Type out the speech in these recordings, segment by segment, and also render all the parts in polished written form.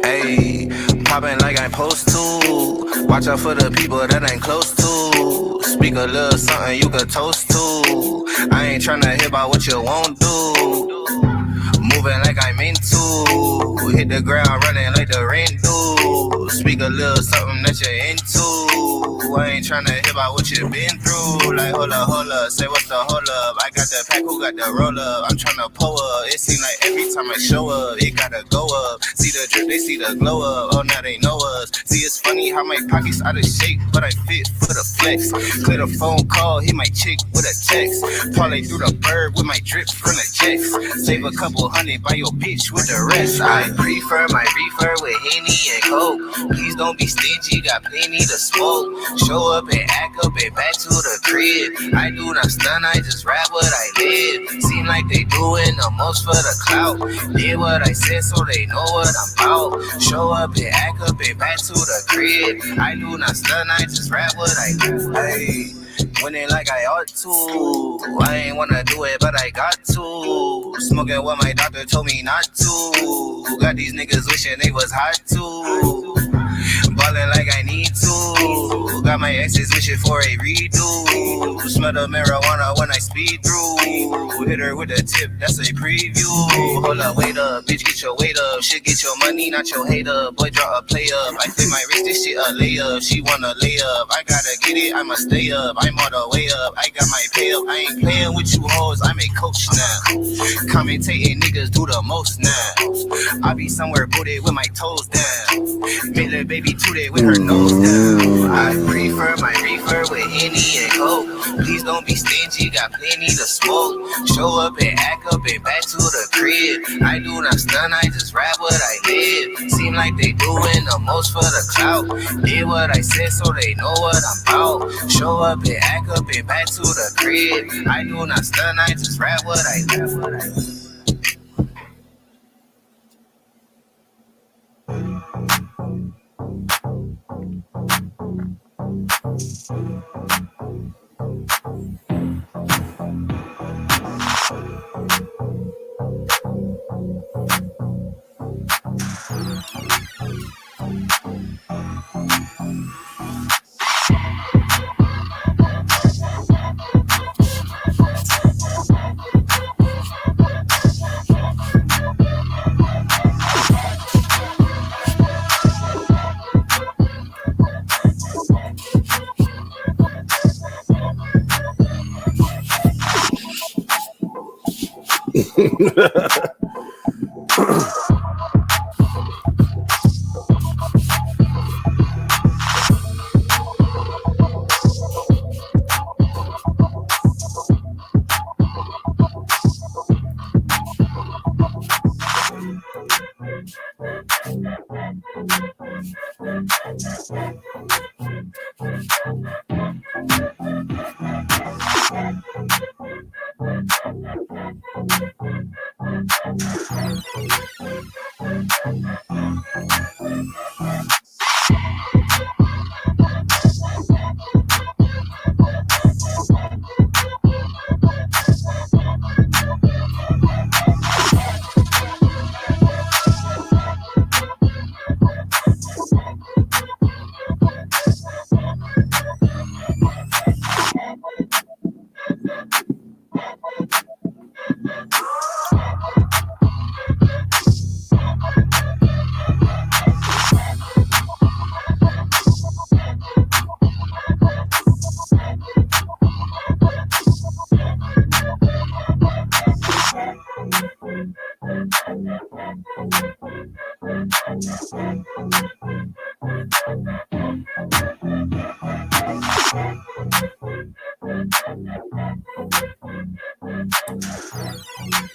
Hey, poppin' like I'm supposed to. Watch out for the people that ain't close to. Speak a little something you could toast to. I ain't tryna hear about what you won't do. Moving like I'm into. Hit the ground running like the rain do. Speak a little something that you're into. I ain't tryna hear about what you been through. Like hold up, say what's the hold up. I got the pack, who got the roll up? I'm tryna pull up. It seem like every time I show up, it gotta go up. See the drip, they see the glow up. Oh, now they know us. See, it's funny how my pockets out of shape, but I fit for the flex. Clear the phone call, hit my chick with a text. Parlay through the bird with my drip from the jets. Save a couple hundred by your bitch with the rest. I prefer my reefer with Henny and Coke. Please don't be stingy, got plenty to smoke. Show up and act up and back to the crib. I do not stun, I just rap what I live. Seem like they doing the most for the clout. Did what I said so they know what I'm about. Show up and act up and back to the crib. I do not stun, I just rap what I do. Hey, winning like I ought to. I ain't wanna do it, but I got to. Smoking what my doctor told me not to. Got these niggas wishing they was hot too. Ballin' like I need to. Got my exes wishing for a redo. Smell the marijuana when I speed through. Hit her with a tip, that's a preview. Hold up, wait up, bitch, get your weight up. Shit, get your money, not your hater. Boy, draw a play up. I flip my wrist, this shit a layup. She wanna lay up. I gotta get it, I'ma stay up. I'm all the way up. I got my pay up. I ain't playing with you hoes, I'm a coach now. Commentating niggas do the most now. I be somewhere booted with my toes down. Make the baby tooted with her nose down. I prefer my reefer with Henny and Coke. Please don't be stingy, got plenty to smoke. Show up and act up and back to the crib. I do not stun, I just rap what I live. Seem like they doing the most for the clout. Did what I said so they know what I'm about. Show up and act up and back to the crib. I do not stun, I just rap what I live.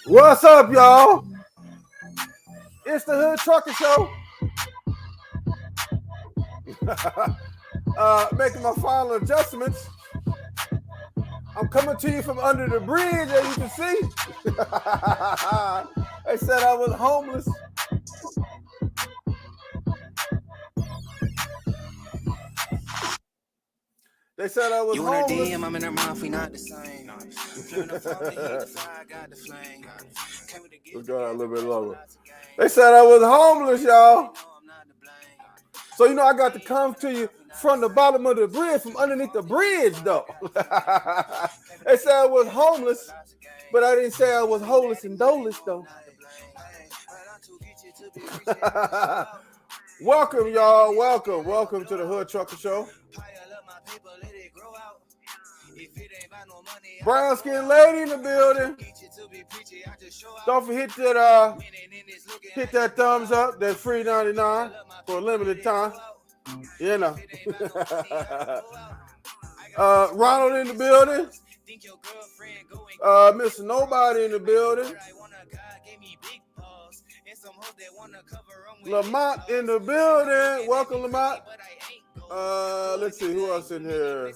What's up, y'all? It's the Hood Trucker Show. Making my final adjustments. I'm coming to you from under the bridge, as you can see. They said I was homeless. They said I was homeless. You in her DM, I'm in her mouth, we not the same. Let's go out a little bit lower. They said I was homeless, y'all. So, you know, I got to come to you from the bottom of the bridge, from underneath the bridge, though. They said I was homeless, but I didn't say I was holeless and doleless, though. Welcome, y'all. Welcome to the Hood Trucker Show. Brown skin lady in the building. Don't forget that hit that thumbs up. That's free 99 for a limited time. You know. Ronald in the building. Mr. Nobody in the building. Lamont in the building. Welcome, Lamont. Let's see who else in here.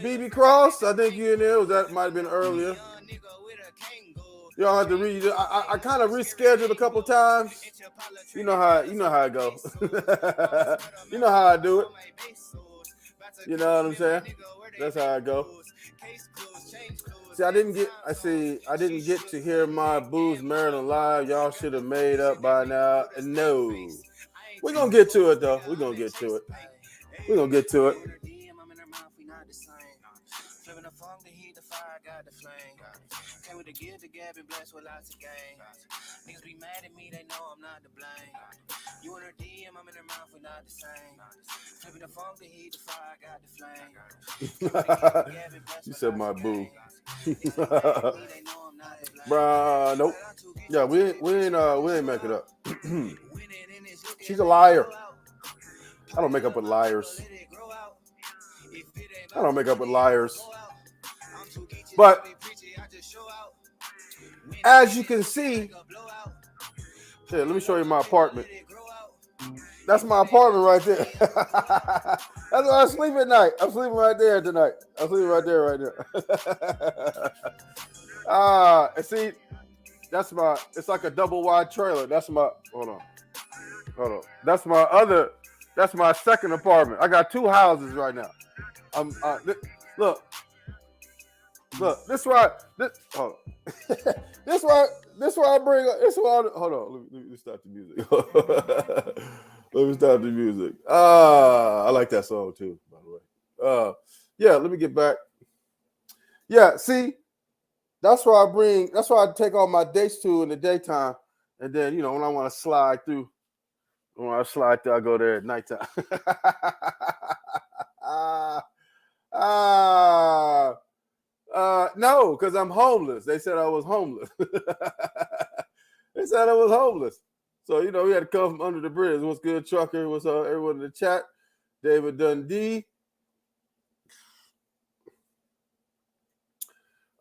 BB Cross, I think you in there. That might have been earlier. Y'all have to read it. I kind of rescheduled a couple times. You know how it goes. You know how I do it. You know what I'm saying? That's how I go. See, I didn't get to hear my Booze Marilyn live. Y'all should have made up by now. No. We're gonna get to it though. We're gonna get to it. Came with the gift to gab and blessed with lots of gang. Niggas be mad at me, they know I'm not to blame. You in her DM, I'm in her mouth, we not the same. Flipping the phone to heat the fire, got the flame. You said my boo. Bruh, nope. Yeah, we ain't make it up. She's a liar. I don't make up with liars. But as you can see, here, let me show you my apartment. That's my apartment right there. That's where I sleep at night. I'm sleeping right there tonight. I'm sleeping right there right now. And see, it's like a double wide trailer. Hold on. That's my second apartment. I got two houses right now. Look, this why I bring up. Hold on. Let me start the music. I like that song too, by the way. Yeah, let me get back. Yeah, see, that's why I take all my dates to in the daytime, and then when I want to slide through, I go there at nighttime. No, because I'm homeless. They said I was homeless. So, we had to come from under the bridge. What's good, Trucker? What's up, everyone in the chat? David Dundee.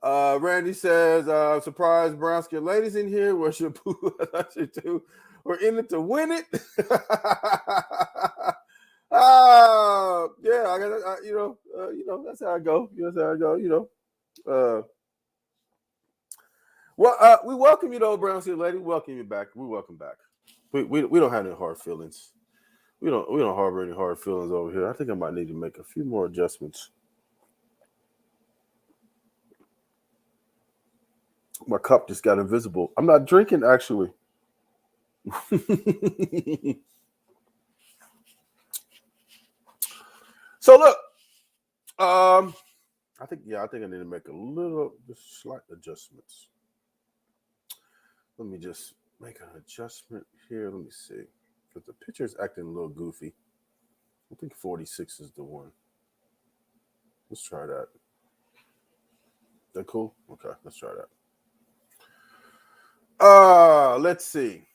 Randy says, surprise brown skin ladies in here. What's your boo? Too. We're in it to win it. Yeah, I got that's how I go. We welcome you though, brown skin lady. Welcome you back. We welcome back. We don't have any hard feelings. We don't harbor any hard feelings over here. I think I might need to make a few more adjustments. My cup just got invisible. I'm not drinking actually. So look, I think I need to make just slight adjustments. Let me just make an adjustment here. Let me see. Because the picture's acting a little goofy. I think 46 is the one. Let's try that. Is that cool? Okay, let's try that. Let's see.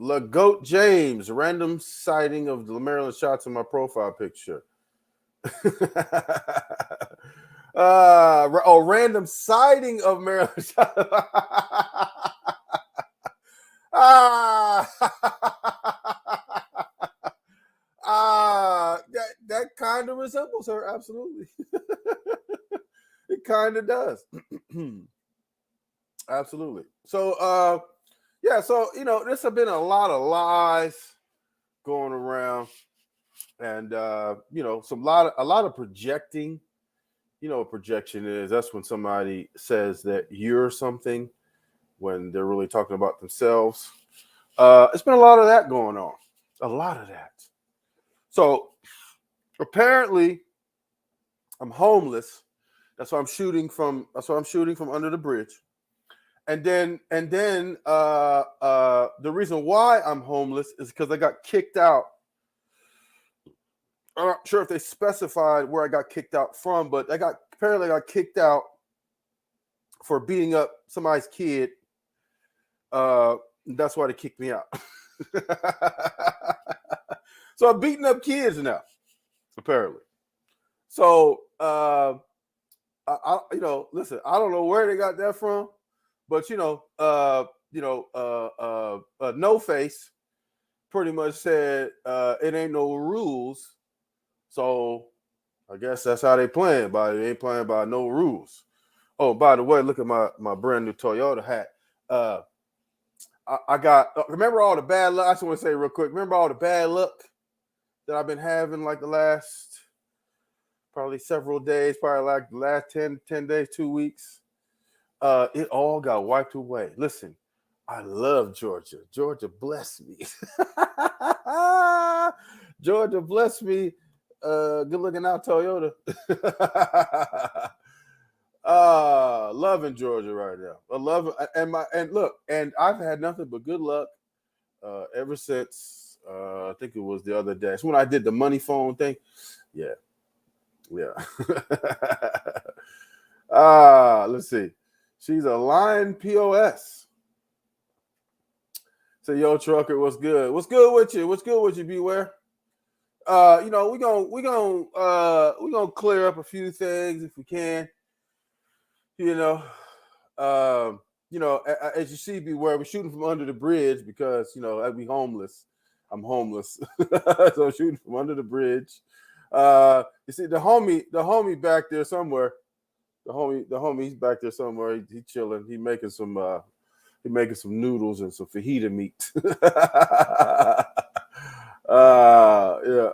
LaGoat James, random sighting of the Marilyn Shots in my profile picture. Random sighting of Marilyn Shots. kind of resembles her. Absolutely. It kind of does. Absolutely. So, yeah, so, there's been a lot of lies going around, and, a lot of projecting. You know what projection is? That's when somebody says that you're something when they're really talking about themselves. It's been a lot of that going on. A lot of that. So apparently I'm homeless. That's why I'm shooting from under the bridge. And then the reason why I'm homeless is because I got kicked out. I'm not sure if they specified where I got kicked out from, but apparently I got kicked out for beating up somebody's kid. That's why they kicked me out. So I'm beating up kids now, apparently. So listen, I don't know where they got that from, but No Face pretty much said it ain't no rules. So I guess that's how they playing. They ain't playing by no rules. Oh, by the way, look at my brand new Toyota hat. I got, remember all the bad luck? I just want to say real quick, remember all the bad luck that I've been having like the last probably several days, probably like the last 10 days, 2 weeks? It all got wiped away. Listen, I love Georgia. Georgia bless me. Georgia bless me. Good looking out Toyota. Loving Georgia right now. I love it. And I've had nothing but good luck ever since I think it was the other day. It's when I did the money phone thing. Yeah. Let's see. She's a lying POS. So, yo, trucker, what's good? What's good with you? What's good with you, Beware? We're gonna clear up a few things if we can. As you see, Beware, we're shooting from under the bridge because I'd be homeless. I'm homeless, so I'm shooting from under the bridge. You see the homie back there somewhere. The homie's back there somewhere. He chilling. He making some noodles and some fajita meat. Yeah.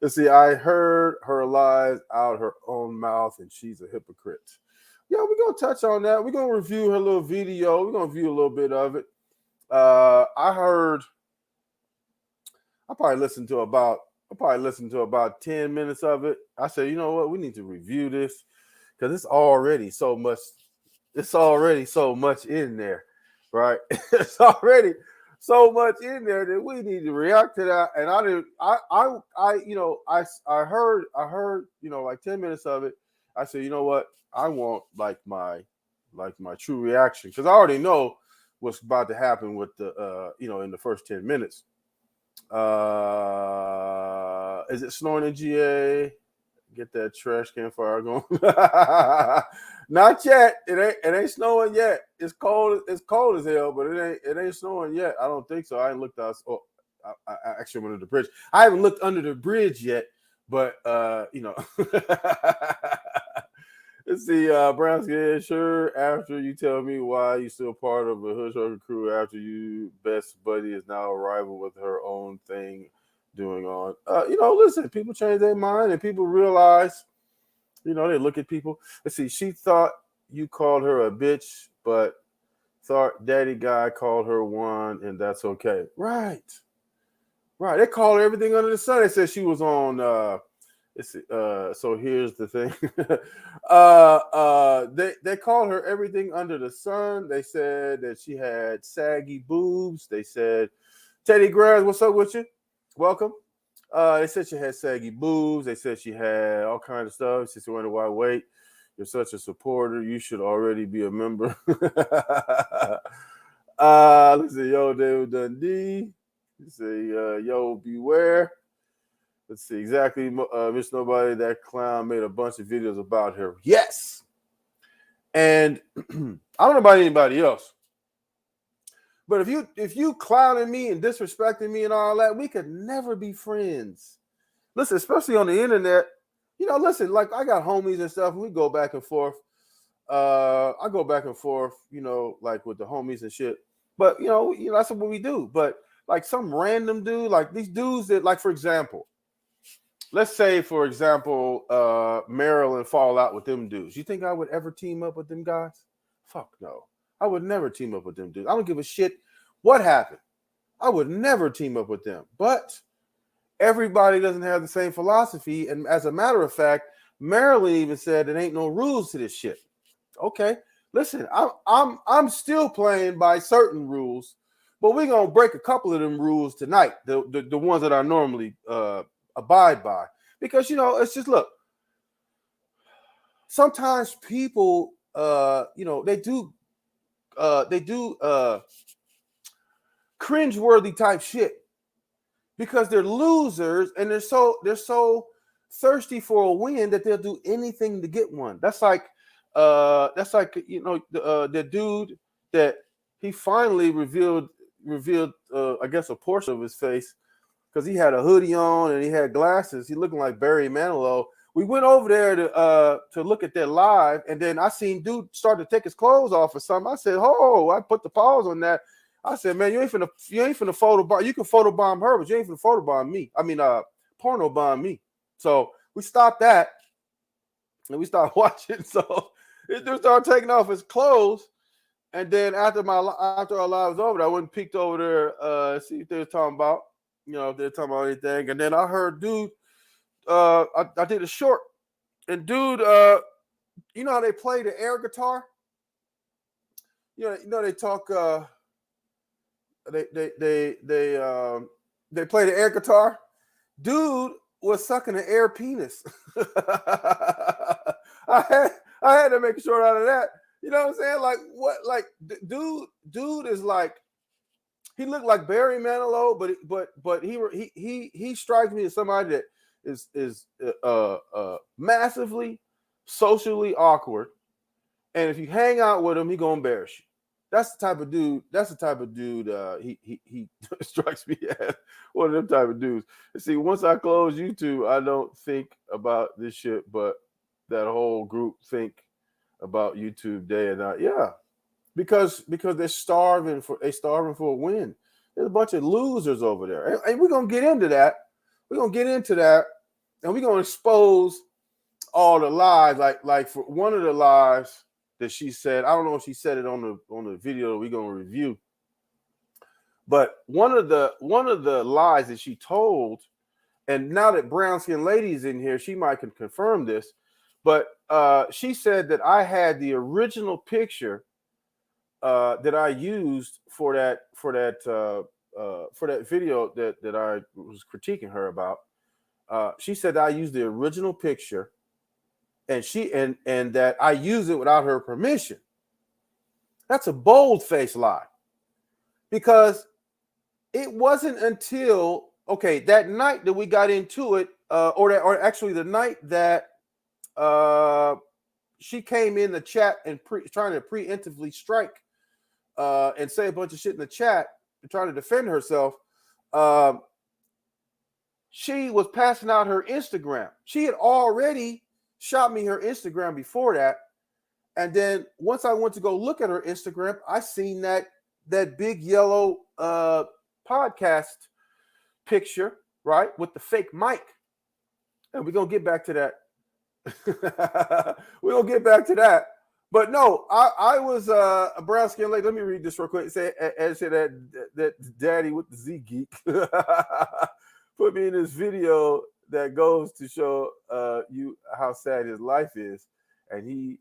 Let's see. I heard her lies out her own mouth, and she's a hypocrite. Yeah, we're gonna touch on that. We're gonna review her little video. We're gonna view a little bit of it. I probably listened to about 10 minutes of it. I said, you know what? We need to review this because it's already so much in there, right? It's already so much in there that we need to react to that. And I heard like 10 minutes of it. I said, you know what? I want like my true reaction because I already know what's about to happen with the in the first 10 minutes. Is it snowing in GA? Get that trash can fire going. Not yet. It ain't snowing yet. It's cold as hell, but it ain't snowing yet. I don't think so. I ain't looked out. Oh, I actually went under the bridge. I haven't looked under the bridge yet, but Let's see, Brownski, sure, after you tell me why you still part of a Hood Trucker crew after you best buddy is now arriving with her own thing doing on. Listen, people change their mind and people realize, they look at people. Let's see, she thought you called her a bitch, but thought daddy guy called her one, and that's okay. Right. They call her everything under the sun. They said she was on so here's the thing. They called her everything under the sun. They said that she had saggy boobs. They said, Teddy Graz, what's up with you? Welcome. They said she had saggy boobs. They said she had all kinds of stuff. She said, why wait? You're such a supporter. You should already be a member. Let's see, yo, David Dundee. Let's see, yo, Beware. Let's see, exactly. Miss Nobody, that clown made a bunch of videos about her. Yes. And I don't know about anybody else. But if you clowning me and disrespecting me and all that, we could never be friends. listen, especially on the internet, listen, like I got homies and stuff, we go back and forth. I go back and forth, like with the homies and shit. But that's what we do. But like some random dude, like these dudes that, like, for example, let's say, for example, Marilyn fall out with them dudes. You think I would ever team up with them guys? Fuck no. I would never team up with them dudes. I don't give a shit what happened. I would never team up with them. But everybody doesn't have the same philosophy. And as a matter of fact, Marilyn even said there ain't no rules to this shit. Okay, listen, I'm still playing by certain rules, but we're gonna break a couple of them rules tonight. The ones that I normally abide by, because it's just, look. Sometimes people, they do cringeworthy type shit because they're losers and they're so thirsty for a win that they'll do anything to get one. That's like the dude that he finally revealed I guess a portion of his face because he had a hoodie on and he had glasses. He looking like Barry Manilow. We went over there to look at that live, and then I seen dude start to take his clothes off or something. I said, "Oh!" I put the pause on that. I said, "Man, you ain't finna photobomb. You can photobomb her, but you ain't finna photobomb me. I mean, porno bomb me." So we stopped that, and we started watching. So it dude started taking off his clothes, and then after our live was over, I went and peeked over there, see what they were talking about. If they're talking about anything, and then I heard dude. I did a short, and dude, you know how they play the air guitar? They talk. They play the air guitar. Dude was sucking an air penis. I had to make a short out of that. You know what I'm saying? Like what? Like dude is like. He looked like Barry Manilow, but he strikes me as somebody that is massively socially awkward, and if you hang out with him, he gonna embarrass you. That's the type of dude. He strikes me as one of them type of dudes. And see, once I close YouTube, I don't think about this shit, but that whole group think about YouTube day and night. Yeah, because they're starving for a win. There's a bunch of losers over there, and we're gonna get into that. We're gonna get into that, and we're gonna expose all the lies. Like for one of the lies that she said, I don't know if she said it on the video that we're gonna review, but one of the lies that she told, and now that Brown Skin Lady's in here, she might can confirm this, but she said that I had the original picture that I used for that video that I was critiquing her about. She said that I used the original picture, and and that I used it without her permission. That's a bold-faced lie, because it wasn't until that night that we got into it, or actually the night that she came in the chat and trying to preemptively strike and say a bunch of shit in the chat, trying to defend herself. She was passing out her Instagram. She had already shot me her Instagram before that. And then once I went to go look at her Instagram, I seen that big yellow podcast picture, right, with the fake mic. And we're going to get back to that. We're going to get back to that. But no, I was a brown skin lady. Let me read this real quick. Say that daddy with the Z geek put me in this video that goes to show you how sad his life is, and he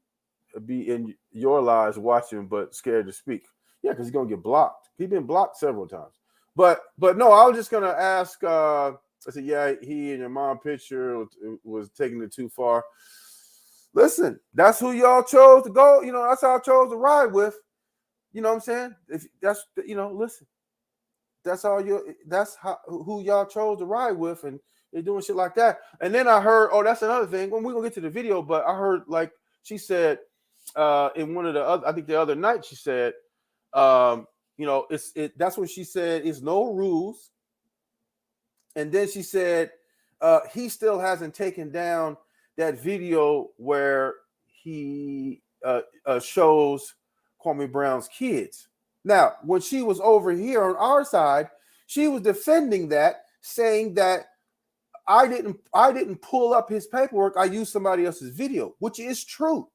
be in your lives watching but scared to speak. Yeah, because he's gonna get blocked. He's been blocked several times. But no, I was just gonna ask. I said, yeah, he and your mom picture was taking it too far. Listen, that's who y'all chose to go. That's how I chose to ride with. You know what I'm saying? If that's listen, that's who y'all chose to ride with, and they're doing shit like that. And then I heard, that's another thing. When we're gonna get to the video, but I heard, like she said in one of the other, I think the other night, she said, that's when she said it's no rules. And then she said, he still hasn't taken down that video where he shows Kwame Brown's kids. Now, when she was over here on our side, she was defending that, saying that I didn't pull up his paperwork. I used somebody else's video, which is true.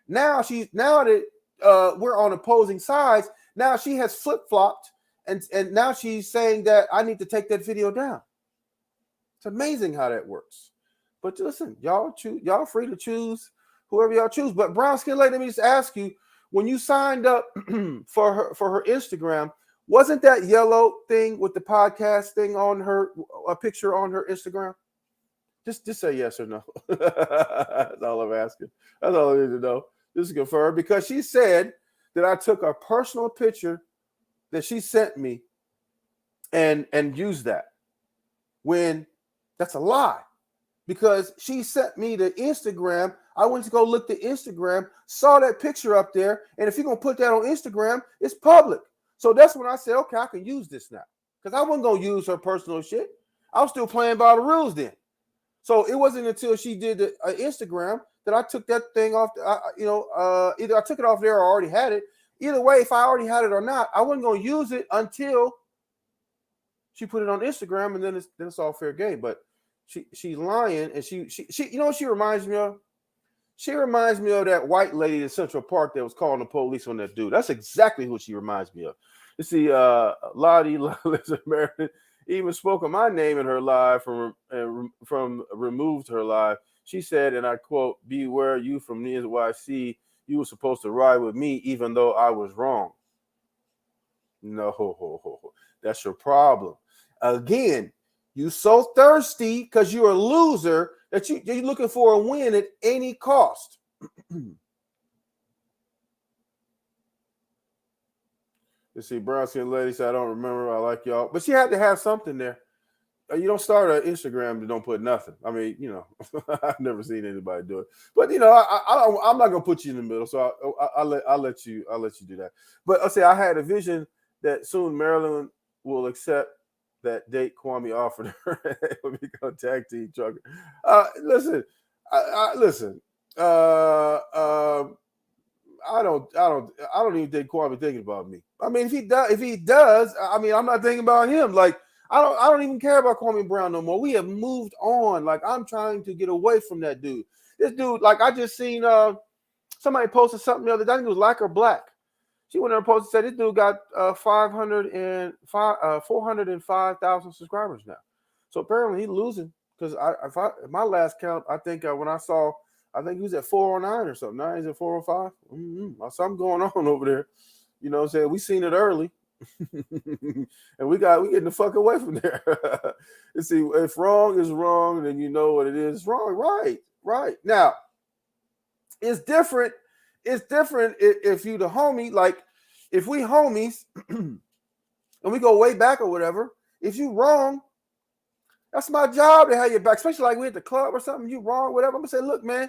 Now that we're on opposing sides, now she has flip-flopped and now she's saying that I need to take that video down. It's amazing how that works. But listen, y'all free to choose whoever y'all choose. But brown skin lady, let me just ask you, when you signed up for her Instagram, wasn't that yellow thing with the podcast thing on her, a picture on her Instagram? Just say yes or no. That's all I'm asking. That's all I need to know. Just to confirm, because she said that I took a personal picture that she sent me and used that, when that's a lie. Because she sent me the Instagram. I went to go look the Instagram, saw that picture up there, and if you're going to put that on Instagram, it's public. So that's when I said, okay, I can use this now. Because I wasn't going to use her personal shit. I was still playing by the rules then. So it wasn't until she did the Instagram that I took that thing off. Either I took it off there or I already had it. Either way, if I already had it or not, I wasn't going to use it until she put it on Instagram, and then it's all fair game. But she's lying, and she you know what she reminds me of? She reminds me of that white lady in Central Park that was calling the police on that dude. That's exactly who she reminds me of. You see, Lottie Marilyn even spoke of my name in her live from removed her live. She said, and I quote, "Beware you from the NYC. You were supposed to ride with me even though I was wrong." No, that's your problem. Again, you so thirsty because you're a loser that you're looking for a win at any cost. You see, brown skin lady said, "I don't remember. I like y'all," but she had to have something there. You don't start an Instagram that don't put nothing. I mean, I've never seen anybody do it. But I'm not gonna put you in the middle, so I'll let you do that. But I'll say I had a vision that soon Marilyn will accept that date Kwame offered her. We'll become tag team trucker. Listen. I don't even think Kwame thinking about me. I mean, if he does, I mean, I'm not thinking about him. Like, I don't even care about Kwame Brown no more. We have moved on. Like, I'm trying to get away from that dude. This dude, like, I just seen somebody posted something the other day. I think it was Like or Black. She went there and posted, said this dude got 405,000 subscribers now. So apparently he's losing, because my last count, I think when I saw, I think he was at 409 or something. Now he's at 405. Something going on over there. You know what I'm saying? We seen it early. And we getting the fuck away from there. You see, if wrong is wrong, then you know what it is wrong. Right. Now, it's different. It's different if you the homie, like if we homies and we go way back or whatever. If you wrong, that's my job to have your back. Especially like we at the club or something, you wrong, whatever. I'm gonna say, look, man,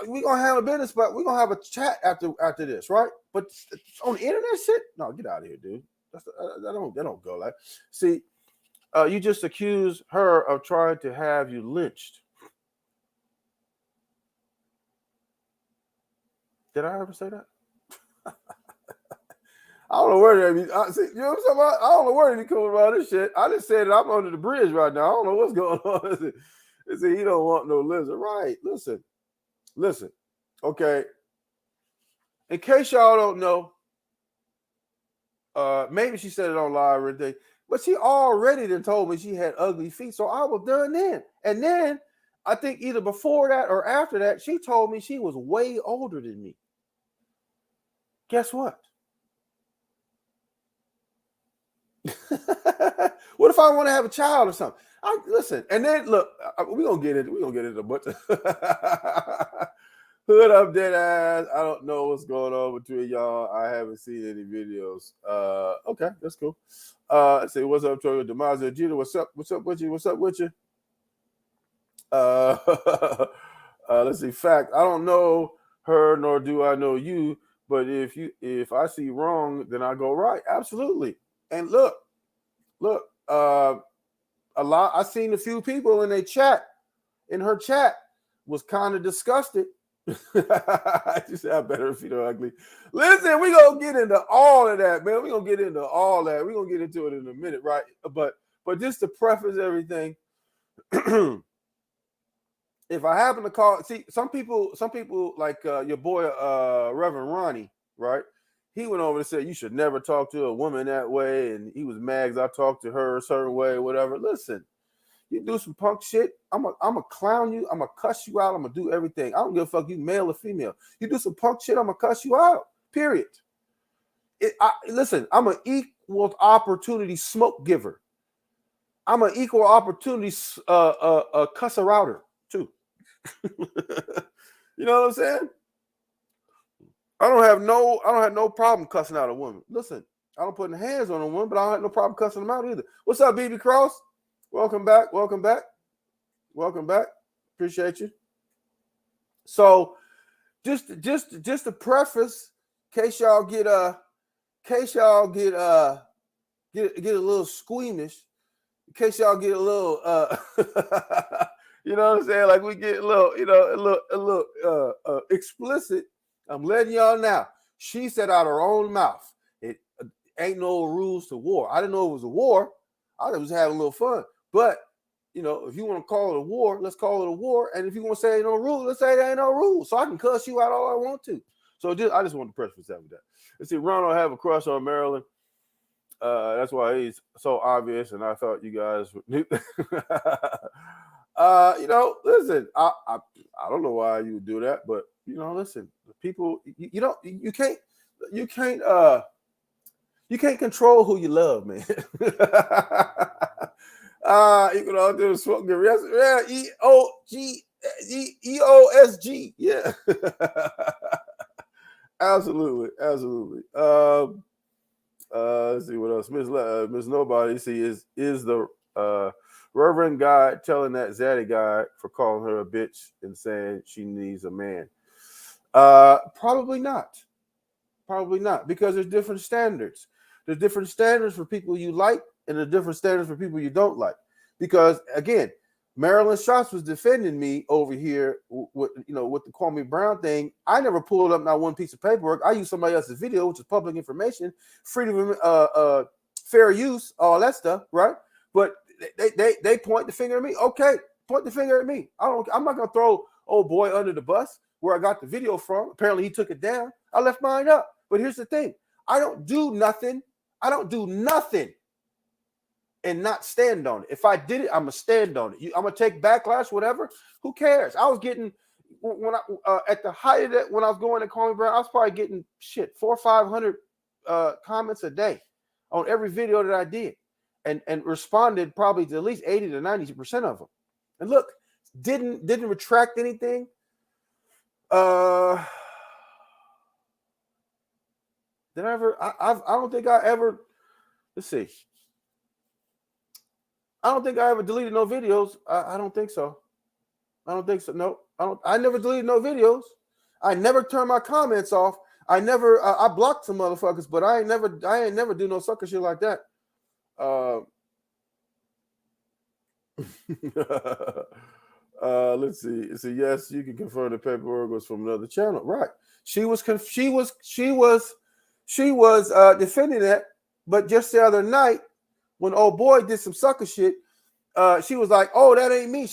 we gonna handle business, but we gonna have a chat after this, right? But on the internet shit, no, get out of here, dude. That don't go like. See, you just accused her of trying to have you lynched. Did I ever say that? I don't know where they be. You know what I'm talking about? I don't know where they be coming about this shit. I just said that I'm under the bridge right now. I don't know what's going on. They say he don't want no lizard. Right. Listen. Okay. In case y'all don't know, maybe she said it on live or anything, but she already done told me she had ugly feet. So I was done then. And then I think either before that or after that, she told me she was way older than me. Guess what? What if I want to have a child or something? Listen, and then look, we're gonna get into a bunch of hood up, dead ass. I don't know what's going on between y'all. I haven't seen any videos. Okay, that's cool. Let's see, what's up, Troy? Demazo Gina, what's up with you? Let's see, fact, I don't know her nor do I know you, but if I see wrong, then I go right. Absolutely. And look, I seen a few people in her chat was kind of disgusted. She said, I better if you don't ugly. Listen, we're gonna get into all of that, man. We're gonna get into all that. We're gonna get into it in a minute, right? But just to preface everything, if I happen to call, see, some people like your boy Reverend Ronnie, right? He went over and said you should never talk to a woman that way, and he was mad because I talked to her a certain way, whatever. Listen, you do some punk shit, I'm a clown you, I'm gonna cuss you out, I'm gonna do everything. I don't give a fuck you male or female. You do some punk shit, I'm gonna cuss you out. Period. Listen, I'm an equal opportunity smoke giver. I'm an equal opportunity cusser outer too. You know what I'm saying? I don't have no problem cussing out a woman. Listen, I don't put hands on a woman, but I don't have no problem cussing them out either. What's up, BB Cross? Welcome back. Appreciate you. So, just to preface, in case y'all get a little squeamish, in case y'all get a little you know what I'm saying? Like we get a little explicit. I'm letting y'all know. She said out her own mouth, it ain't no rules to war. I didn't know it was a war. I was having a little fun. But, you know, if you want to call it a war, let's call it a war. And if you want to say ain't no rules, let's say there ain't no rules. So I can cuss you out all I want to. So I just want to preface that with that. Let's see, Ronald have a crush on Marilyn. That's why he's so obvious. And I thought you guys would. You know, listen, I don't know why you would do that, but you know, listen, people, you can't control who you love, man. You can all do smoke. Yeah, EOSG. Yeah. Absolutely. Let's see what else. Miss Nobody is the Reverend guy telling that Zaddy guy for calling her a bitch and saying she needs a man. Probably not, because there's different standards. There's different standards for people you like, and there's different standards for people you don't like. Because again, Marilyn Shots was defending me over here with the Call Me Brown thing. I never pulled up not one piece of paperwork. I used somebody else's video, which is public information, freedom of fair use, all that stuff, right? But they point the finger at me. Okay, point the finger at me. I'm not gonna throw old boy under the bus where I got the video from. Apparently he took it down. I left mine up. But here's the thing. I don't do nothing and not stand on it. If I did it, I'm gonna stand on it. I'm gonna take backlash, whatever. Who cares? I was getting at the height of that when I was going to Call Me Brown, I was probably getting 400 or 500 comments a day on every video that I did, and responded probably to at least 80 to 90% of them. And look, didn't retract anything. Did I ever? I don't think I ever. Let's see. I don't think I ever deleted no videos. I don't think so. No, I never deleted no videos. I never turned my comments off. I never. I blocked some motherfuckers, but I ain't never do no sucker shit like that. Let's see. So yes, you can confirm the paperwork was from another channel, right? She was defending that, but just the other night, when old boy did some sucker shit, she was like, "Oh, that ain't me."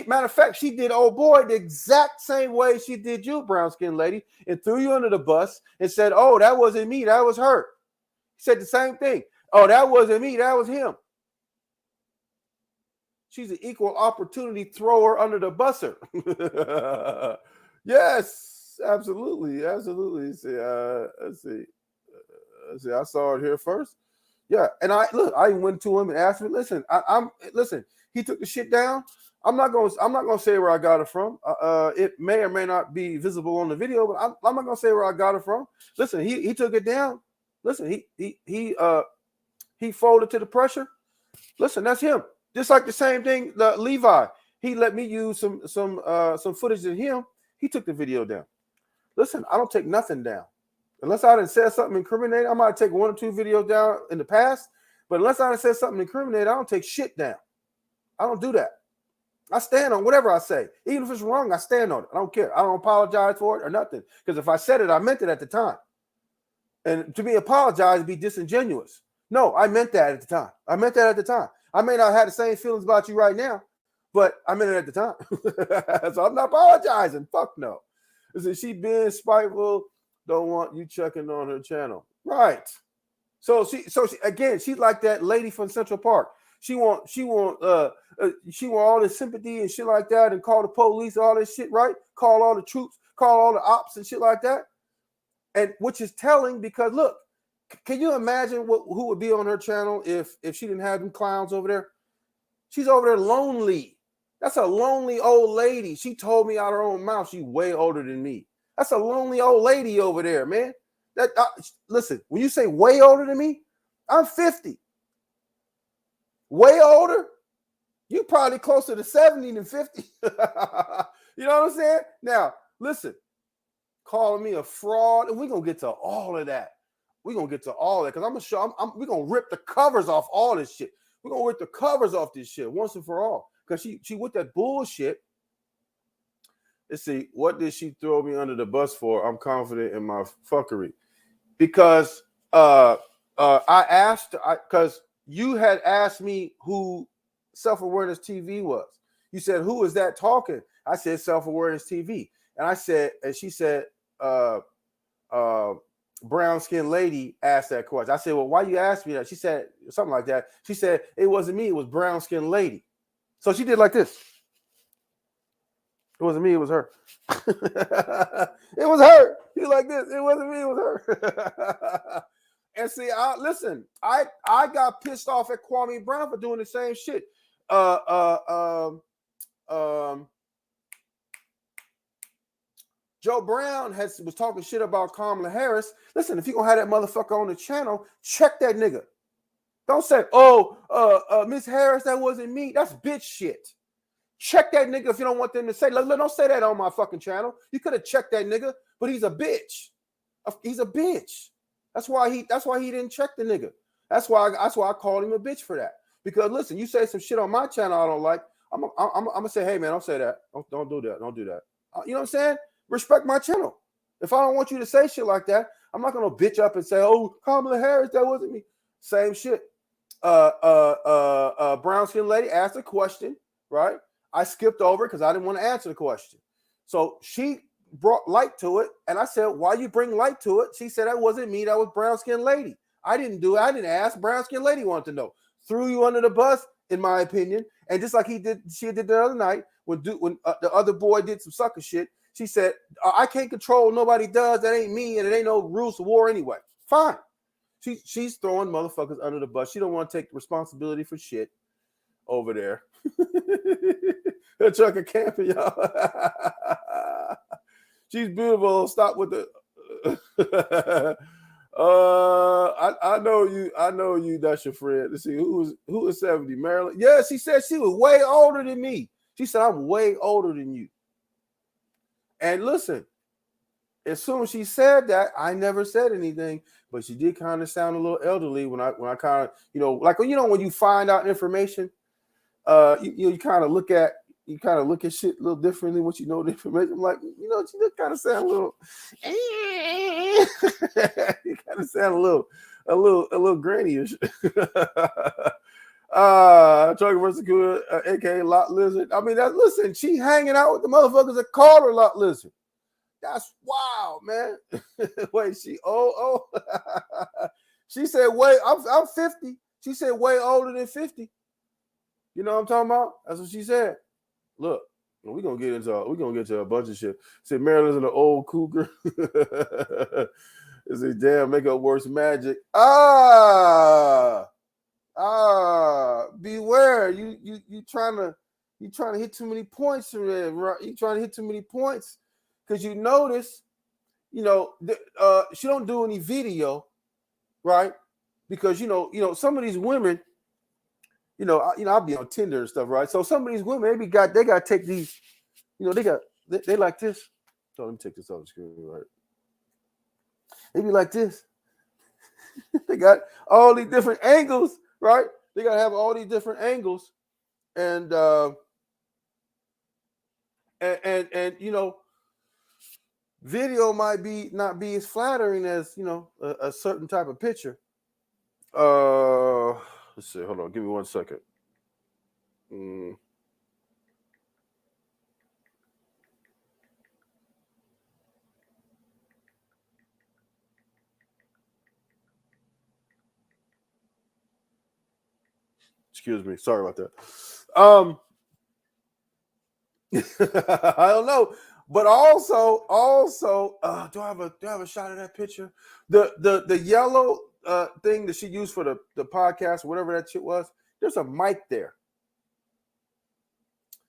Matter of fact, she did old boy the exact same way she did you, brown skinned lady, and threw you under the bus and said, "Oh, that wasn't me, that was her." She said the same thing. "Oh, that wasn't me, that was him." She's an equal opportunity thrower under the busser. Yes, absolutely. See, let's see. I saw it here first. Yeah, and I went to him and asked him, listen, listen, he took the shit down. I'm not gonna say where I got it from. It may or may not be visible on the video, but I'm not gonna say where I got it from. Listen, he took it down. Listen, he folded to the pressure. Listen, that's him. Just like the same thing, the Levi, he let me use some footage of him. He took the video down. Listen, I don't take nothing down. Unless I done said something incriminating, I might take 1 or 2 videos down in the past. But unless I done said something incriminating, I don't take shit down. I don't do that. I stand on whatever I say. Even if it's wrong, I stand on it. I don't care. I don't apologize for it or nothing. Because if I said it, I meant it at the time. And to me, apologize would be disingenuous. No, I meant that at the time. I meant that at the time. I may not have the same feelings about you right now, but I meant it at the time. So I'm not apologizing. Fuck no. Listen, she being spiteful, don't want you checking on her channel. Right. So she again, she's like that lady from Central Park. She want all this sympathy and shit like that, and call the police, all this shit, right? Call all the troops, call all the ops and shit like that. And which is telling, because look, can you imagine who would be on her channel if she didn't have them clowns over there? She's over there lonely. That's a lonely old lady. She told me out her own mouth she's way older than me. That's a lonely old lady over there, man. Listen, when you say way older than me, I'm 50. Way older? You probably closer to 70 than 50. You know what I'm saying? Now, listen, calling me a fraud, and we're going to get to all of that. We're going to get to all that, because I'm going to show, we're going to rip the covers off all this shit. We're going to rip the covers off this shit once and for all, because she with that bullshit. Let's see, what did she throw me under the bus for? I'm confident in my fuckery. Because I asked, because you had asked me who Self-Awareness TV was. You said, who is that talking? I said, Self-Awareness TV. And I said, and she said, brown skinned lady asked that question. I said, well, why you asked me that? She said something like that. She said, it wasn't me, it was brown skinned lady. So she did like this. It wasn't me, it was her. It was her. She like this. It wasn't me, it was her. And see, listen, I got pissed off at Kwame Brown for doing the same shit. Joe Brown was talking shit about Kamala Harris. Listen, if you gonna have that motherfucker on the channel, check that nigga. Don't say, Miss Harris, that wasn't me. That's bitch shit. Check that nigga if you don't want them to say. Don't say that on my fucking channel. You could have checked that nigga, but he's a bitch. He's a bitch. That's why he didn't check the nigga. That's why I called him a bitch for that. Because listen, you say some shit on my channel I don't like, I'm gonna say, hey man, don't say that. Don't do that. Don't do that. You know what I'm saying? Respect my channel. If I don't want you to say shit like that, I'm not gonna bitch up and say, oh, Kamala Harris, that wasn't me. Same shit. Brown skin lady asked a question, right? I skipped over because I didn't want to answer the question. So she brought light to it, and I said, why you bring light to it? She said, that wasn't me, that was brown skin lady. I didn't do it. I didn't ask. Brown skin lady wanted to know. Threw you under the bus, in my opinion. And just like she did the other night when the other boy did some sucker shit. She said, I can't control, nobody does. That ain't me, and it ain't no rules of war anyway. Fine. She's throwing motherfuckers under the bus. She don't want to take responsibility for shit over there. Her trucker camping, y'all. She's beautiful. Stop with the I know you, that's your friend. Let's see, who is 70? Marilyn? Yeah, she said she was way older than me. She said, I'm way older than you. And listen, as soon as she said that, I never said anything, but she did kind of sound a little elderly when I kind of, like, when you find out information, you kind of look at shit a little differently once you know the information. I'm like, she just kind of sound a little you kind of sound a little granny-ish. Chucky versus Good, aka Lot Lizard. I mean, listen, she hanging out with the motherfuckers that call her Lot Lizard. That's wild, man. Wait, she she said, wait, I'm 50. She said way older than 50. You know what I'm talking about? That's what she said. Look, we're gonna get into a bunch of shit. Said Marilyn's an old cougar. It's a damn make up worse magic. Beware. You trying to hit too many points from there, right? You trying to hit too many points. Because you notice, she don't do any video, right? Because some of these women, I'll be on Tinder and stuff, right? So some of these women, they got to take these, they like this. So let me take this off the screen, right? They be like this. They got all these different angles, right? They got to have all these different angles and video might not be as flattering as a certain type of picture. Let's see. Hold on. Give me 1 second. Excuse me. Sorry about that. I don't know, but also, do I have a shot of that picture? The yellow thing that she used for the podcast, whatever that shit was. There's a mic there.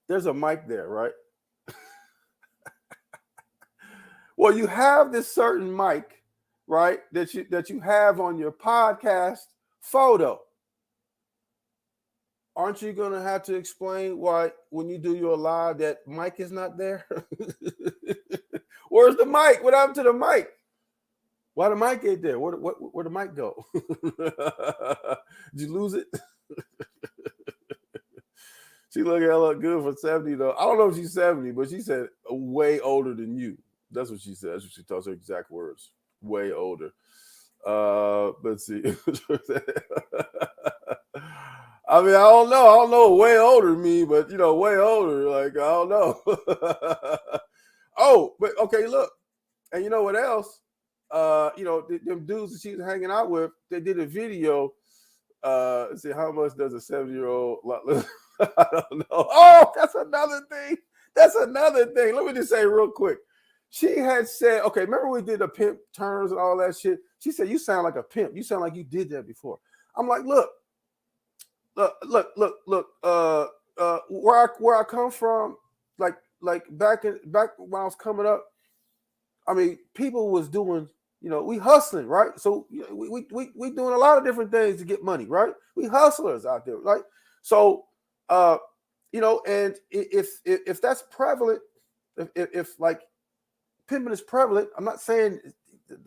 There's a mic there, right? Well, you have this certain mic, right? That you have on your podcast photo. Aren't you going to have to explain why when you do your live that mic is not there? Where's the mic? What happened to the mic? Why the mic ain't there? Where the mic go? Did you lose it? She look hella good for 70 though. I don't know if she's 70, but she said way older than you. That's what she said. That's what she tells her exact words. Way older. Let's see. I mean, I don't know what way older me, but way older. Like, I don't know. Oh, but okay, look. And you know what else? Them dudes that she was hanging out with, they did a video. Let's see, how much does a 70-year-old I don't know. Oh, that's another thing. Let me just say real quick. She had said, okay, remember we did the pimp terms and all that shit? She said, you sound like a pimp. You sound like you did that before. I'm like, look, where I come from, like back when I was coming up, I mean, people was doing, we hustling, right? So we doing a lot of different things to get money, right? We hustlers out there, right? So and if that's prevalent, if like pimping is prevalent, I'm not saying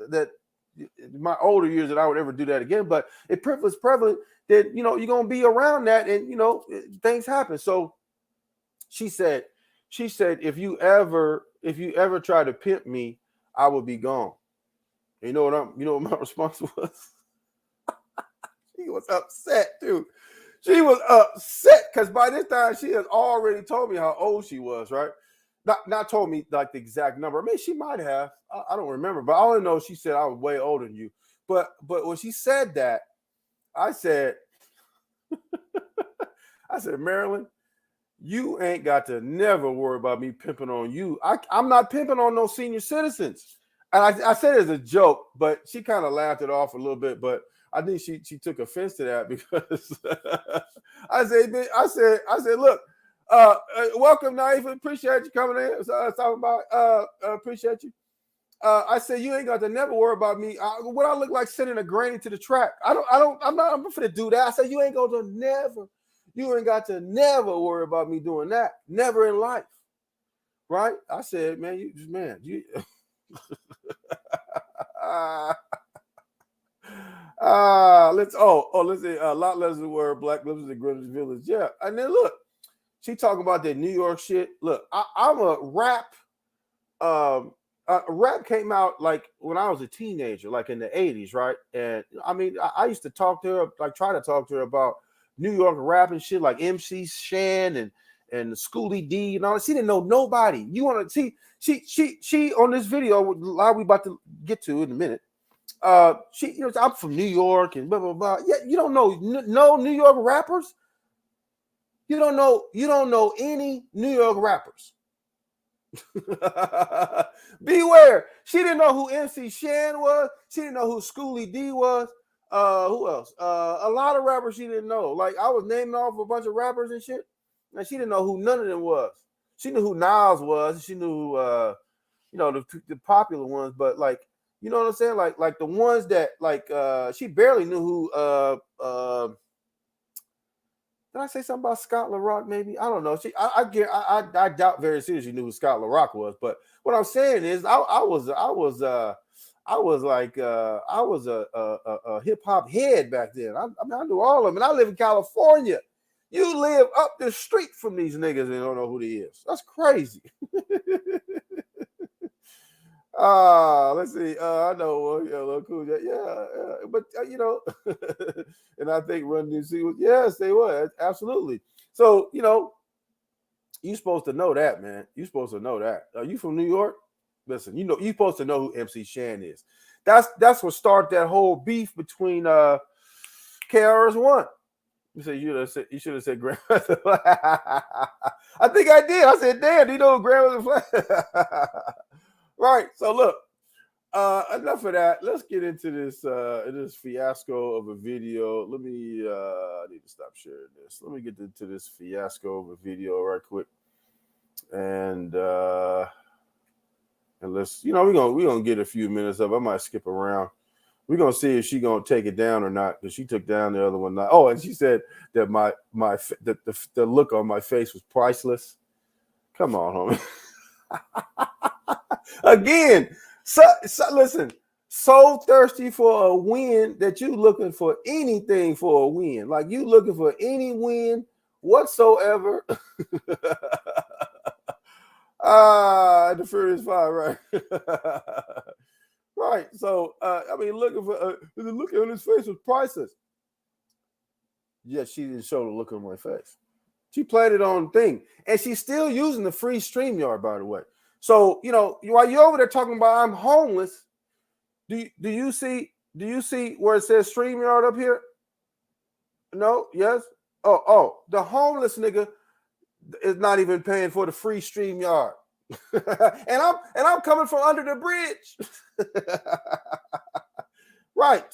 that in my older years that I would ever do that again, but if pimping is prevalent, then you're gonna be around that, and things happen. So she said, if you ever try to pimp me, I will be gone. And you know what my response was? She was upset too. She was upset because by this time she has already told me how old she was, right? Not told me like the exact number. I mean, she might have. I don't remember, but I only know she said I was way older than you. But when she said that, I said, Marilyn, you ain't got to never worry about me pimping on you. I'm not pimping on no senior citizens. And I said it as a joke, but she kind of laughed it off a little bit. But I think she took offense to that because I said, look, welcome, Naif. Appreciate you coming in. So I was talking about appreciate you. I said you ain't got to never worry about me. What I look like sending a granny to the track. I'm not finna do that. I said you ain't got to never worry about me doing that. Never in life. Right? I said, man, you let's see. A lot less than the word black lives in the Greenwich Village. Yeah. And then look, she talking about that New York shit. Look, I'm a rap. Rap came out like when I was a teenager, like in the 80s, right? And I mean, I used to talk to her, like try to talk to her about New York rap and shit, like MC Shan and Schoolie D and all that. She didn't know nobody. You want to see? She on this video, we about to get to in a minute. She, I'm from New York and blah blah blah. Yeah, you don't know no New York rappers. You don't know any New York rappers. Beware. She didn't know who MC Shan was. She didn't know who Schoolie D was. Who else? A lot of rappers she didn't know. Like I was naming off a bunch of rappers and shit, and she didn't know who none of them was. She knew who Nas was. She knew the popular ones, but like, you know what I'm saying? Like the ones that like she barely knew who did I say something about Scott LaRock? Maybe, I don't know. I doubt very seriously knew who Scott LaRock was. But what I'm saying is, I was a hip hop head back then. I knew all of them, and I live in California. You live up the street from these niggas and don't know who they is. That's crazy. Let's see. I know. Yeah, look cool. Yeah. But you know, and I think Run DC was yes, they were absolutely. So you know, you're supposed to know that, man. You're supposed to know that. Are you from New York? Listen, you know, you're supposed to know who MC Shan is. That's what started that whole beef between KRS-One. You said you should have said grandmother. I think I did. I said, damn, do you know who grandmother? Right. So look, enough of that. Let's get into this fiasco of a video. Let me I need to stop sharing this. Let me get into this fiasco of a video right quick. And let's, you know, we're gonna get a few minutes of it. I might skip around. We're gonna see if she gonna take it down or not, because she took down the other one. Oh, and she said that the look on my face was priceless. Come on, homie. Again, so listen, so thirsty for a win that you looking for anything for a win. Like you looking for any win whatsoever. The Furious Five, right? Right. So I mean, looking for the look on his face was priceless. Yet she didn't show the look on my face. She played it on thing, and she's still using the free StreamYard, by the way. So you know, while you're over there talking about I'm homeless, do you see where it says StreamYard up here? No. Yes. Oh, the homeless nigga is not even paying for the free StreamYard. and I'm coming from under the bridge. Right.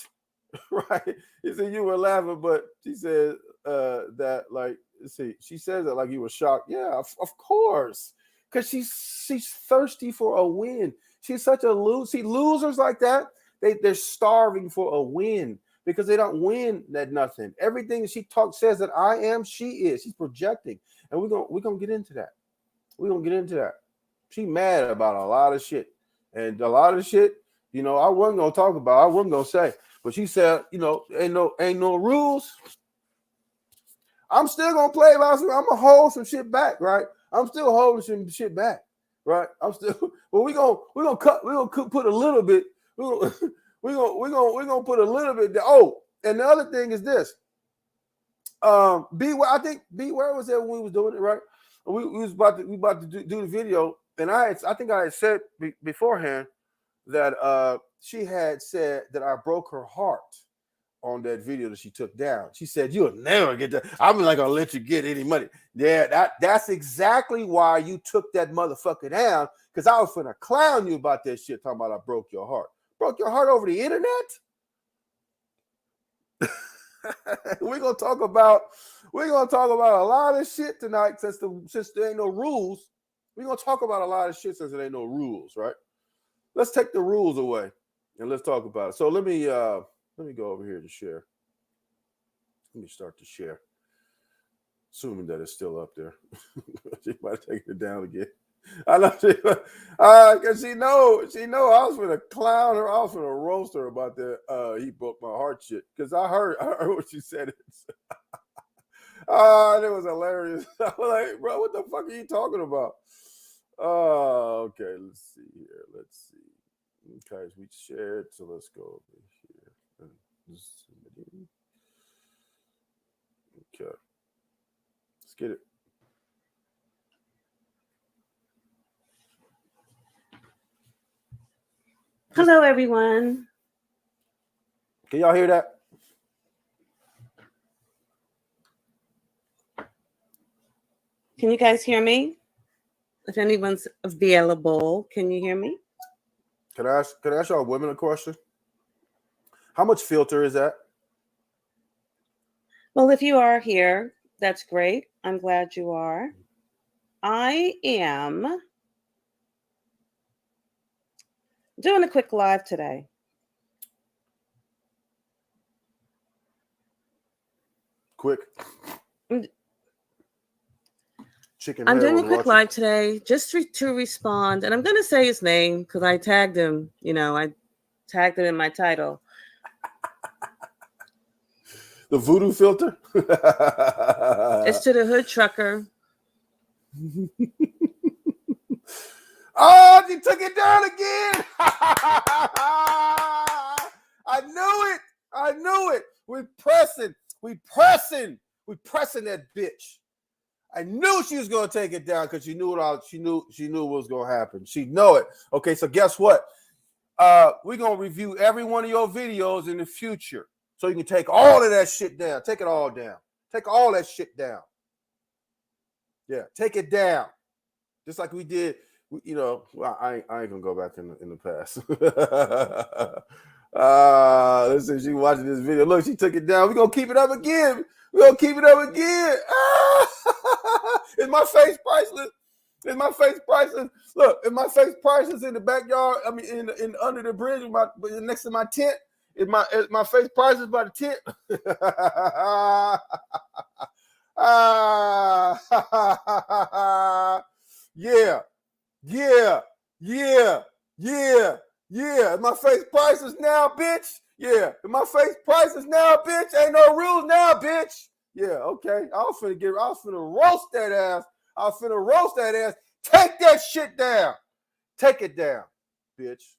You said you were laughing, but she said that, like, see, she says that like you were shocked. Yeah, of course, because she's thirsty for a win. She's such a loser. See, losers like that, they're starving for a win because they don't win at nothing. Everything she says that I am, she is. She's projecting, and we're gonna get into that. We're gonna get into that. She mad about a lot of shit, and a lot of shit, you know, I wasn't gonna talk about. I wasn't gonna say, but she said, you know, ain't no rules. I'm still gonna play about some. I'm gonna hold some shit back, right? I'm still holding some shit back, right? I'm still. Well, we're gonna put a little bit. We're gonna put a little bit. Oh, and the other thing is this. Beware. I think Beware was there when we was doing it, right? We was about to do the video, and I think I had said beforehand that she had said that I broke her heart on that video that she took down. She said, "You'll never get that. I'm not gonna let you get any money." Yeah, that's exactly why you took that motherfucker down, because I was finna clown you about that shit, talking about I broke your heart. Broke your heart over the internet? We're gonna talk about a lot of shit tonight, since there ain't no rules. We're gonna talk about a lot of shit since there ain't no rules, right? Let's take the rules away and let's talk about it. So let me go over here to share. Let me start to share. Assuming that it's still up there. She might have taken it down again. I know because she know I was gonna clown her, I was gonna roast her about that he broke my heart shit. Because I heard what she said. It was hilarious. I was like, bro, what the fuck are you talking about? Okay, let's see here. Let's see. Okay, we shared, so let's go over here. Okay. Let's get it. Hello, everyone. Can y'all hear that? Can you guys hear me? If anyone's available, can you hear me? Can I ask y'all women a question? How much filter is that? Well, if you are here, that's great. I'm glad you are. I am doing a quick live today. Quick. I'm doing a quick live today just to respond. And I'm going to say his name because I tagged him. You know, I tagged him in my title. The voodoo filter? It's to the hood trucker. Oh, she took it down again. I knew it. We pressing that bitch. I knew she was gonna take it down because she knew what was gonna happen. She know it. Okay, so guess what? We're gonna review every one of your videos in the future. So you can take all of that shit down. Take it all down. Take all that shit down. Yeah, take it down. Just like we did, well, I ain't gonna go back in the past. Let's see, she watching this video. Look, she took it down. We're gonna keep it up again. Is my face priceless? Is my face priceless? Look, is my face priceless in the backyard? I mean, in under the bridge, next to my tent. Is my face priceless by the tent? Yeah. My face priceless now, bitch. Yeah. My face priceless now, bitch. Ain't no rules now, bitch. Yeah, okay. I was finna roast that ass. Take that shit down. Take it down, bitch.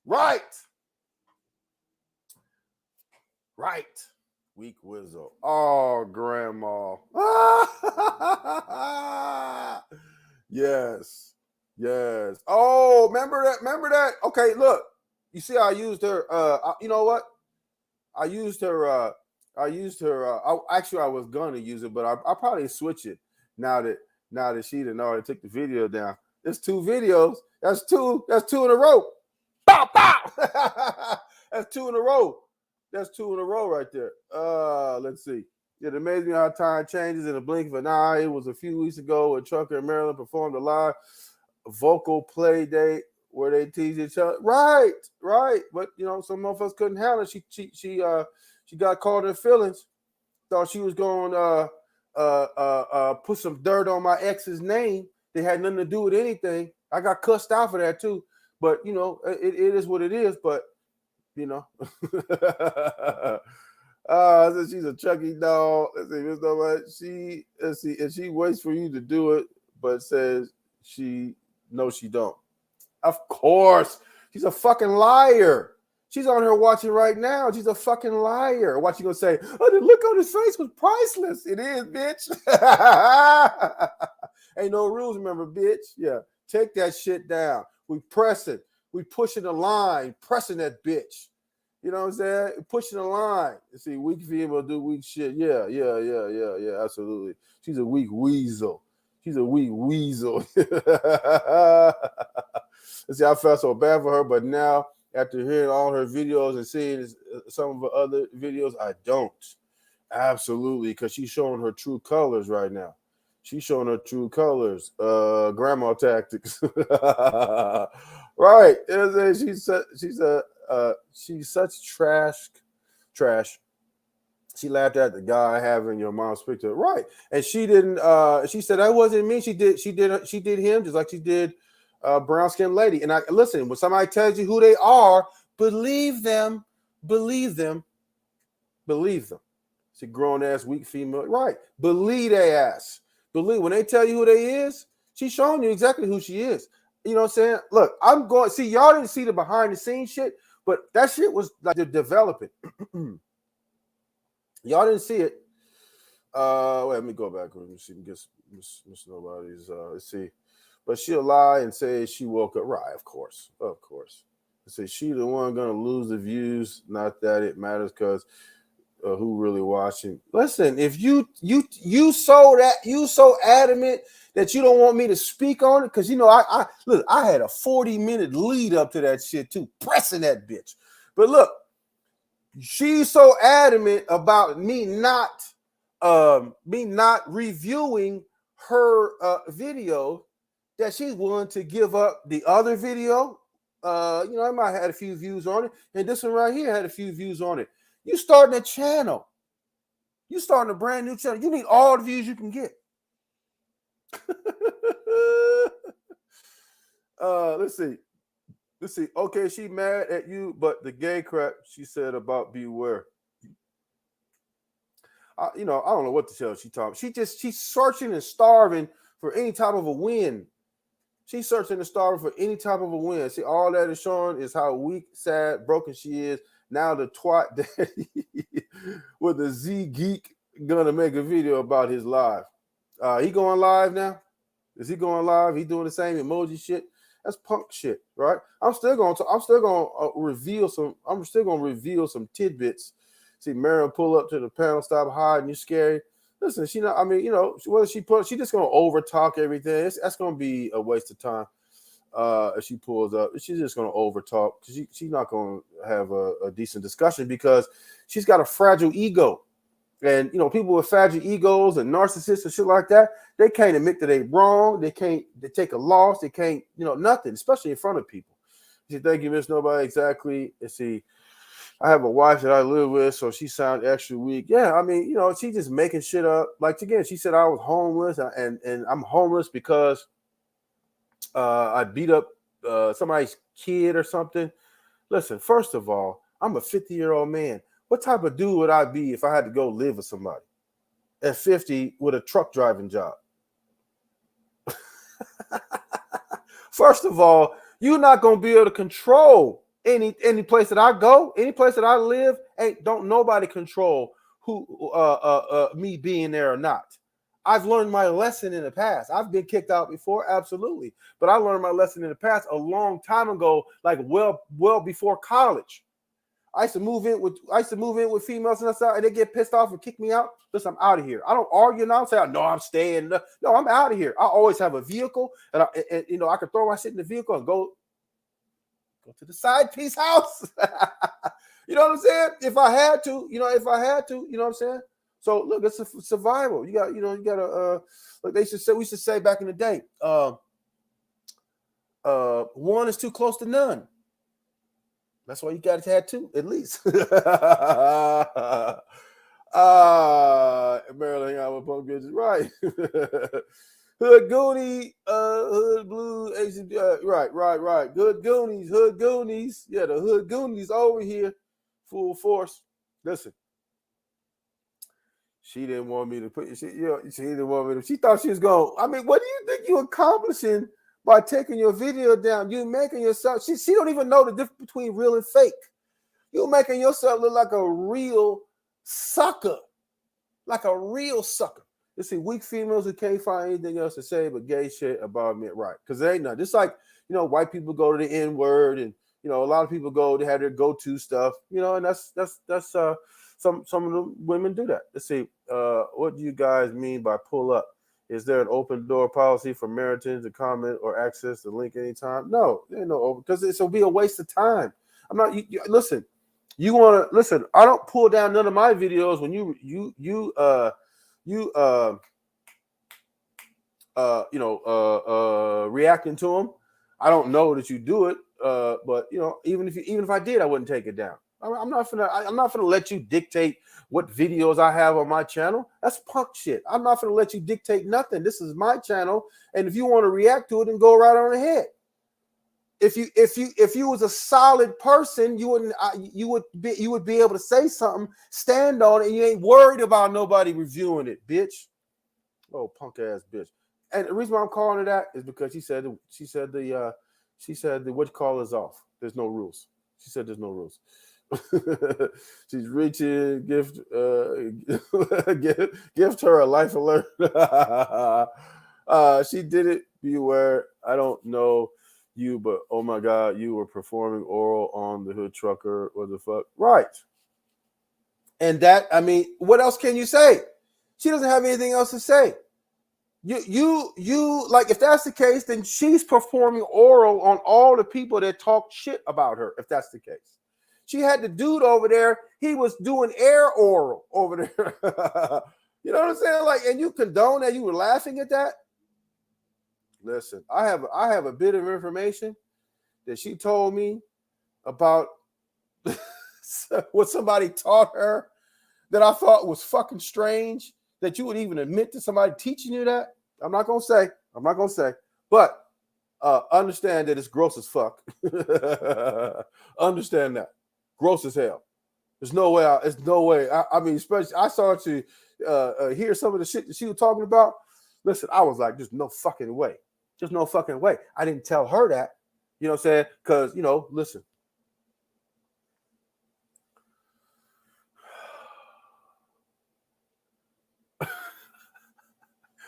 Right. Weak Wizzle. Oh, grandma. Yes. Oh, remember that? Okay, look. You see, I used her. You know what? I used her. I was gonna use it, but I'll probably switch it now that she didn't already took the video down. There's 2 videos. That's two in a row. Pow, pow. That's 2 in a row. That's 2 in a row right there. Let's see. It amazes me how time changes in a blink of an eye. It was a few weeks ago when Chucky and Marilyn performed a live vocal play date where they teased each other. Right. But some of us couldn't handle it. She got caught in her feelings. Thought she was going put some dirt on my ex's name. They had nothing to do with anything. I got cussed out for that too. But it is what it is. But so she's a Chucky doll. Let's see, and she waits for you to do it, but says she don't. Of course, she's a fucking liar. She's on here watching right now. She's a fucking liar. What you gonna say? Oh, the look on his face was priceless. It is, bitch. Ain't no rules, remember, bitch. Yeah, take that shit down. We press it. We pushing the line, pressing that bitch. You know what I'm saying? Pushing the line. You see, weak female do weak shit. Yeah, absolutely. She's a weak weasel. Let's see, I felt so bad for her, but now, after hearing all her videos and seeing some of her other videos, I don't. Absolutely, because she's showing her true colors right now. Grandma tactics. Right. She's such trash. She laughed at the guy having your mom speak to her. Right. And she didn't she said that wasn't me. She did him just like she did brown skinned lady. And listen, when somebody tells you who they are, believe them. It's a grown ass weak female. Right. Believe their ass. Believe when they tell you who they is, she's showing you exactly who she is. You know what I'm saying? Look, I'm going see y'all didn't see the behind the scenes shit, but that shit was like developing. Y'all didn't see it. Wait, let me go back. Let me see. Miss Nobody's. Let's see. But she'll lie and say she woke up. Right, of course. Say she the one gonna lose the views. Not that it matters, because who really watching? Listen, if you so adamant that you don't want me to speak on it, because I had a 40-minute lead up to that shit too, pressing that bitch. But look, she's so adamant about me not reviewing her video that she's willing to give up the other video. I might have had a few views on it, and this one right here had a few views on it. You starting a channel. You starting a brand new channel. You need all the views you can get. Let's see. Let's see. Okay, she mad at you, but the gay crap she said about beware. I don't know what the hell she talking. She's searching and starving for any type of a win. She's searching and starving for any type of a win. See, all that is showing is how weak, sad, broken she is. Now the twat daddy with the Z geek gonna make a video about his live. He going live now? Is he going live? He doing the same emoji shit? That's punk shit, right? I'm still gonna reveal some tidbits. See Marilyn pull up to the panel, stop hiding, you scary. Listen, whether she just gonna over talk everything. That's gonna be a waste of time. If she pulls up, she's just gonna over talk because she's not gonna have a decent discussion because she's got a fragile ego. And people with fragile egos and narcissists and shit like that, they can't admit that they wrong. They take a loss. They can't, nothing, especially in front of people. She thank you, Miss Nobody. Exactly. And see, I have a wife that I live with, so she sounds extra weak. Yeah, she's just making shit up. Like again, she said I was homeless, and I'm homeless because I beat up somebody's kid or something. Listen, first of all, I'm a 50-year-old man. What type of dude would I be if I had to go live with somebody at 50 with a truck driving job? First of all, you're not gonna be able to control any place that I go, any place that I live. Don't nobody control who me being there or not. I've learned my lesson in the past. I've been kicked out before, absolutely, but I learned my lesson in the past a long time ago, like well before college. I used to move in with females and they get pissed off and kick me out. Listen, I'm out of here. I don't argue now. Say, no, I'm staying. No, I'm out of here. I always have a vehicle, and I can throw my shit in the vehicle and go to the side piece house. You know what I'm saying? If I had to, you know what I'm saying? So look, it's a survival. You got to like we should say back in the day, one is too close to none. That's why you got a tattoo, at least. Marilyn, I was punk bitches, right? Hood Goonie, Hood Blue, right. Good Goonies, Hood Goonies. Yeah, the Hood Goonies over here, full force. Listen, she didn't want me to put. She didn't want me to. She thought she was going. What do you think you're accomplishing by taking your video down? You making yourself. She don't even know the difference between real and fake. You're making yourself look like a real sucker, You see, weak females who can't find anything else to say but gay shit about me, right? Because they ain't nothing. Just like white people go to the N word, and a lot of people they have their go-to stuff, and that's some of the women do that. Let's see, what do you guys mean by pull up? Is there an open door policy for Meriton to comment or access the link anytime? No, there ain't no open, because it'll be a waste of time. I'm not. Listen. You want to listen? I don't pull down none of my videos when reacting to them. I don't know that you do it, but even if I did, I wouldn't take it down. I'm not gonna let you dictate what videos I have on my channel. That's punk shit. I'm not gonna let you dictate nothing. This is my channel, and if you want to react to it, then go right on ahead. If you was a solid person, you would be able to say something, stand on it, and you ain't worried about nobody reviewing it, bitch. Oh, punk ass bitch. And the reason why I'm calling her that is because she said the what you call is off. There's no rules. She said there's no rules. She's reaching, gift her a life alert. She did it. Beware. I don't know you, but oh my God, you were performing oral on the Hood Trucker. What the fuck? Right. And that, what else can you say? She doesn't have anything else to say. You like, if that's the case, then she's performing oral on all the people that talk shit about her, if that's the case. She had the dude over there, he was doing air oral over there. You know what I'm saying? Like, and you condone that? You were laughing at that? Listen, I have a bit of information that she told me about what somebody taught her that I thought was fucking strange, that you would even admit to somebody teaching you that. I'm not gonna say, but understand that it's gross as fuck. Understand that. Gross as hell. There's no way. There's no way. I mean, especially I started to hear some of the shit that she was talking about. Listen, I was like, there's no fucking way. There's no fucking way. I didn't tell her that. You know what I'm saying? Because, listen.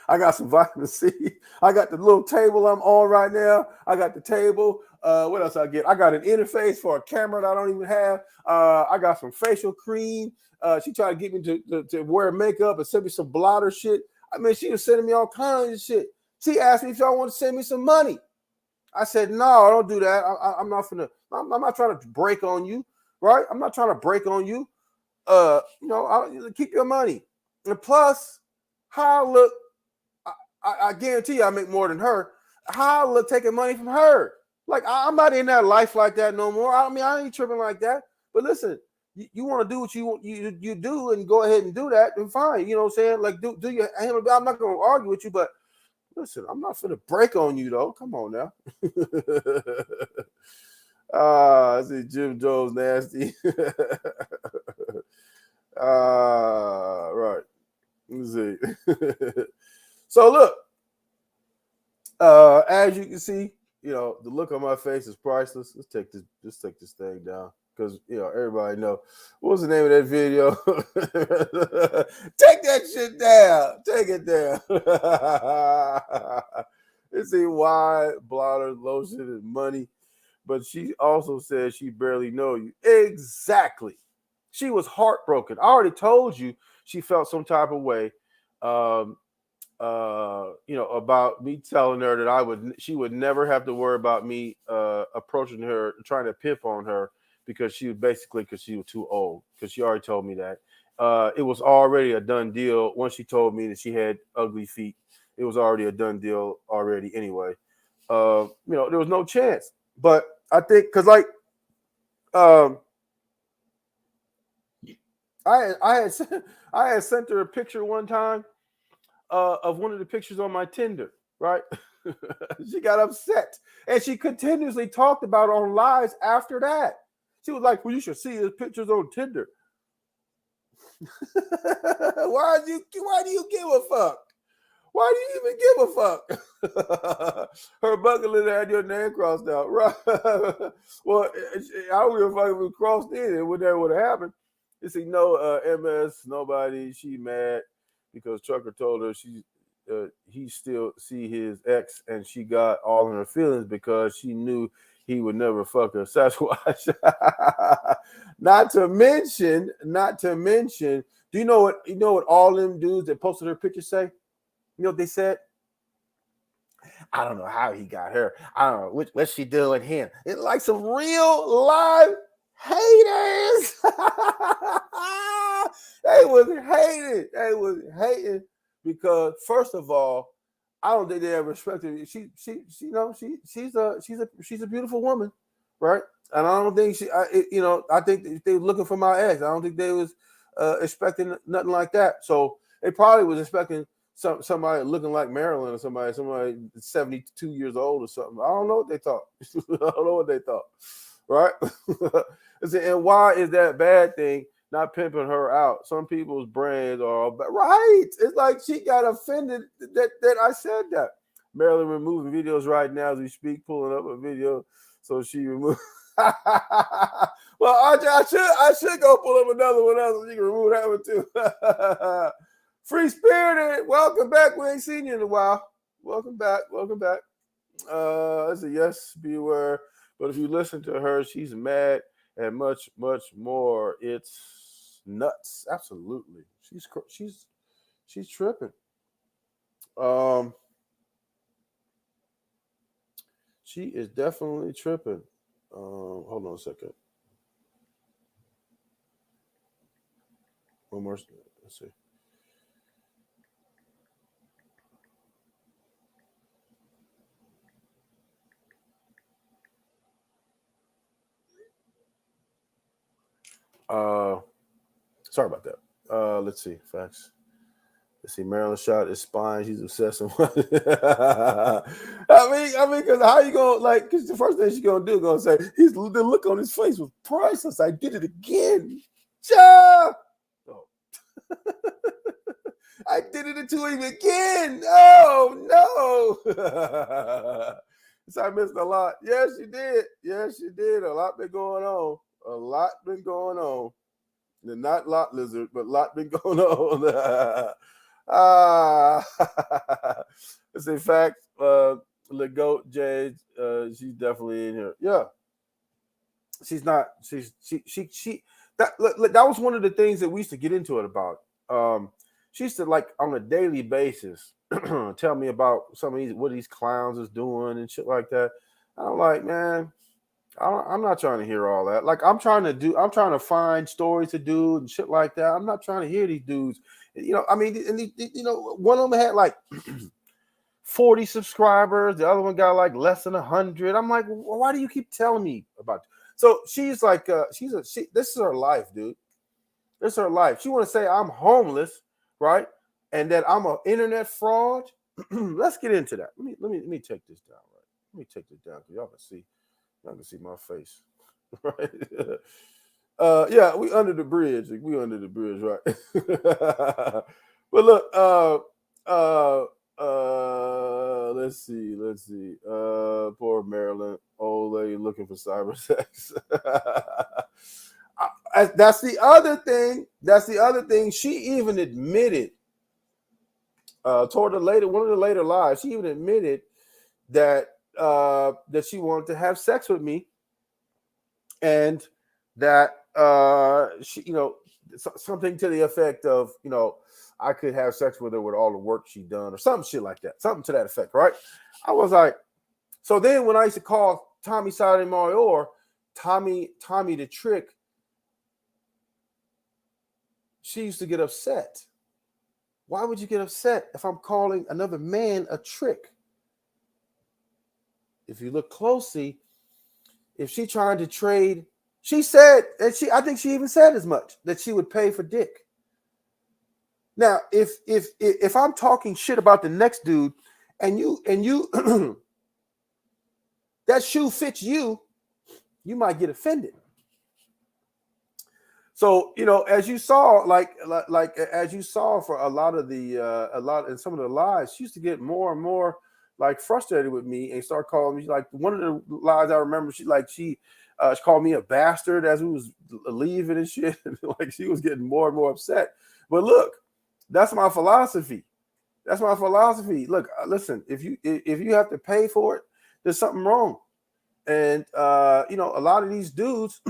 I got some vitamin C. I got the little table I'm on right now. I got the table. What else I get? I got an interface for a camera that I don't even have. I got some facial cream. She tried to get me to wear makeup and send me some blotter shit. I mean, she was sending me all kinds of shit. She asked me if y'all want to send me some money. I said, no, I don't do that. I'm not trying to break on you, right? I'm not trying to break on you. I'll keep your money. And plus, how I look, I guarantee you I make more than her. How I look taking money from her. Like, I'm not in that life like that no more. I mean, I ain't tripping like that. But listen, you want to do what you do and go ahead and do that, then fine. You know what I'm saying? Like, do your handle. I'm not going to argue with you, but listen, I'm not finna break on you, though. Come on now. I see Jim Jones nasty. Right. Let's see. So look, as you can see, the look on my face is priceless. Let's take this thing down because everybody know what was the name of that video. Take that shit down. Take it down. Let's see why blotter lotion and money, but she also said she barely know you. Exactly. She was heartbroken. I already told you she felt some type of way. About me telling her that she would never have to worry about me approaching her, trying to pimp on her because she was too old. Because she already told me that. It was already a done deal once she told me that she had ugly feet. It was already a done deal already anyway. There was no chance. But I think because I had sent her a picture one time of one of the pictures on my Tinder, right? She got upset. And she continuously talked about it on lives after that. She was like, well, you should see his pictures on Tinder. Why do you give a fuck? Why do you even give a fuck? Her bucket list had your name crossed out, right? Well, I don't give a fuck if it was crossed in. It would never would have happened. You see, no MS, nobody. She mad because Trucker told her he still see his ex, and she got all in her feelings because she knew he would never fuck her. Sasquatch. Not to mention. Do you know what all them dudes that posted her picture say? You know what they said? I don't know how he got her. I don't know what's she doing him. It's like some real live haters. They was hating because first of all, I don't think they ever respected her. She's a beautiful woman, right? And I don't think I think they were looking for my ex. I don't think they was expecting nothing like that. So they probably was expecting somebody looking like Marilyn or somebody 72 years old or something. I don't know what they thought. Right? And why is that bad thing not pimping her out? Some people's brains are right. It's like she got offended that I said that. Marilyn removing videos right now as we speak, pulling up a video. So she removed. Well, I should go pull up another one else so you can remove that one too. Free Spirited, welcome back. We ain't seen you in a while. Welcome back. I said yes, beware. But if you listen to her, she's mad and much, much more. It's nuts. Absolutely, she's tripping. She is definitely tripping. Hold on a second. One more. Let's see. Sorry about that. Let's see. Facts. Let's see, Marilyn Shots is spying. She's obsessed with I mean, because how you gonna like? Because the first thing she's gonna do, gonna say, the look on his face was priceless. I did it again. Ja! Oh. I did it to him again. Oh no! So I missed a lot. Yes, you did. Yes, you did. A lot been going on. A lot been going on. And not lot lizard, but lot been going on. It's a fact. The goat Jade, she's definitely in here. Yeah, she's not. She. That was one of the things that we used to get into it about. She used to like on a daily basis tell me about some of what these clowns is doing and shit like that. I'm like, man, I'm not trying to hear all that. Like I'm trying to find stories to do and shit like that. I'm not trying to hear these dudes. You know, I mean, and one of them had like 40 subscribers. The other one got like less than 100. I'm like, well, why do you keep telling me about it? So she's like, this is her life, dude. This is her life. She want to say I'm homeless, right? And that I'm an internet fraud. Let's get into that. Let me take this down, right? Let me take this down so y'all can see my face, right? Yeah, we under the bridge. We under the bridge, right? But look, let's see. Poor Marilyn, old lady looking for cyber sex. That's the other thing. She even admitted toward one of the later lives. She even admitted that she wanted to have sex with me, and that she, something to the effect of, I could have sex with her with all the work she done or some shit like that, something to that effect, right? I was like, so then when I used to call Tommy Sotomayor, Tommy the Trick, she used to get upset. Why would you get upset if I'm calling another man a trick? If you look closely, if she tried to trade, she said, and I think she even said as much, that she would pay for dick. Now, if I'm talking shit about the next dude, and you that shoe fits you, you might get offended. So, as you saw, as you saw for a lot in some of the lives, she used to get more and more like frustrated with me and start calling me, like, one of the lies I remember, she called me a bastard as we was leaving and shit. Like, she was getting more and more upset. But look, that's my philosophy. Look, listen, if you have to pay for it, there's something wrong. And a lot of these dudes,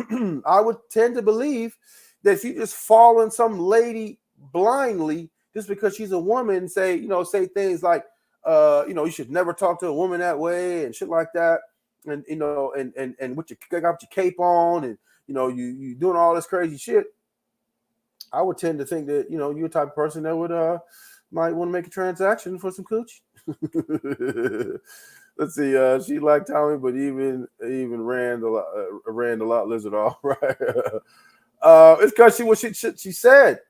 I would tend to believe that if you just fall in some lady blindly just because she's a woman, say things like, you should never talk to a woman that way and shit like that, and and with your got your cape on, and you doing all this crazy shit, I would tend to think that you're the type of person that would might want to make a transaction for some coochie. Let's see. She liked Tommy, but even ran a lot lizard off. Right? It's because she said.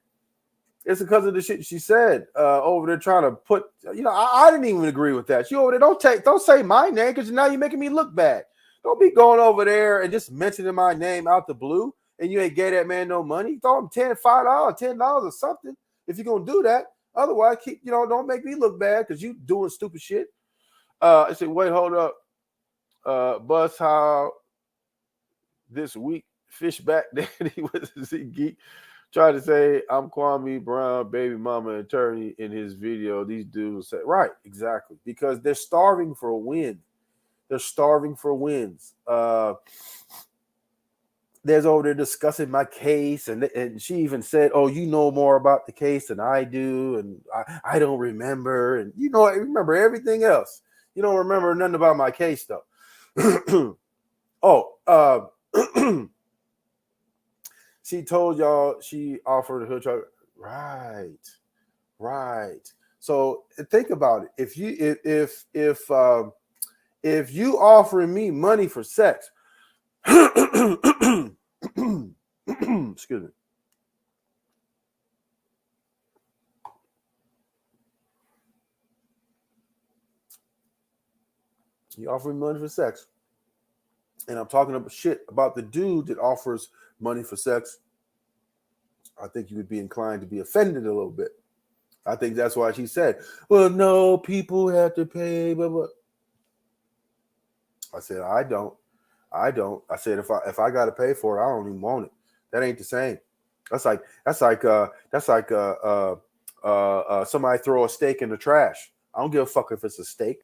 It's because of the shit she said over there trying to put. I didn't even agree with that. She over there don't say my name, because now you're making me look bad. Don't be going over there and just mentioning my name out the blue, and you ain't gave that man no money. Throw him $5, $10 or something if you're gonna do that. Otherwise, don't make me look bad because you doing stupid shit. I said, wait, hold up. Buzz how this week Fishback Daddy was a Z Geek tried to say I'm Kwame Brown, baby mama attorney in his video. These dudes say, right, exactly, because they're starving for a win. They're starving for wins. There's over there discussing my case, and she even said, oh, you know more about the case than I do, and I don't remember, and I remember everything else. You don't remember nothing about my case, though. She told y'all she offered a hood truck. Right. So think about it. If you offering me money for sex, excuse me. You offer me money for sex, and I'm talking about shit about the dude that offers money for sex, I think you would be inclined to be offended a little bit. I think that's why she said, well, no, people have to pay, blah, blah. I said, I don't. I said, if I got to pay for it, I don't even want it. That ain't the same. That's like somebody throw a steak in the trash. I don't give a fuck if it's a steak.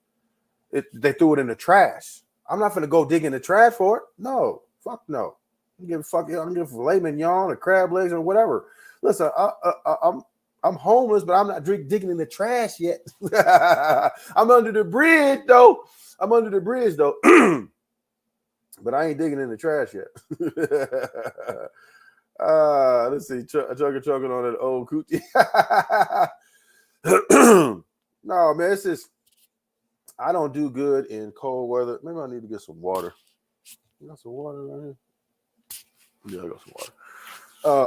They threw it in the trash. I'm not gonna go dig in the trash for it. No, fuck no. I don't give a fuck. I don't give a filet mignon or crab legs or whatever. Listen, I'm homeless, but I'm not digging in the trash yet. I'm under the bridge though. But I ain't digging in the trash yet. Let's see. Chugging on that old coochie. No, man, it's just I don't do good in cold weather. Maybe I need to get some water. You got some water right here? Yeah, I got some water.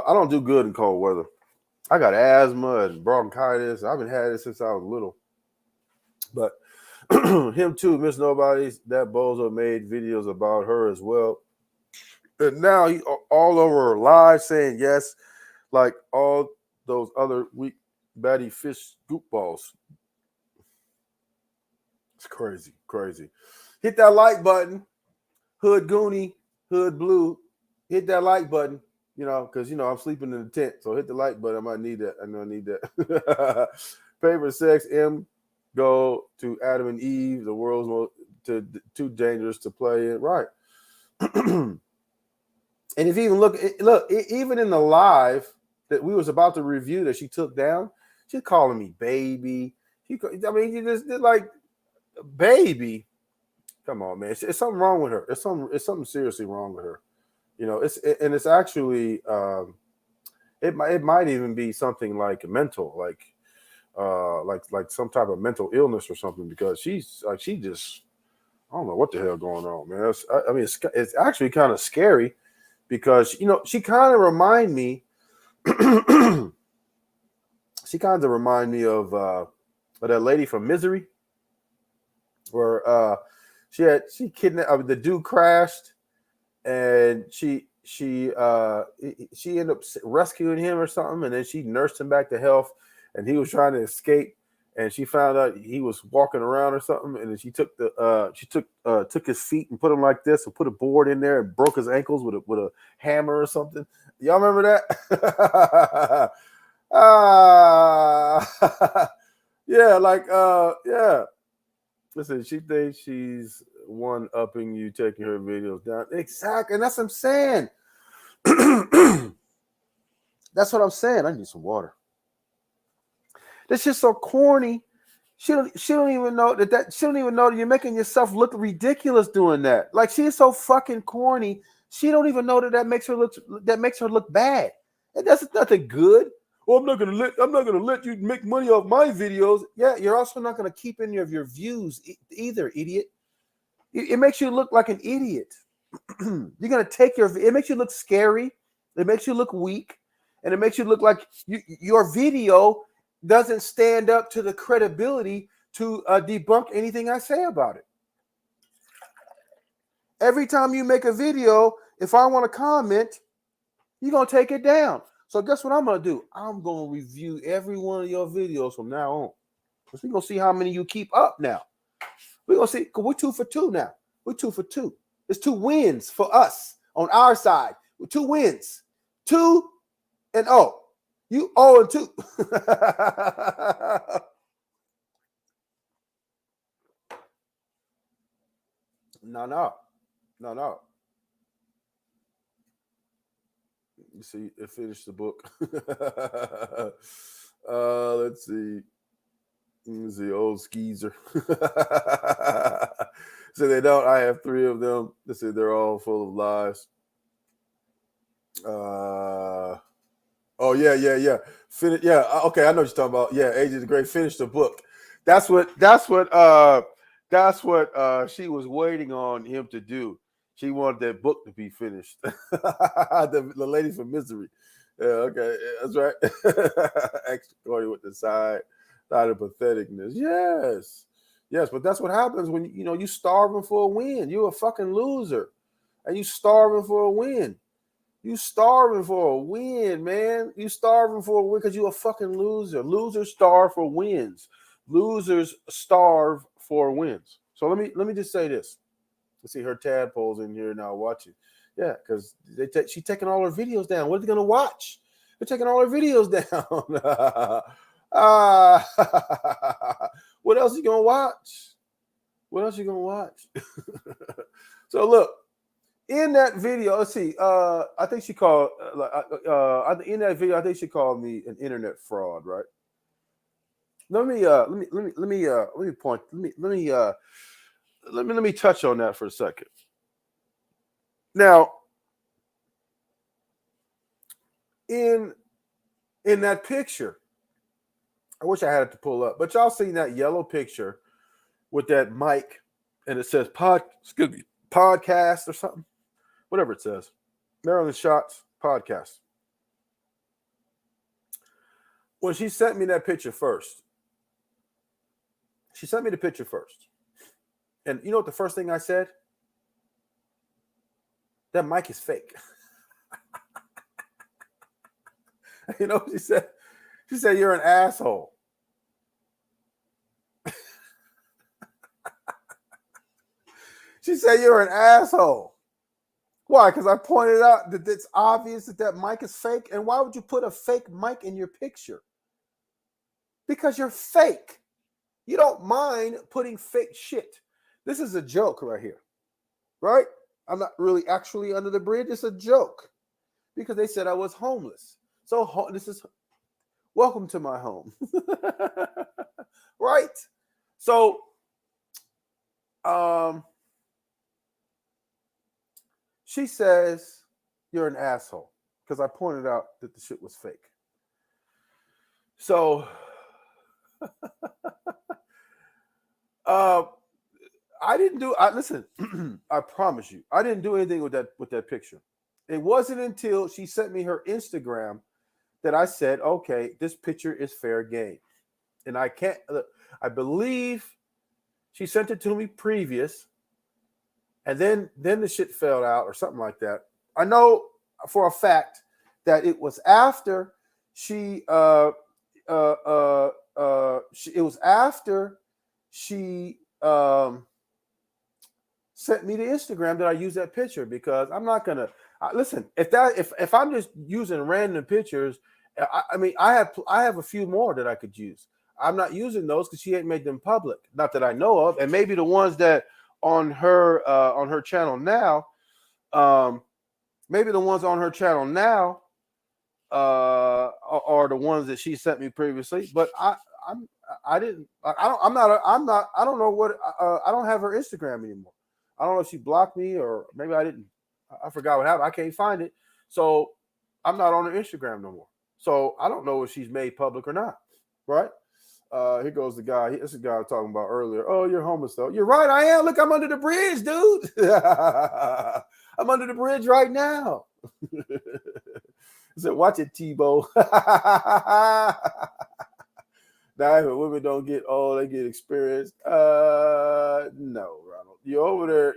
I don't do good in cold weather. I got asthma and bronchitis. I've been had it since I was little. But him too, Miss Nobody's, that bozo made videos about her as well. And now he all over her live saying yes, like all those other weak batty fish goop balls. It's crazy. Hit that like button, Hood Goonie, Hood Blue. Hit that like button, because I'm sleeping in the tent. So hit the like button. I might need that. I know I need that. Favorite sex, M. Go to Adam and Eve, the world's most too dangerous to play in. Right. And if you even look, even in the live that we was about to review that she took down, she's calling me baby. You just did like baby. Come on, man. It's something wrong with her. It's something seriously wrong with her. It's actually it might even be something like mental, like some type of mental illness or something, because she just I don't know what the hell going on, man. It's actually kind of scary because she kind of remind me of that lady from Misery, where she kidnapped the dude, crashed, and she ended up rescuing him or something, and then she nursed him back to health, and he was trying to escape, and she found out he was walking around or something, and then she took his feet and put them like this and put a board in there and broke his ankles with a hammer or something. Y'all remember that? Yeah. Listen, she thinks she's one-upping you, taking her videos down. Exactly, and that's what I'm saying. That's what I'm saying. I need some water. That's just so corny. She don't even know that she don't even know that you're making yourself look ridiculous doing that. Like, she is so fucking corny. She don't even know that makes her look bad. And that's nothing good. Well, I'm not gonna let you make money off my videos. Yeah, you're also not gonna keep any of your views either, idiot. It makes you look like an idiot. You're gonna take it makes you look scary. It makes you look weak, and it makes you look like your video doesn't stand up to the credibility to debunk anything I say about it. Every time you make a video, if I want to comment, you're going to take it down. So guess what I'm going to do? I'm going to review every one of your videos from now on. Because we're going to see how many you keep up now. We're going to see, because we're 2 for 2 now. We're 2 for 2. It's 2 wins for us on our side. 2 wins. 2-0. You 0-2. No. You see, it finished the book. Let's see. Let's see, old skeezer. So they don't. I have 3 of them. They say they're all full of lies. Oh yeah. Yeah. Okay, I know what you're talking about. Yeah, Age of the Great. Finish the book. That's what she was waiting on him to do. She wanted that book to be finished. the lady from Misery. Yeah, okay, that's right. Extra corny with the side of patheticness. Yes, but that's what happens when you starving for a win. You're a fucking loser, and you starving for a win. You starving for a win, man. You starving for a win because you're a fucking loser. Losers starve for wins. Losers starve for wins. So let me just say this. Let's see, her tadpoles in here now watching. Yeah, because she's taking all her videos down. What are they gonna watch? They're taking all her videos down. What else you gonna watch? What else you gonna watch? So look, in that video, let's see. I think she called in that video. I think she called me an internet fraud, right? Let me touch on that for a second. Now, in that picture, I wish I had it to pull up, but y'all seen that yellow picture with that mic, and it says podcast or something, whatever it says. Marilyn Shots podcast. When she sent me that picture first, she sent me the picture first. And you know what the first thing I said? That mic is fake. You know what she said? She said, you're an asshole. She said, you're an asshole. Why? Because I pointed out that it's obvious that mic is fake. And why would you put a fake mic in your picture? Because you're fake. You don't mind putting fake shit. This is a joke right here, right? I'm not really actually under the bridge. It's a joke because they said I was homeless. So this is welcome to my home, right? So, she says you're an asshole because I pointed out that the shit was fake. So, I didn't do. Listen, I promise you, I didn't do anything with that picture. It wasn't until she sent me her Instagram that I said, okay, this picture is fair game. And I can't. I believe she sent it to me previous, and then the shit fell out or something like that. I know for a fact that it was after she. It was after she sent me the Instagram that I used that picture, because I'm not gonna listen. If I'm just using random pictures, I mean I have a few more that I could use. I'm not using those because she ain't made them public, not that I know of, and maybe the ones that on her channel now, maybe the ones on her channel now are the ones that she sent me previously. But I don't know what I don't have her Instagram anymore. I don't know if she blocked me or maybe I didn't. I forgot what happened. I can't find it. So I'm not on her Instagram no more. So I don't know if she's made public or not. Right? Here goes the guy. This is the guy I was talking about earlier. Oh, you're homeless though. You're right. I am. Look, I'm under the bridge, dude. I'm under the bridge right now. I said, watch it, Tebow. Now, if women don't get old, they get experience. No, Ronald. You're over there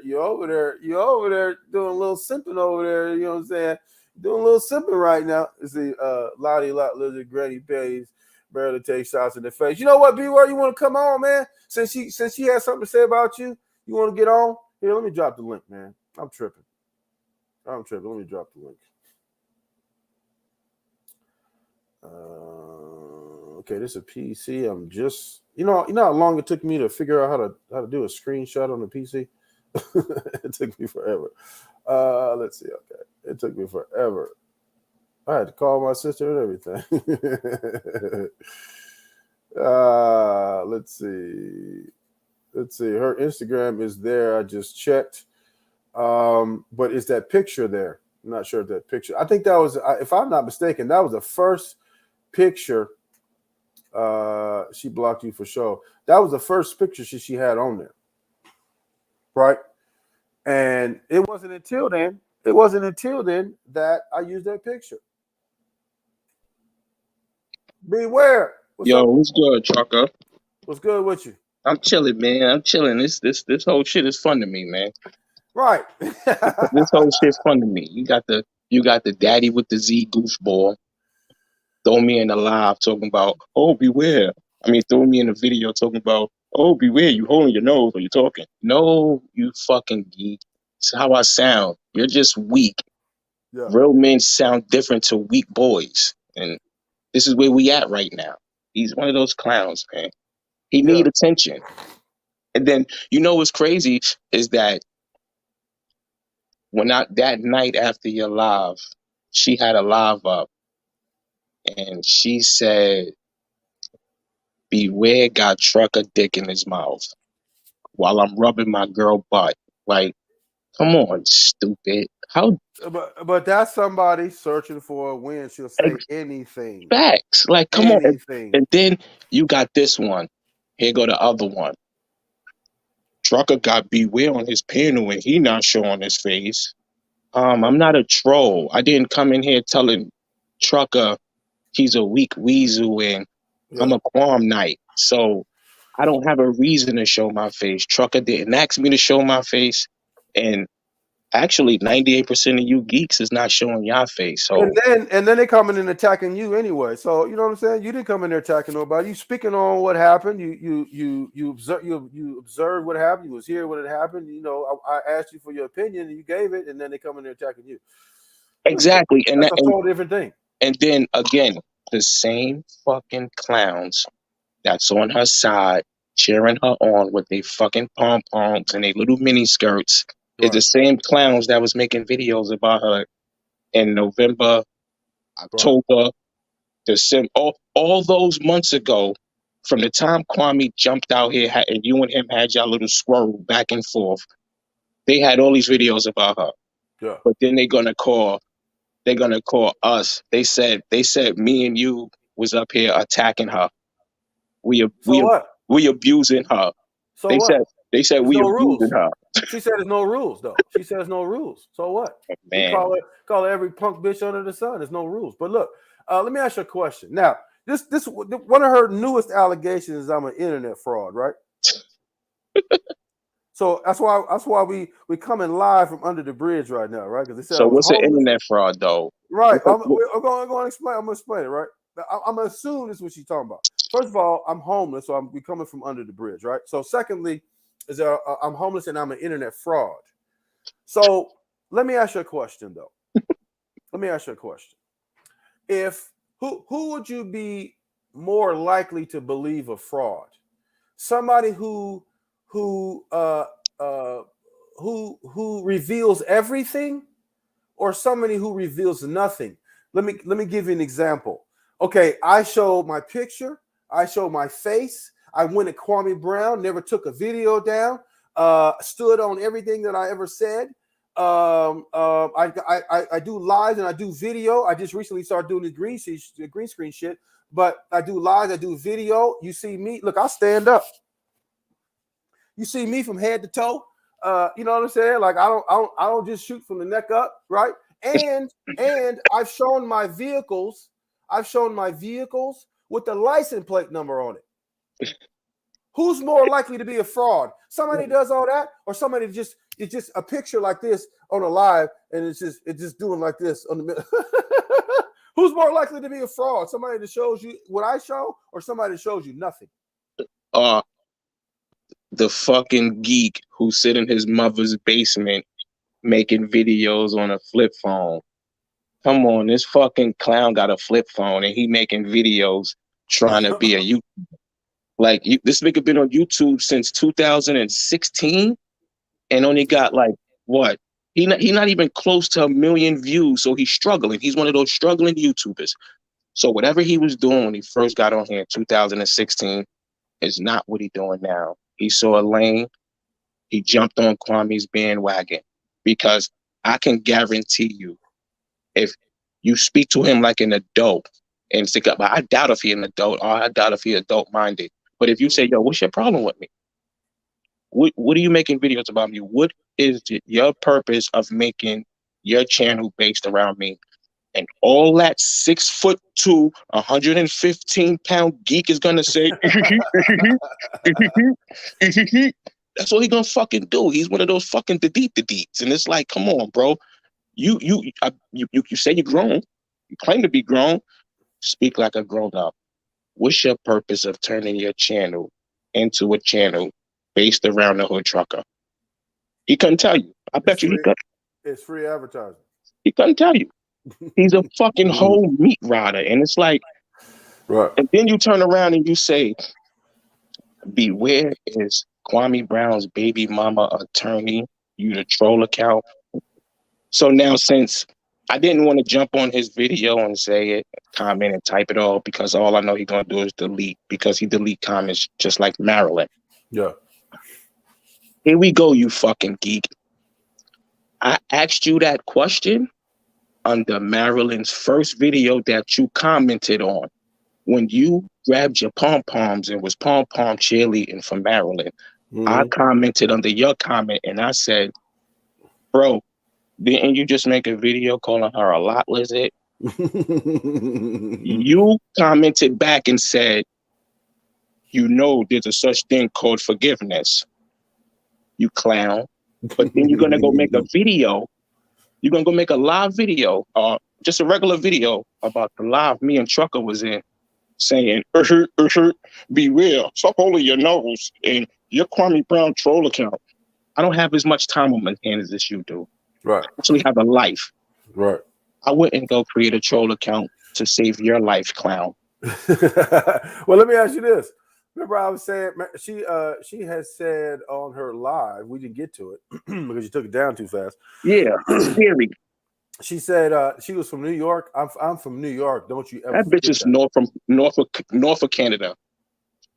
doing a little simping over there. You know what I'm saying? Doing a little simping right now. You see, Lottie Lot Lizard, Granny Pays, barely take shots in the face. You know what, B-Word? You want to come on, man? Since she has something to say about you, you want to get on? Here, let me drop the link, man. I'm tripping. Let me drop the link. Okay, this is a PC. I'm just, you know how long it took me to figure out how to do a screenshot on the PC. It took me forever. Let's see. Okay, it took me forever. I had to call my sister and everything. Let's see. Her Instagram is there. I just checked. But is that picture there? I'm not sure if that picture. I think that was, if I'm not mistaken, that was the first picture. She blocked you for sure. That was the first picture she had on there, right? And it wasn't until then that I used that picture. Beware. What's good, Chucker? What's good with you? I'm chilling, man. I'm chilling. This whole shit is fun to me, man. Right. This whole shit's fun to me. You got the daddy with the Z goofball. Throw me in the live talking about, oh, beware. I mean, throw me in the video talking about, oh, beware, you holding your nose when you're talking. No, you fucking geek. It's how I sound. You're just weak. Yeah. Real men sound different to weak boys. And this is where we at right now. He's one of those clowns, man. He need attention. And then, you know what's crazy is that that night after your live, she had a live up and she said, beware got trucker dick in his mouth while I'm rubbing my girl butt. Like, come on, stupid. How? But that's somebody searching for a win. She'll say anything. Facts. Like, come anything. on. And then you got this one. Here go the other one. Trucker got beware on his panel and he not showing his face. I'm not a troll. I didn't come in here telling Trucker he's a weak weasel and I'm a qualm knight. So I don't have a reason to show my face. Trucker didn't ask me to show my face. And actually 98% of you geeks is not showing your face. So and then they coming in attacking you anyway. So you know what I'm saying? You didn't come in there attacking nobody. You speaking on what happened. You observed what happened. You was here when it happened. You know, I asked you for your opinion and you gave it, and then they come in there attacking you. Exactly. That's a totally different thing. And then again, the same fucking clowns that's on her side, cheering her on with their fucking pom-poms and their little mini skirts is the same clowns that was making videos about her in November, October, December, all those months ago, from the time Kwame jumped out here and you and him had y'all little squirrel back and forth. They had all these videos about her. Yeah. But then they're gonna call us. They said me and you was up here attacking her. We abusing her. So they said we abusing her. She said there's no rules though. She said there's no rules. So what? Man. You call her every punk bitch under the sun. There's no rules. But look, let me ask you a question. Now, this one of her newest allegations is I'm an internet fraud, right? So that's why we coming live from under the bridge right now, right? Because they said so what's an internet fraud though? Right. I'm going to explain. I'm going to explain it, right? I'm going to assume this is what she's talking about. First of all, I'm homeless, so we coming from under the bridge, right? So secondly, is I'm homeless and I'm an internet fraud. So let me ask you a question, though. Let me ask you a question. If who would you be more likely to believe a fraud? Somebody who reveals everything, or somebody who reveals nothing? Let me give you an example. Okay, I showed my picture, I showed my face, I went at Kwame Brown, never took a video down, stood on everything that I ever said. I do lives and I do video. I just recently started doing the green screen shit, but I do lives, I do video. You see me, look, I stand up. You see me from head to toe. You know what I'm saying? Like I don't just shoot from the neck up, right? And I've shown my vehicles. I've shown my vehicles with the license plate number on it. Who's more likely to be a fraud? Somebody does all that, or somebody it's just a picture like this on a live, and it's just doing like this on the middle. Who's more likely to be a fraud? Somebody that shows you what I show, or somebody that shows you nothing? The fucking geek who sit in his mother's basement making videos on a flip phone. Come on, this fucking clown got a flip phone and he making videos trying to be a YouTuber. Like, this nigga been on YouTube since 2016 and only got like, what? He not even close to 1 million views, so he's struggling. He's one of those struggling YouTubers. So whatever he was doing when he first got on here in 2016 is not what he's doing now. He saw a lane. He jumped on Kwame's bandwagon, because I can guarantee you, if you speak to him like an adult and stick up, I doubt if he's an adult, or I doubt if he's adult-minded. But if you say, yo, what's your problem with me? What are you making videos about me? What is your purpose of making your channel based around me? And all that 6'2", 115-pound geek is gonna say, that's all he gonna fucking do. He's one of those fucking deets. And it's like, come on, bro. You say you're grown. You claim to be grown. Speak like a grown up. What's your purpose of turning your channel into a channel based around the hood trucker? He couldn't tell you. I bet you he could. It's free advertising. He couldn't tell you. He's a fucking whole meat rider. And it's like, right. And then you turn around and you say, beware is Kwame Brown's baby mama attorney, you the troll account. So now, since I didn't want to jump on his video and say it, comment and type it all, because all I know he's going to do is delete, because he delete comments just like Marilyn. Yeah. Here we go, you fucking geek. I asked you that question under Marilyn's first video that you commented on. When you grabbed your pom-poms and was pom-pom cheerleading for Marilyn, I commented under your comment and I said, bro, didn't you just make a video calling her a lot lizard? You commented back and said, you know there's a such thing called forgiveness, you clown. But then you're going to go make a video. You're going to go make a live video, just a regular video about the live me and Trucker was in, saying, beware, stop holding your nose and your Kwame Brown troll account. I don't have as much time on my hands as you do. Right. I actually have a life. Right. I wouldn't go create a troll account to save your life, clown. Well, let me ask you this. Remember I was saying, she has said on her live, we didn't get to it because you took it down too fast. Yeah, scary. She said she was from New York. I'm from New York. Don't you ever? That bitch is north of Canada.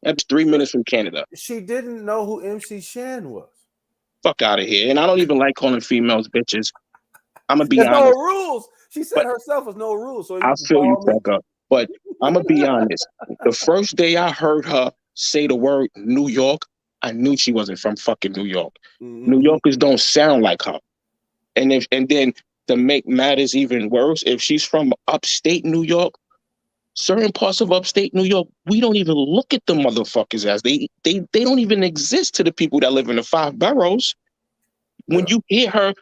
That's 3 minutes from Canada. She didn't know who MC Shan was. Fuck out of here. And I don't even like calling females bitches. I'm gonna be There's honest. no rules. She said herself was no rules. So I feel you, Tucker. But I'm gonna be honest. The first day I heard her say the word New York, I knew she wasn't from fucking New York. New Yorkers don't sound like her. And then to make matters even worse, if she's from upstate New York, certain parts of upstate New York, we don't even look at the motherfuckers as they don't even exist to the people that live in the 5 boroughs. When you hear her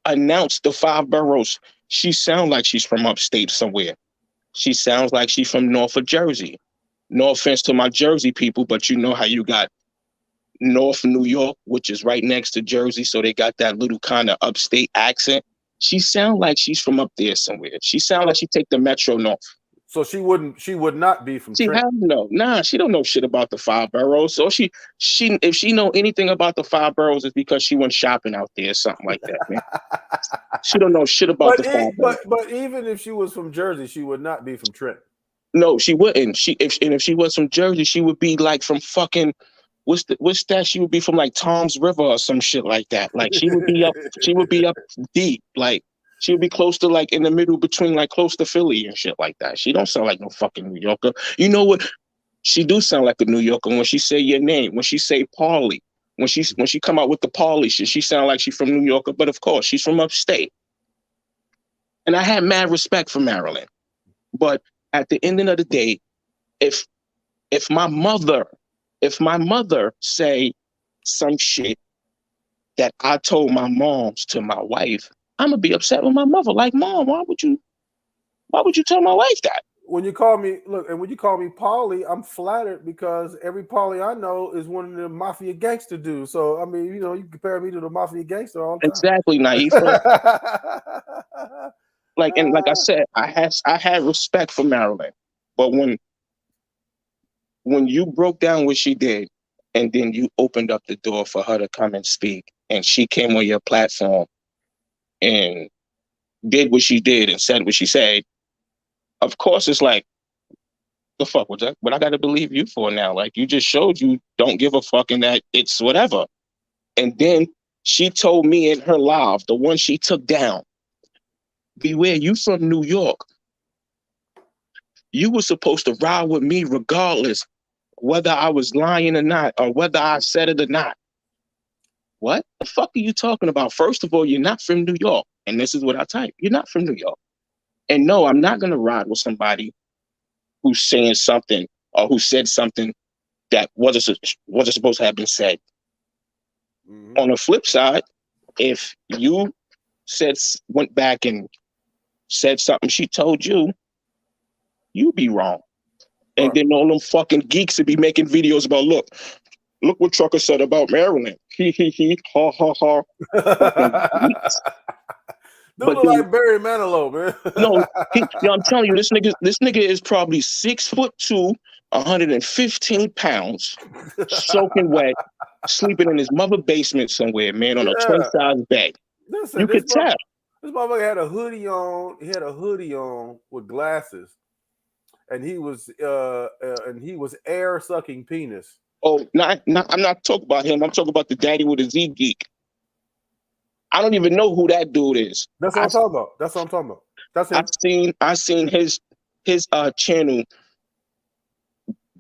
announce the 5 boroughs, she sounds like she's from upstate somewhere. She sounds like she's from Norfolk, Jersey. No offense to my Jersey people, but you know how you got North New York, which is right next to Jersey, so they got that little kind of upstate accent. She sounds like she's from up there somewhere. She sounds like she take the Metro North. So she would not be from Trent. Nah, she don't know shit about the 5 boroughs. So if she know anything about the 5 boroughs, it's because she went shopping out there or something like that, man. She don't know shit about the 5 boroughs. But even if she was from Jersey, she would not be from Trent. No, she wouldn't. If she was from Jersey, she would be like from fucking what's that? She would be from like Tom's River or some shit like that. Like she would be up deep. Like she would be close to like in the middle between like close to Philly and shit like that. She don't sound like no fucking New Yorker. You know what? She do sound like a New Yorker when she say your name, when she say Paulie, when she come out with the Paulie shit, she sound like she's from New Yorker, but of course she's from upstate. And I had mad respect for Marilyn. But at the end of the day, if my mother say some shit that I told my moms to my wife, I'm gonna be upset with my mother. Like, Mom, why would you tell my wife that? When you call me Paulie, I'm flattered because every Paulie I know is one of the Mafia gangster dudes. So I mean, you know, you compare me to the Mafia gangster all the time. Exactly, naive. Like I said, I had respect for Marilyn, but when you broke down what she did, and then you opened up the door for her to come and speak, and she came on your platform and did what she did and said what she said, of course it's like, the fuck was that? What I gotta believe you for now? Like, you just showed you don't give a fuck and that it's whatever. And then she told me in her live, the one she took down, beware, you from New York. You were supposed to ride with me regardless whether I was lying or not, or whether I said it or not. What the fuck are you talking about? First of all, you're not from New York. And this is what I type. You're not from New York. And no, I'm not gonna ride with somebody who's saying something or who said something that wasn't supposed to have been said. Mm-hmm. On the flip side, if you went back and said something she told you, you'd be wrong. And then all them fucking geeks would be making videos about, look what Trucker said about Marilyn. He, ha, ha, ha. Fucking geeks. Dude look like Barry Manilow, man. No, I'm telling you, this nigga is probably 6'2", 115 pounds, soaking wet, sleeping in his mother basement somewhere, man, on a twin-size bed. Listen, you could tell. This motherfucker had a hoodie on. He had a hoodie on with glasses, and he was air sucking penis. Oh, I'm not talking about him. I'm talking about the daddy with a Z geek. I don't even know who that dude is. That's what I'm talking about. That's him. I seen his channel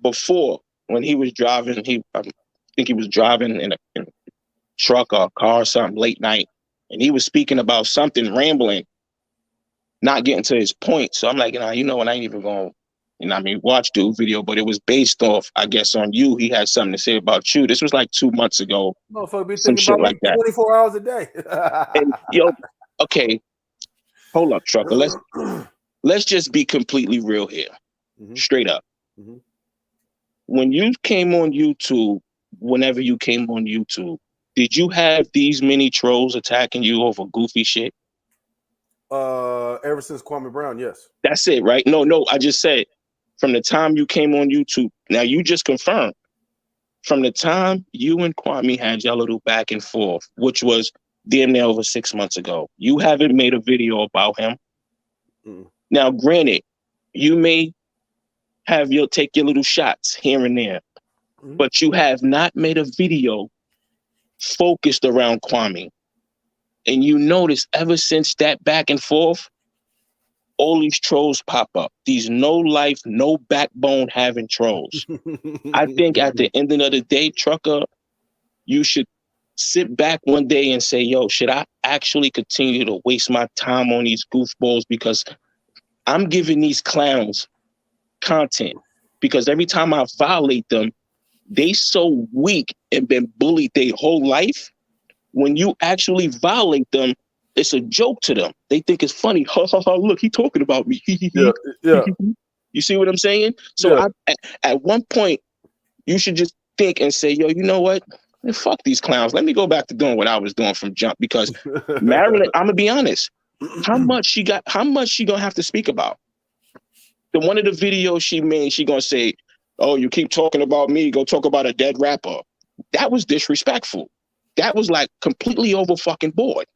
before when he was driving. I think he was driving in a truck or a car or something late night, and he was speaking about something, rambling, not getting to his point. So I'm like, you know what? I ain't even going. Watch dude video, but it was based off, I guess, on you. He had something to say about you. This was like 2 months ago. Motherfucker be thinking about like that 24 hours a day. And okay, hold up, Trucker. Let's just be completely real here, straight up. Mm-hmm. When you came on YouTube, whenever you came on YouTube, did you have these many trolls attacking you over goofy shit? Ever since Kwame Brown, yes. That's it, right? No, I just said from the time you came on YouTube. Now you just confirmed from the time you and Kwame had your little back and forth, which was damn near over 6 months ago. You haven't made a video about him. Mm. Now, granted, you may have take your little shots here and there, but you have not made a video focused around Kwame. And you notice ever since that back and forth, all these trolls pop up. These no life, no backbone having trolls. I think at the end of the day, Trucker, you should sit back one day and say, yo, should I actually continue to waste my time on these goofballs? Because I'm giving these clowns content. Because every time I violate them, they so weak and been bullied their whole life. When you actually violate them, it's a joke to them. They think it's funny. Ha, ha, ha, look, he talking about me. Yeah. You see what I'm saying? So at one point, you should just think and say, yo, you know what? Man, fuck these clowns. Let me go back to doing what I was doing from jump. Because Marilyn, I'm gonna be honest, how much she gonna have to speak about? The one of the videos she made, she gonna say, oh, you keep talking about me, go talk about a dead rapper. That was disrespectful. That was like completely over fucking board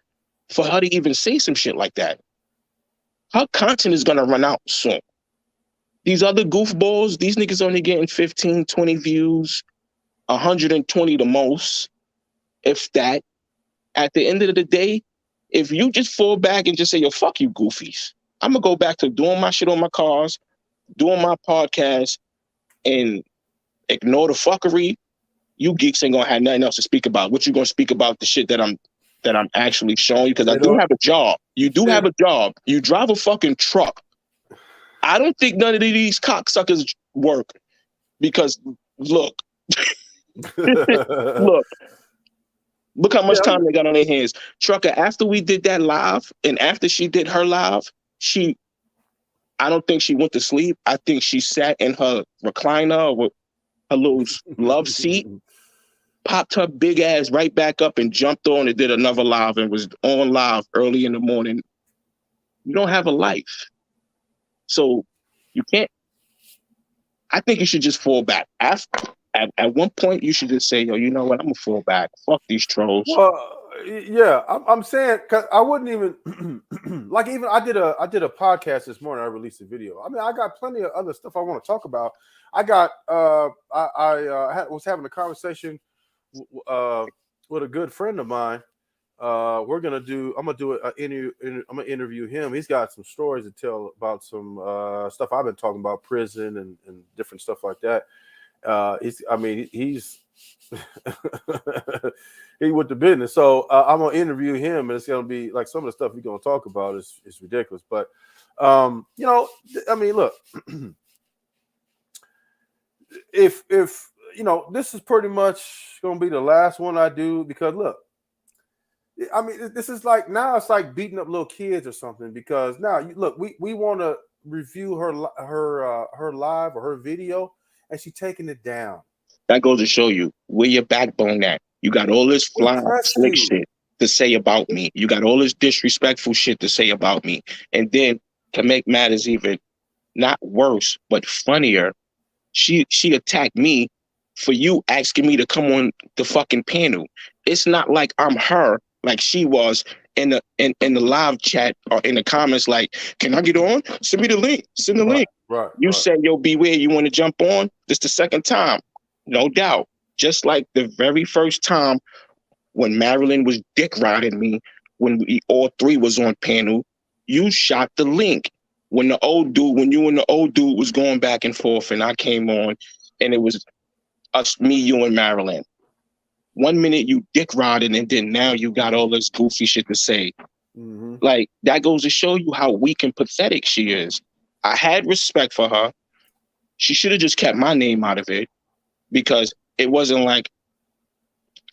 for her to even say some shit like that. Her content is gonna run out soon. These other goofballs, these niggas only getting 15, 20 views, 120 the most, if that. At the end of the day, if you just fall back and just say, yo, fuck you goofies. I'm gonna go back to doing my shit on my cars, doing my podcast, and ignore the fuckery. You geeks ain't gonna have nothing else to speak about. What you gonna speak about? The shit that I'm actually showing you, because I do have a job. You do have a job. You drive a fucking truck. I don't think none of these cocksuckers work, because look, look how much time they got on their hands. Trucker, after we did that live, and after she did her live, I don't think she went to sleep. I think she sat in her recliner with her little love seat, popped her big ass right back up and jumped on and did another live and was on live early in the morning. You don't have a life. So you can't. I think you should just fall back. At one point, you should just say, yo, you know what? I'm going to fall back. Fuck these trolls. Well, yeah, I'm saying, because I wouldn't even, like, even I did a podcast this morning. I released a video. I mean, I got plenty of other stuff I want to talk about. I got, was having a conversation with a good friend of mine. I'm gonna do I'm gonna interview him. He's got some stories to tell about some stuff I've been talking about, prison and different stuff like that. He's he with the business. So I'm gonna interview him, and it's gonna be like some of the stuff we're gonna talk about is ridiculous. But You know, I mean, look, if you know, this is pretty much gonna be the last one I do because look, I mean, this is like now it's like beating up little kids or something because now look, we want to review her live or her video, and she taking it down. That goes to show you where your backbone at. You got all this We fly, press slick you. shit to say about me. You got all this disrespectful shit to say about me. And then to make matters even not worse, but funnier, she attacked me for you asking me to come on the fucking panel. It's not like I'm her, like she was in the live chat or in the comments, like, can I get on? Send me the link. Send the link. You said, yo, beware, you want to jump on? This the second time. No doubt. Just like the very first time when Marilyn was dick riding me, when we all three was on panel, you shot the link. When you and the old dude was going back and forth and I came on and it was us, me, you, and Marilyn. 1 minute you dick riding and then now you got all this goofy shit to say. Mm-hmm. Like, that goes to show you how weak and pathetic she is. I had respect for her. She should have just kept my name out of it because it wasn't like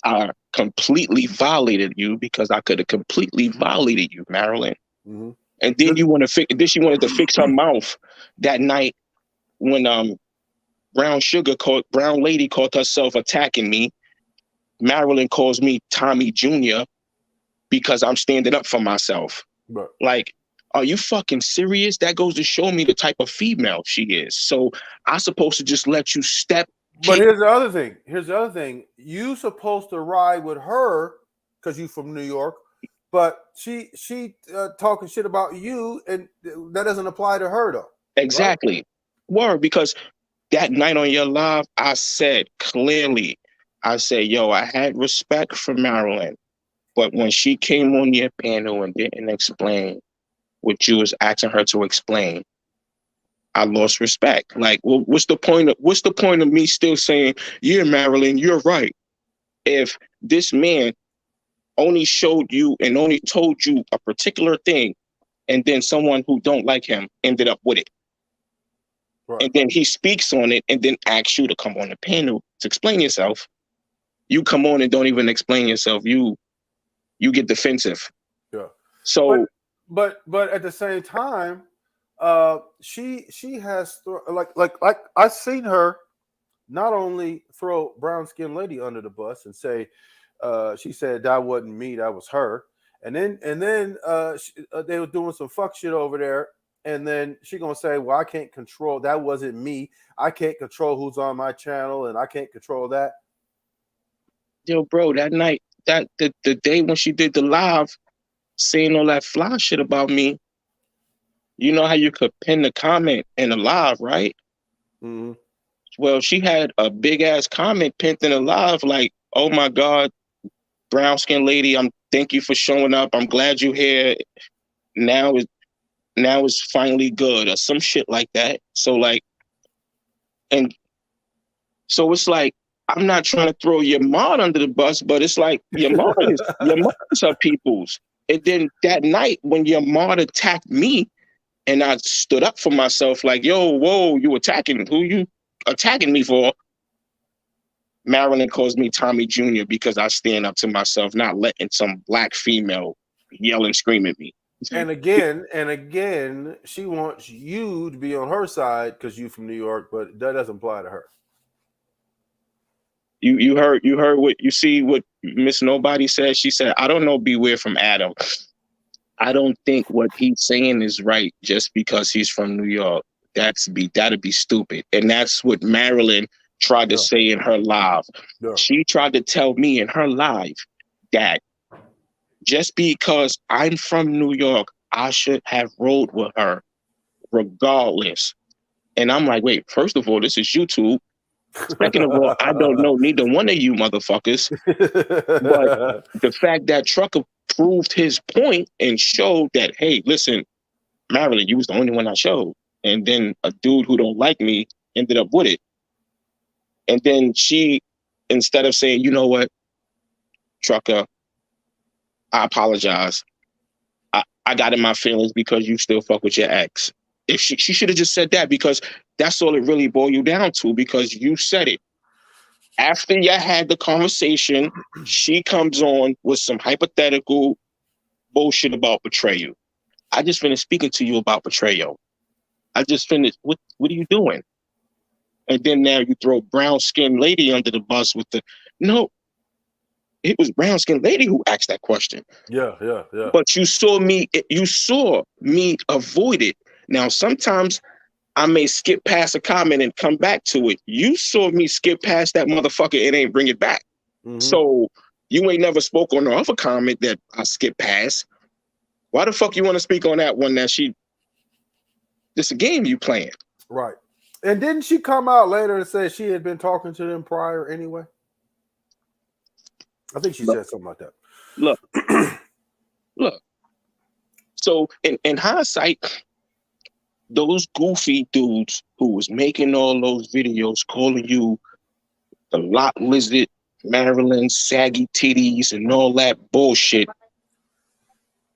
I completely violated you, because I could have completely violated you, Marilyn. Mm-hmm. And then she wanted to fix her mouth that night when Brown Lady called herself attacking me. Marilyn calls me Tommy Jr. because I'm standing up for myself. Right. Like, are you fucking serious? That goes to show me the type of female she is. So I'm supposed to just let you step. But here's the other thing. You supposed to ride with her because you from New York, but she talking shit about you, and that doesn't apply to her though. Exactly. Right? Word, because that night on your live, I said clearly, yo, I had respect for Marilyn, but when she came on your panel and didn't explain what you was asking her to explain, I lost respect. Like, well, what's the point of me still saying, yeah, Marilyn, you're right, if this man only showed you and only told you a particular thing, and then someone who don't like him ended up with it. Right. And then he speaks on it and then asks you to come on the panel to explain yourself. You come on and don't even explain yourself. You get defensive. Yeah. So, but at the same time, she has like I've seen her not only throw brown skinned lady under the bus and say she said that wasn't me, that was her, and then they were doing some fuck shit over there, and then she gonna say, well, I can't control, that wasn't me, I can't control who's on my channel and I can't control that. Yo, bro, that night, the day when she did the live, saying all that fly shit about me, you know how you could pin the comment in the live, right? Mm-hmm. Well, she had a big ass comment pinned in the live, like, oh my God, brown skin lady, thank you for showing up. I'm glad you're here. Now it's finally good, or some shit like that. So like, and so it's like, I'm not trying to throw your mom under the bus, but it's like your mom is her people's. And then that night when your mom attacked me and I stood up for myself, like, yo, whoa, you attacking, who you attacking me for? Marilyn calls me Tommy Jr. because I stand up to myself, not letting some black female yell and scream at me. And again, she wants you to be on her side because you from New York, but that doesn't apply to her. You heard what Miss Nobody said? She said, I don't know beware from Adam. I don't think what he's saying is right just because he's from New York. That'd be stupid. And that's what Marilyn tried to say in her live. Yeah. She tried to tell me in her live that just because I'm from New York, I should have rolled with her regardless. And I'm like, wait, first of all, this is YouTube. Second of all, I don't know neither one of you motherfuckers. But the fact that Trucker proved his point and showed that, hey, listen, Marilyn, you was the only one I showed. And then a dude who don't like me ended up with it. And then she, instead of saying, you know what, Trucker, I apologize. I got in my feelings because you still fuck with your ex. If she should have just said that, because that's all it really boiled you down to, because you said it. After you had the conversation, she comes on with some hypothetical bullshit about betrayal. I just finished speaking to you about betrayal. I just finished. What are you doing? And then now you throw brown skinned lady under the bus with the no. It was brown skinned lady who asked that question. Yeah. But you saw me avoid it. Now sometimes I may skip past a comment and come back to it. You saw me skip past that motherfucker and ain't bring it back. Mm-hmm. So you ain't never spoke on the other comment that I skipped past. Why the fuck you want to speak on that one? This a game you playing. Right. And didn't she come out later and say she had been talking to them prior anyway? I think she said something like that. Look. So in hindsight, those goofy dudes who was making all those videos calling you the lot lizard, Marilyn, saggy titties, and all that bullshit,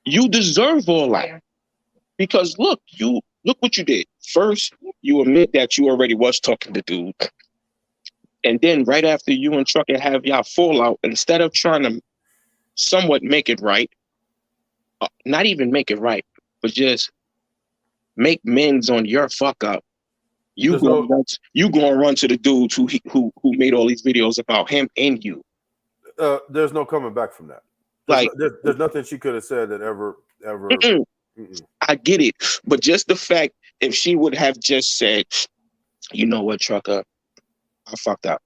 you deserve all that. Because look what you did. First, you admit that you already was talking to dude. And then right after you and Chucky have y'all fallout, instead of trying to somewhat make it right, not even make it right, but just make amends on your fuck up, you gonna run to the dudes who made all these videos about him and you. There's no coming back from that. There's nothing she could have said that ever. Mm-mm. I get it, but just the fact, if she would have just said, you know what, Trucker, I fucked up.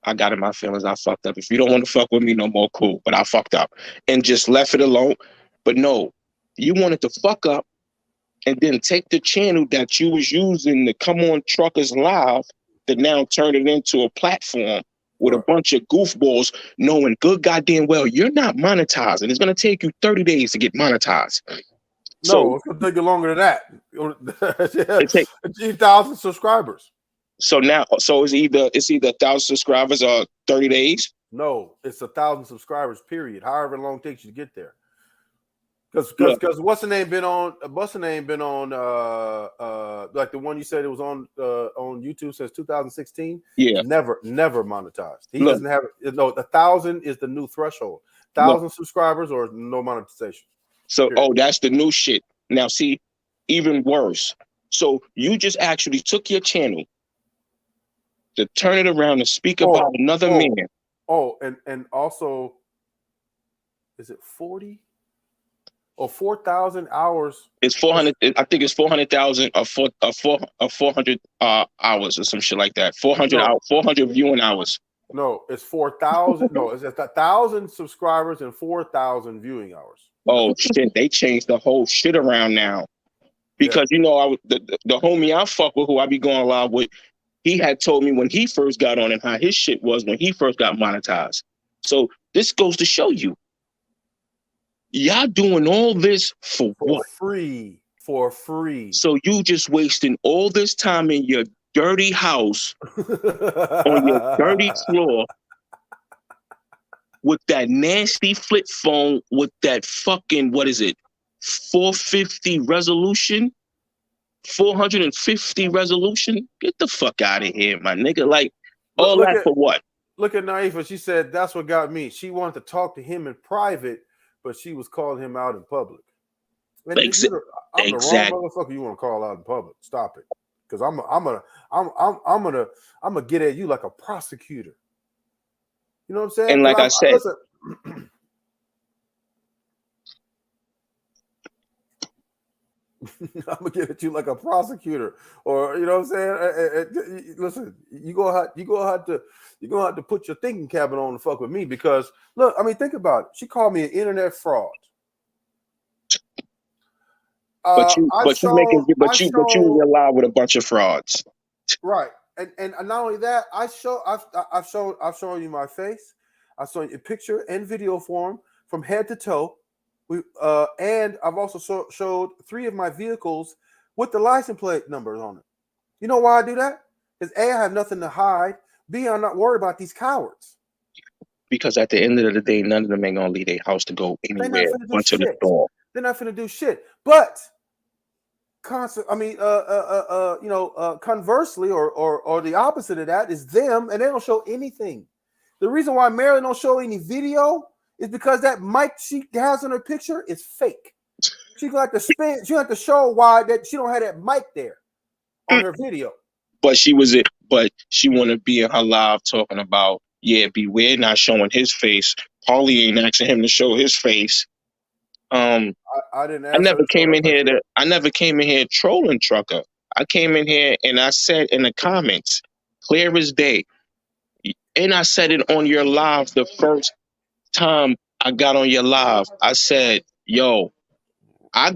I got in my feelings. I fucked up. If you don't want to fuck with me no more, cool. But I fucked up, and just left it alone. But no, you wanted to fuck up, and then take the channel that you was using to come on Truckers Live to now turn it into a platform with a bunch of goofballs knowing good goddamn well you're not monetizing. It's going to take you 30 days to get monetized. No, it's going to take you longer than that. It take 1,000 subscribers. So now, it's either 1,000 subscribers or 30 days. No, it's 1,000 subscribers. Period. However long it takes you to get there. Because what's the name been on? Like the one you said it was on YouTube since 2016. Yeah, never monetized. He doesn't have it. No, 1,000 is the new threshold. 1,000 subscribers or no monetization. So that's the new shit. Now see, even worse. So you just actually took your channel to turn it around and speak about another man. And also, is it 40? Or 4,000 hours. It's 400. I think it's 400,000 or 400 hours or some shit like that. 400 viewing hours. No, it's 4,000. No, it's 1,000 subscribers and 4,000 viewing hours. Oh shit! They changed the whole shit around now. Because the homie I fuck with, who I be going live with, he had told me when he first got on and how his shit was when he first got monetized. So this goes to show you. Y'all doing all this for what? For free. So you just wasting all this time in your dirty house on your dirty floor with that nasty flip phone with that fucking, what is it, 450 resolution? 450 resolution? Get the fuck out of here, my nigga. Like, all that for what? Look at Naifa. She said that's what got me. She wanted to talk to him in private, but she was calling him out in public. I'm the wrong motherfucker you want to call out in public. Stop it, because I'm gonna get at you like a prosecutor. You know what I'm saying? And like I said, listen, I'm gonna get at you like a prosecutor, or you know what I'm saying? Listen, you gonna have to put your thinking cabin on to fuck with me, because look, I mean, think about it. She called me an internet fraud. But you rely with a bunch of frauds, right? And not only that, I've shown you my face. I've shown you a picture and video form from head to toe. And I've also showed 3 of my vehicles with the license plate numbers on it. You know why I do that? Because A, I have nothing to hide. B, I'm not worried about these cowards. Because at the end of the day, none of them ain't gonna leave their house to go anywhere onto the store. they're not finna do shit. But conversely, or the opposite of that is them, and they don't show anything. The reason why Marilyn don't show any video is because that mic she has in her picture is fake. She like to spin. She like to show why that she don't have that mic there on her video. But she want to be in her live talking about, yeah, beware not showing his face. Paulie ain't asking him to show his face. I didn't. I never came in here trolling Trucker. I came in here and I said in the comments, clear as day, and I said it on your live the first time I got on your live. I said, yo, I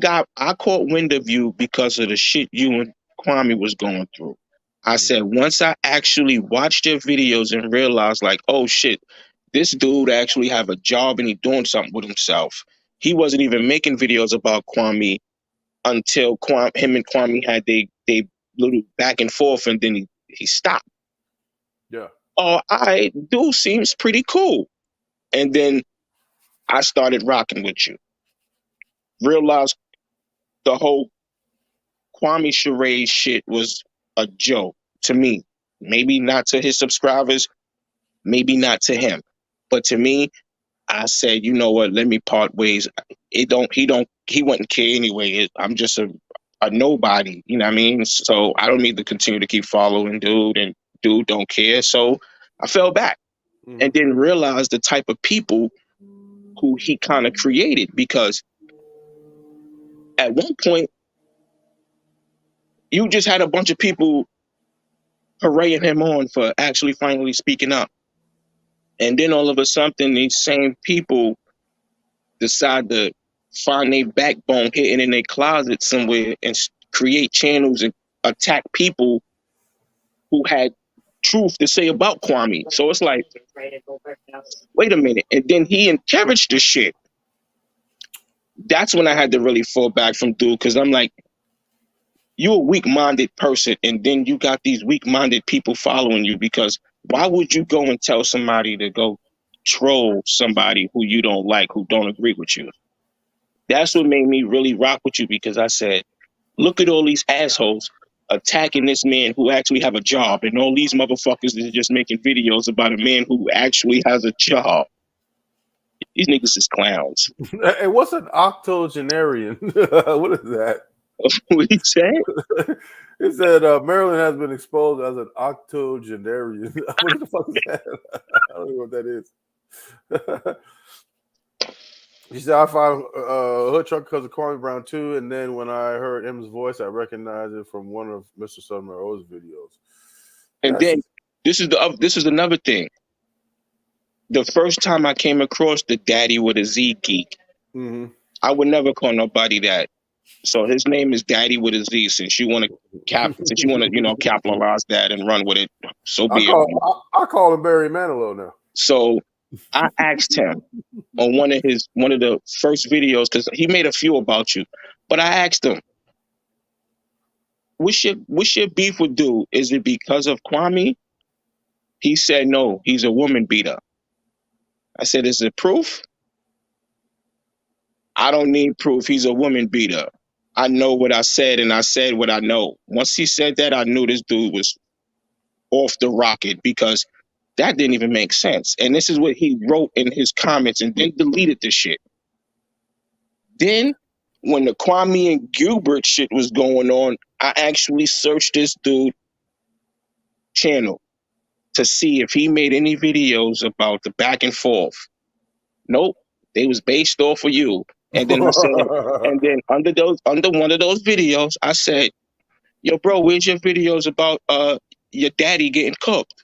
caught wind of you because of the shit you and Kwame was going through. I said, once I actually watched your videos and realized, like, oh shit, this dude actually have a job and he doing something with himself. He wasn't even making videos about Kwame until him and Kwame had they little back and forth, and then he stopped. Yeah. Oh, dude seems pretty cool. And then I started rocking with you. Realized the whole Kwame charade shit was a joke to me. Maybe not to his subscribers, maybe not to him, but to me, I said, you know what? Let me part ways. He wouldn't care anyway. I'm just a nobody, you know what I mean? So I don't need to continue to keep following dude, and dude don't care. So I fell back and didn't realize the type of people who he kind of created, because at one point you just had a bunch of people hooraying him on for actually finally speaking up. And then all of a sudden, these same people decide to find their backbone hidden in their closet somewhere and create channels and attack people who had truth to say about Kwame. So it's like, wait a minute. And then he encouraged the shit. That's when I had to really fall back from dude, because I'm like, you're a weak-minded person, and then you got these weak-minded people following you, because why would you go and tell somebody to go troll somebody who you don't like, who don't agree with you? That's what made me really rock with you, because I said, look at all these assholes attacking this man who actually have a job, and all these motherfuckers is just making videos about a man who actually has a job. These niggas is clowns. Hey, what's an octogenarian? What is that? What he said? It said Maryland has been exposed as an octogenarian. What the fuck is that? I don't know what that is. He said, I found Hood Trucker because of Kwame Brown too, and then when I heard M's voice, I recognized it from one of Mr. Summer's videos. And then this is another thing. The first time I came across the Daddy with a Z geek, I would never call nobody that. So his name is Daddy with a Z. Since you want to capitalize that and run with it, so be it. I call him Barry Manilow now. So I asked him on one of the first videos, because he made a few about you, but I asked him, what's your beef with dude? Is it because of Kwame? He said no, he's a woman beater. I said, is it proof? I don't need proof. He's a woman beater. I know what I said, and I said what I know. Once he said that, I knew this dude was off the rocket, because that didn't even make sense. And this is what he wrote in his comments, and then deleted the shit. Then, when the Kwame and Gilbert shit was going on, I actually searched this dude's channel to see if he made any videos about the back and forth. Nope, they was based off of you. And then I said, and then under one of those videos, I said, yo, bro, where's your videos about your daddy getting cooked?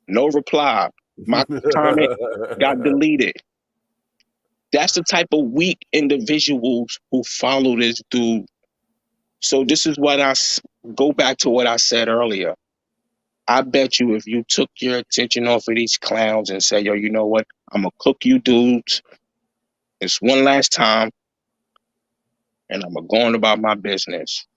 No reply. My comment got deleted. That's the type of weak individuals who follow this dude. So this is what I go back to what I said earlier. I bet you if you took your attention off of these clowns and say, yo, you know what? I'm going to cook you dudes. It's one last time, and I'm going about my business.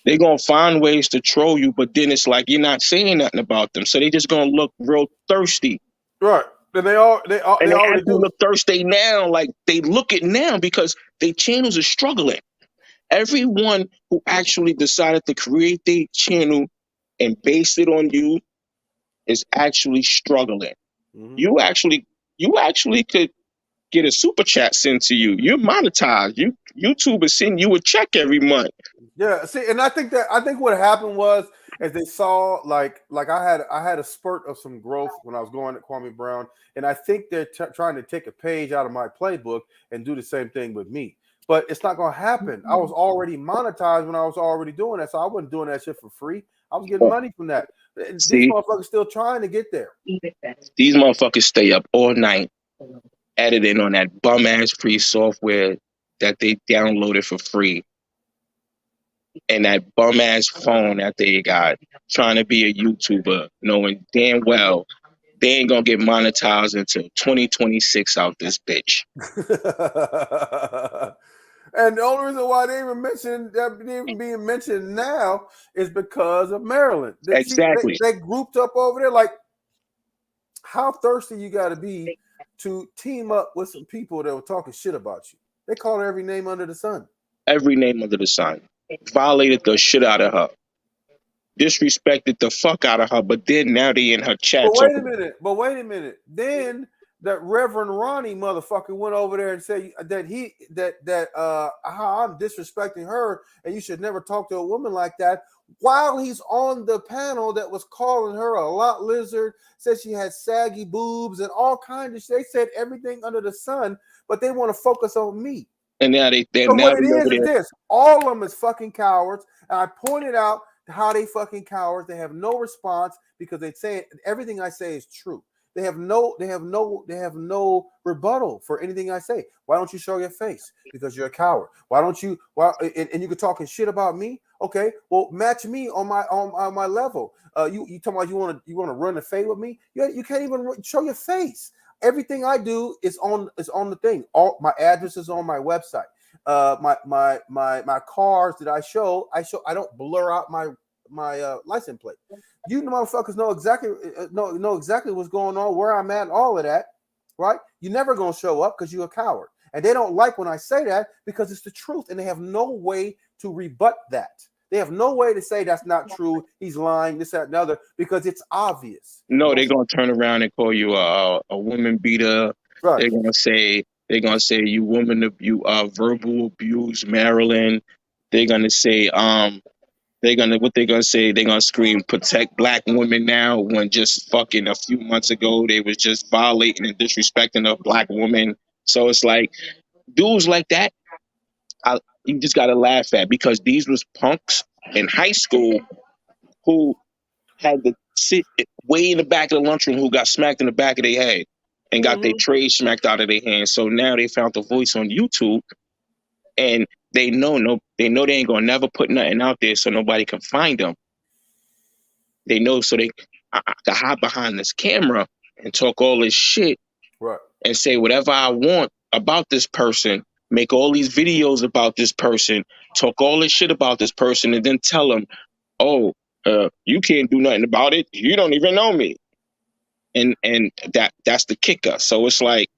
They're going to find ways to troll you, but then it's like you're not saying nothing about them. So they just going to look real thirsty. Right. And they And they already actually do. look thirsty now, like they look it now because their channels are struggling. Everyone who actually decided to create their channel and base it on you is actually struggling. Mm-hmm. You actually could get a super chat sent to you. You're monetized. YouTube is sending you a check every month. Yeah, see, and I think what happened was as they saw like I had a spurt of some growth when I was going at Kwame Brown, and I think they're trying to take a page out of my playbook and do the same thing with me. But it's not going to happen. I was already monetized when I was already doing that, so I wasn't doing that shit for free. I was getting money from that. These See, motherfuckers still trying to get there. these motherfuckers stay up all night editing on that bum ass free software that they downloaded for free, and that bum ass phone that they got, trying to be a YouTuber, knowing damn well they ain't gonna get monetized until 2026 out this bitch. And the only reason why they even being mentioned now is because of Maryland. Exactly. They grouped up over there. Like, how thirsty you got to be to team up with some people that were talking shit about you? They call her every name under the sun. Every name under the sun. Violated the shit out of her. Disrespected the fuck out of her. But then now they in her chat. But wait a minute. Then that Reverend Ronnie motherfucker went over there and said that how I'm disrespecting her and you should never talk to a woman like that, while he's on the panel that was calling her a lot lizard, said she had saggy boobs and all kinds of shit. They said everything under the sun, but they want to focus on me. And now what it is this: all of them is fucking cowards. And I pointed out how they fucking cowards. They have no response because they say everything I say is true. They have no rebuttal for anything I say. Why don't you show your face? Because you're a coward. Why don't you? And you can talking shit about me. Okay, well, match me on my level. You talking about you want to run a fade with me? You can't even show your face. Everything I do is on the thing. All my address is on my website. My cars that I show. I don't blur out my license plate. You motherfuckers know exactly what's going on, where I'm at, all of that, right? You're never gonna show up because you're a coward, and they don't like when I say that because it's the truth, and they have no way to rebut that. They have no way to say that's not true. He's lying, this, that, and other, because it's obvious. No, they're gonna turn around and call you a woman beater. Right. They're gonna say you woman verbal abuse Marilyn. They're gonna say they're gonna scream protect black women now, when just fucking a few months ago they was just violating and disrespecting a black woman. So it's like dudes like that, you just gotta laugh at, because these was punks in high school who had to sit way in the back of the lunchroom, who got smacked in the back of their head and got their tray smacked out of their hands. So now they found the voice on YouTube, and they know they ain't gonna never put nothing out there so nobody can find them. They know, so I can hide behind this camera and talk all this shit, right, and say whatever I want about this person, make all these videos about this person, talk all this shit about this person, and then tell them, oh, you can't do nothing about it. You don't even know me. And that's the kicker. So it's like,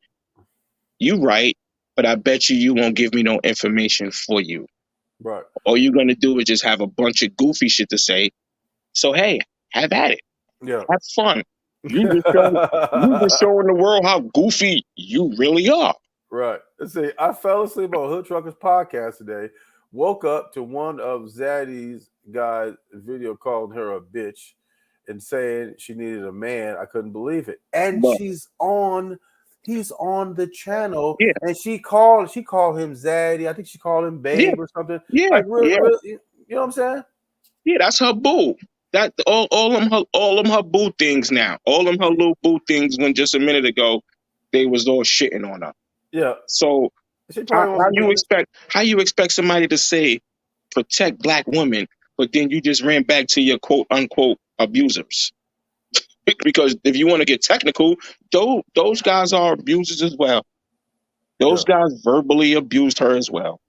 you right, but I bet you won't give me no information for you. Right. All you're going to do is just have a bunch of goofy shit to say. So, hey, have at it. Yeah. Have fun. You just showing the world how goofy you really are. Right. Let's see. I fell asleep on Hood Trucker's podcast today. Woke up to one of Zaddy's guys' video calling her a bitch and saying she needed a man. I couldn't believe it. And he's on the channel. Yeah. And she called him Zaddy. I think she called him Babe or something. Yeah. Like really, you know what I'm saying? Yeah, that's her boo. That all them her boo things now. All them her little boo things, when just a minute ago they was all shitting on her. Yeah. So how you expect somebody to say protect black women, but then you just ran back to your quote unquote abusers? Because if you want to get technical, those guys are abusers as well. Those guys verbally abused her as well.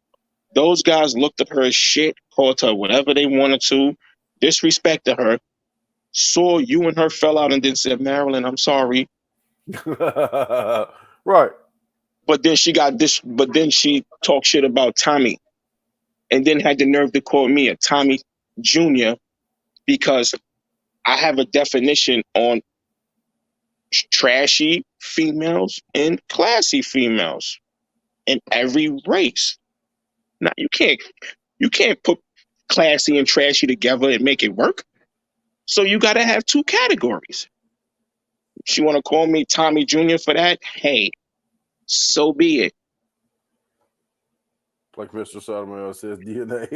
Those guys looked at her as shit, called her whatever they wanted to, disrespected her, saw you and her fell out, and then said, Marilyn, I'm sorry. Right. But then she got this. But then she talked shit about Tommy, and then had the nerve to call me a Tommy Jr. because I have a definition on trashy females and classy females in every race. Now you can't put classy and trashy together and make it work. So you got to have two categories. She want to call me Tommy Jr. for that? Hey, so be it. Like Mr. Sotomayor says, DNA.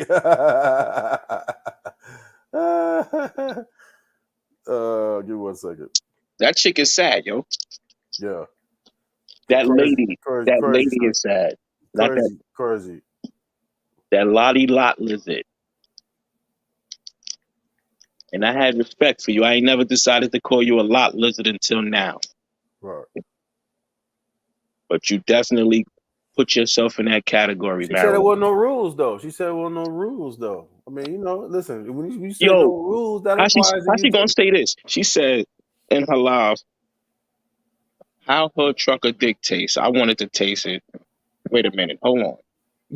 Give me 1 second. That chick is sad, yo. Yeah. That Crazy, lady is sad. Not crazy. That lottie lot lizard. And I had respect for you. I ain't never decided to call you a lot lizard until now. Right. But you definitely put yourself in that category, She Marilyn. said there wasn't no rules, though. I mean, listen, when you say no rules, that implies how she gonna say this? She said in her live, how her trucker dick tastes. I wanted to taste it. Wait a minute. Hold on.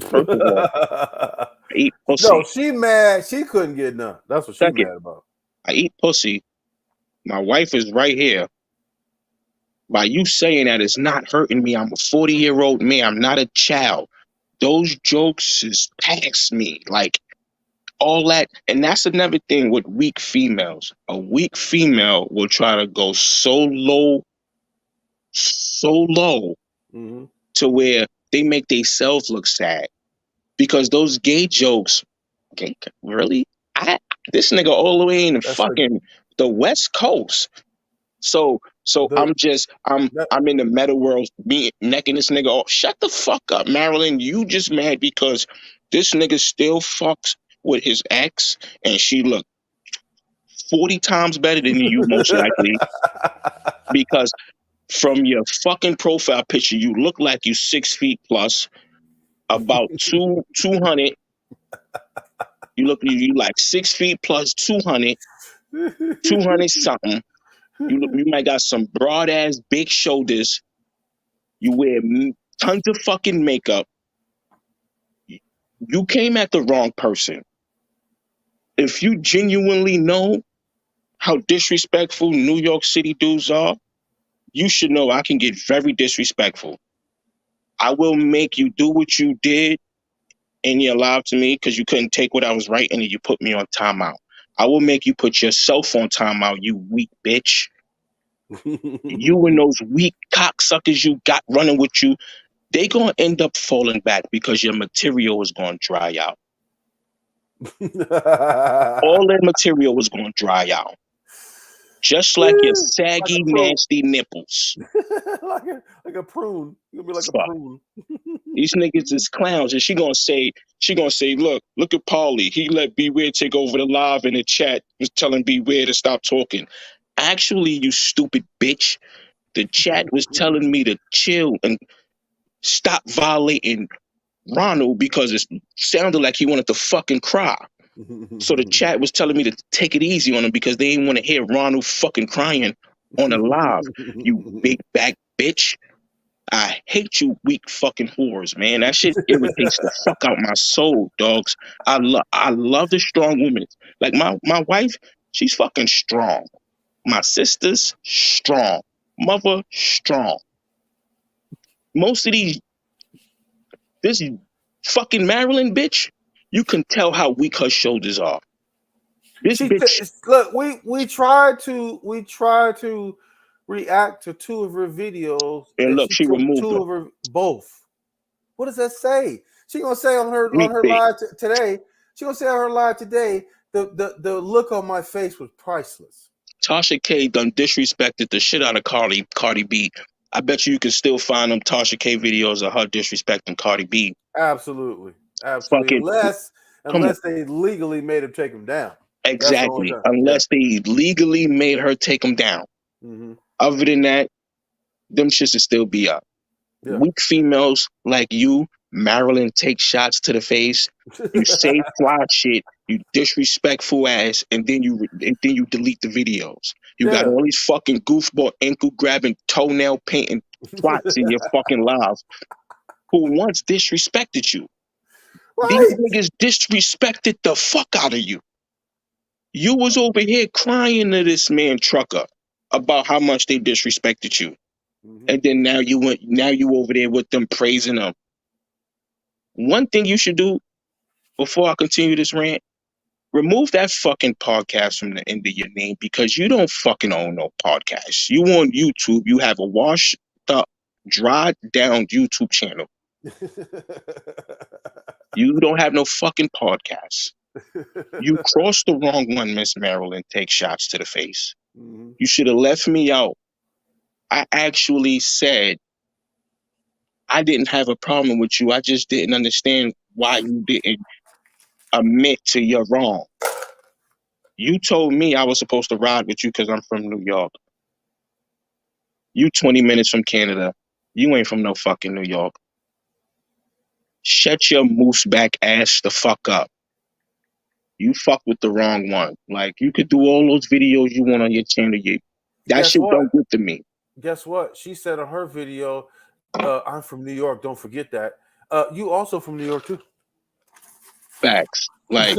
First of all, I eat pussy. No, she mad. She couldn't get none. That's what she's mad about. I eat pussy. My wife is right here. By you saying that, it's not hurting me. I'm a 40-year-old man. I'm not a child. Those jokes is past me. Like, all that. And that's another thing with weak females. A weak female will try to go so low mm-hmm. to where they make themselves look sad. Because those gay jokes, really? This nigga all the way in the West Coast. So I'm in the meta world, me necking this nigga off. Shut the fuck up, Marilyn. You just mad because this nigga still fucks with his ex, and she look 40 times better than you, most likely. Because from your fucking profile picture, you look like you 6 feet plus, about 200. You like 6 feet plus 200 something. You might got some broad ass big shoulders. You wear tons of fucking makeup. You came at the wrong person. If you genuinely know how disrespectful New York City dudes are, you should know I can get very disrespectful. I will make you do what you did in your life to me because you couldn't take what I was writing and you put me on timeout. I will make you put yourself on timeout, you weak bitch. You and those weak cocksuckers you got running with you, they gonna end up falling back because your material is gonna dry out. All that material is gonna dry out. Just like your saggy, nasty nipples. like a prune. You're gonna be like a prune. These niggas is clowns, and she gonna say, look at Paulie. He let Beware take over the live in the chat, was telling Beware to stop talking. Actually, you stupid bitch, the chat was telling me to chill and stop violating Ronald because it sounded like he wanted to fucking cry. So the chat was telling me to take it easy on him because they didn't want to hear Ronald fucking crying on the live. You big back bitch. I hate you weak fucking whores, man. That shit irritates the fuck out my soul, dogs. I love the strong women. Like my wife, she's fucking strong. My sister's strong. Mother, strong. Most of this fucking Marilyn bitch, you can tell how weak her shoulders are. This bitch. Look, we tried to react to 2 of her videos, and look, she removed 2 of her both. What does that say? She gonna say on her live today. She gonna say on her live today. The look on my face was priceless. Tasha K done disrespected the shit out of Cardi B. I bet you can still find them Tasha K videos of her disrespecting Cardi B. Absolutely. Fucking, unless they legally made him take him down. Exactly. Unless they legally made her take him down. Mm-hmm. Other than that, them shits will still be up. Yeah. Weak females like you, Marilyn, take shots to the face. You say fly shit. You disrespectful ass, and then you delete the videos. You got all these fucking goofball, ankle grabbing, toenail painting twats in your fucking lives who once disrespected you. These niggas disrespected the fuck out of you. You was over here crying to this man Trucker about how much they disrespected you. And then now you over there with them praising them. One thing you should do before I continue this rant, remove that fucking podcast from the end of your name because you don't fucking own no podcast. You on YouTube, you have a washed up, dried down YouTube channel. You don't have no fucking podcast. You crossed the wrong one, Miss Marilyn. Take shots to the face. You should have left me out. I actually said I didn't have a problem with you. I just didn't understand why you didn't admit to your wrong. You told me I was supposed to ride with you because I'm from New York. You 20 minutes from Canada. You ain't from no fucking New York. Shut your moose back ass the fuck up. You fuck with the wrong one. Like, you could do all those videos you want on your channel. That shit don't get to me. Guess what? She said on her video, I'm from New York. Don't forget that. You also from New York too. Facts. Like,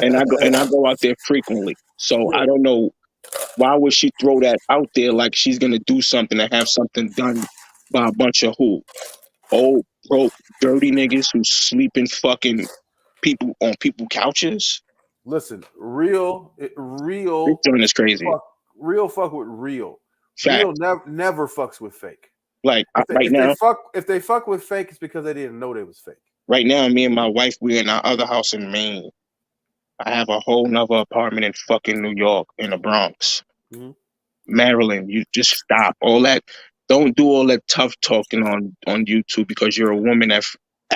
and I go out there frequently. So I don't know why would she throw that out there like she's gonna do something and have something done by a bunch of who? Old, broke, dirty niggas who sleep in fucking people on people's couches. Listen, real. This joint is crazy. Real fuck with real. Fact. Real never fucks with fake. Like if they fuck with fake, it's because they didn't know they was fake. Right now, me and my wife, we're in our other house in Maine. I have a whole nother apartment in fucking New York in the Bronx. Maryland, you just stop all that. Don't do all that tough talking on YouTube because you're a woman at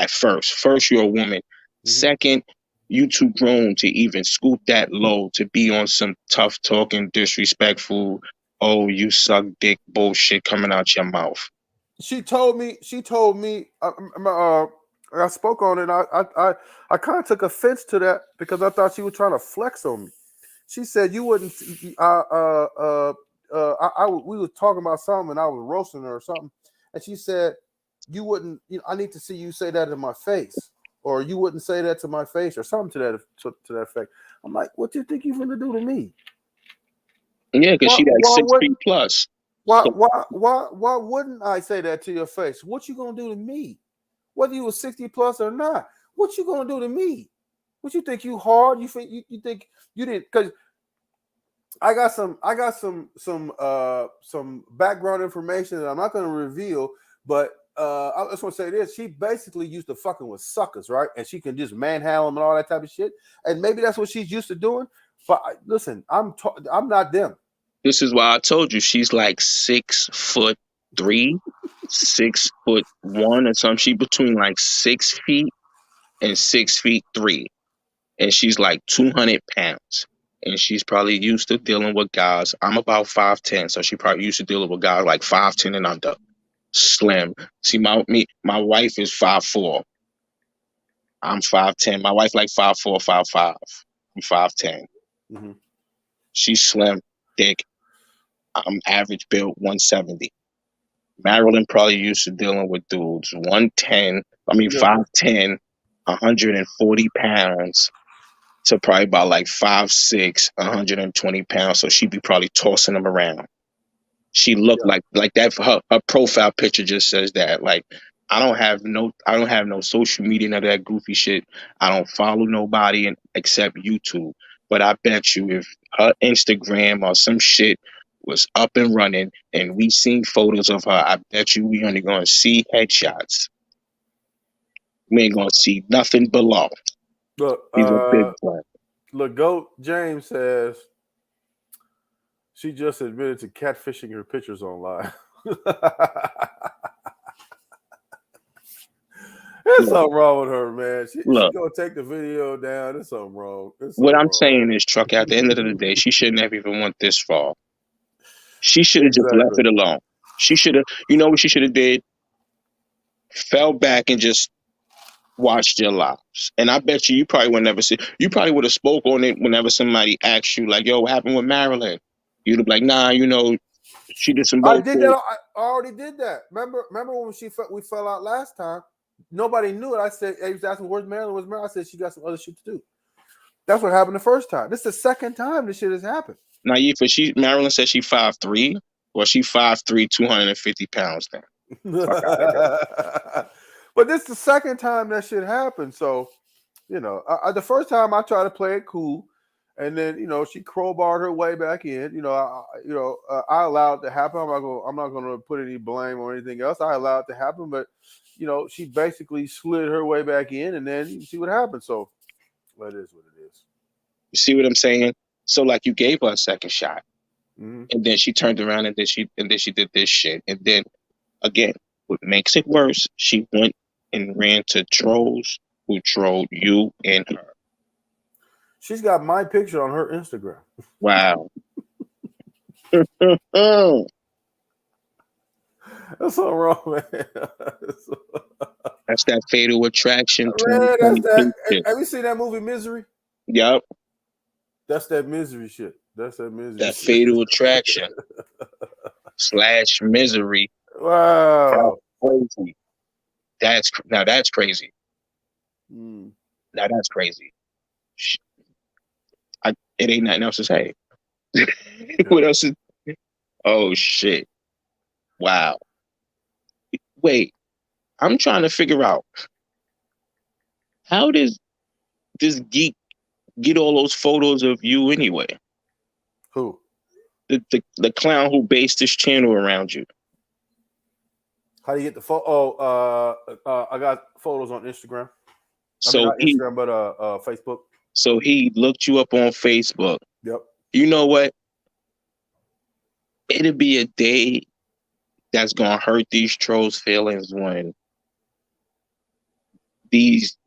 first. First, you're a woman. Second, you too grown to even scoop that low to be on some tough talking, disrespectful, oh, you suck dick bullshit coming out your mouth. She told me. I spoke on it. I kind of took offense to that because I thought she was trying to flex on me. She said you wouldn't. We were talking about something and I was roasting her or something, and she said you wouldn't. I need to see you say that in my face, or you wouldn't say that to my face, or something to that effect. I'm like, what do you think you're gonna do to me? Yeah, because she like 6 feet plus. Why wouldn't I say that to your face? What you gonna do to me? Whether you were 60 plus or not, what you gonna do to me? What you think you hard? You think you think you didn't? Because I got some background information that I'm not gonna reveal, but I just want to say this: she basically used to fucking with suckers, right? And she can just manhandle them and all that type of shit. And maybe that's what she's used to doing. But listen, I'm not them. This is why I told you she's like 6'3", 6'1" or something. She between like 6 feet and 6'3", and she's like 200 pounds. And she's probably used to dealing with guys. I'm about 5'10", so she probably used to dealing with guys like 5'10" and under, slim. See, my wife is 5'4". I'm 5'10". My wife like 5'4", 5'5". I'm 5'10". She's slim, thick. I'm average build 170. Marilyn probably used to dealing with dudes 5'10", 140 pounds to probably about like 5'6", 120 pounds. So she'd be probably tossing them around. She looked like that. Her profile picture just says that. Like, I don't have no social media, none of that goofy shit. I don't follow nobody except YouTube. But I bet you if her Instagram or some shit was up and running and we seen photos of her, I bet you we only gonna see headshots. We ain't gonna see nothing below. Look, Goat James says she just admitted to catfishing her pictures online. There's something wrong with her, man. She gonna take the video down. There's something wrong. What I'm saying is, Chuck, at the end of the day, she shouldn't have even went this far. She should have just left it alone. She should have, you know what she should have did? Fell back and just watched your lives. And I bet you probably would never see. You probably would have spoke on it whenever somebody asked you, like, "Yo, what happened with Marilyn?" You'd be like, nah, you know, she did some I bullshit. did that. I already did that. Remember when we fell out last time? Nobody knew it. I said, hey, he was asking, where's Marilyn? Where's Marilyn? I said, she got some other shit to do. That's what happened the first time. This is the second time this shit has happened. Naive, Marilyn said she 5'3", or she 5'3", 250 pounds now. Fuck out of here. But this is the second time that shit happened. So, you know, the first time I tried to play it cool, and then, you know, she crowbarred her way back in. You know, I allowed it to happen. I'm not going to put any blame or anything else. I allowed it to happen, but, you know, she basically slid her way back in, and then you see what happened. So, well, it is what it is. You see what I'm saying? So, like, you gave her a second shot, Mm-hmm. and then she turned around and then she did this shit, and then again, what makes it worse, she went and ran to trolls who trolled you and her. She's got my picture on her Instagram. Wow. That's so wrong, man. That's that fatal attraction. Man, that's that. Have you seen that movie Misery? Yep. That's that misery shit. That's that misery. That fatal attraction / misery. Wow. That's crazy. That's crazy. Mm. Now that's crazy. It ain't nothing else to say. What else is? Oh shit! Wow. Wait, I'm trying to figure out how does this geek get all those photos of you anyway? Who? The clown who based this channel around you. How do you get the photo? I got photos on Instagram. So Instagram, but Facebook. So he looked you up on Facebook. Yep. You know what? It'll be a day that's gonna hurt these trolls' feelings when these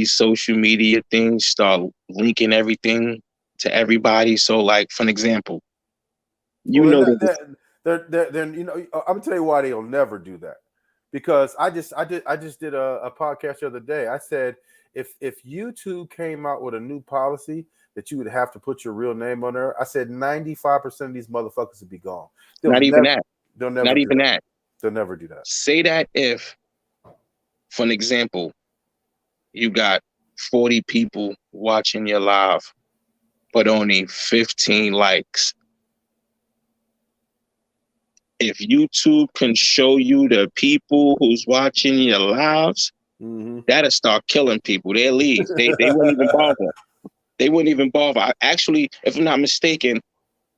social media things start linking everything to everybody. So, like, for an example, you know then you know, I'm gonna tell you why they'll never do that. Because I just did a podcast the other day. I said if YouTube came out with a new policy that you would have to put your real name on there, I said 95% of these motherfuckers would be gone. Not even that. They'll never. Not even that. They'll never do that. Say that if, for an example, you got 40 people watching your live, but only 15 likes. If YouTube can show you the people who's watching your lives, that'll start killing people. They'll leave. They wouldn't even bother. They wouldn't even bother. Actually, if I'm not mistaken,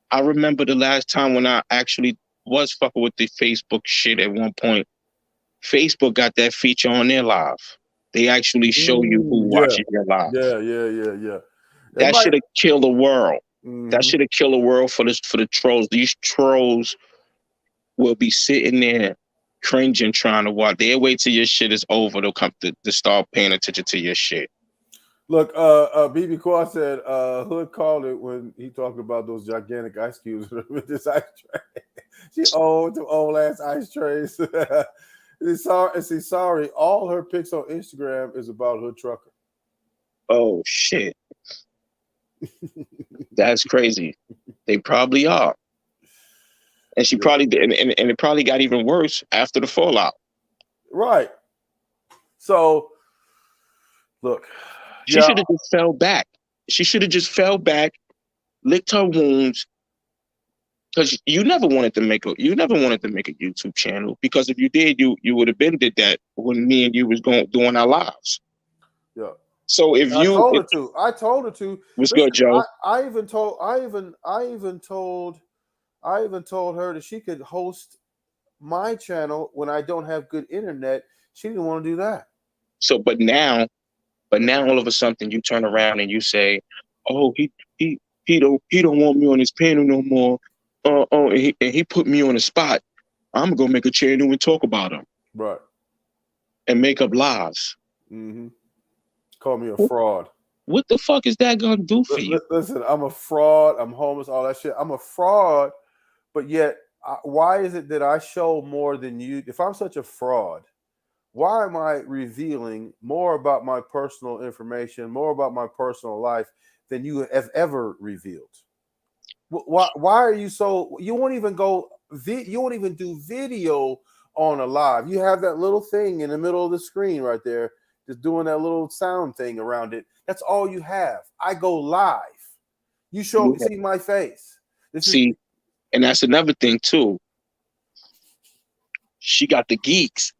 I remember the last time when I actually was fucking with the Facebook shit at one point. Facebook got that feature on their live. They actually show you who watches your live. Yeah. That should have killed the world. That should have killed the world for the trolls. These trolls will be sitting there cringing trying to watch. They'll wait till your shit is over. They'll come to start paying attention to your shit. Look, BB Quad said Hood called it when he talked about those gigantic ice cubes with this ice tray. She owned them old ass ice trays. Sorry, all her pics on Instagram is about Hood Trucker. Oh shit. That's crazy. They probably are. And she probably did, and it probably got even worse after the fallout. Right. So, look, she should have just fell back. She should have just fell back, licked her wounds, because you never wanted to make a YouTube channel. Because if you did, you would have been did that when me and you was doing our lives. Yeah. So I told her to. What's good, Joe? I even told her that she could host my channel when I don't have good internet. She didn't want to do that. So, but now all of a sudden you turn around and you say, "Oh, he don't want me on his panel no more. And he put me on the spot. I'm gonna make a channel and talk about him, right? And make up lies. Call me a fraud. What the fuck is that gonna do for you? Listen, I'm a fraud. I'm homeless. All that shit. I'm a fraud. But yet, why is it that I show more than you? If I'm such a fraud, why am I revealing more about my personal information, more about my personal life than you have ever revealed? Why are you so? You won't even go. You won't even do video on a live. You have that little thing in the middle of the screen right there, just doing that little sound thing around it. That's all you have. I go live. You see my face. And that's another thing too. She got the geeks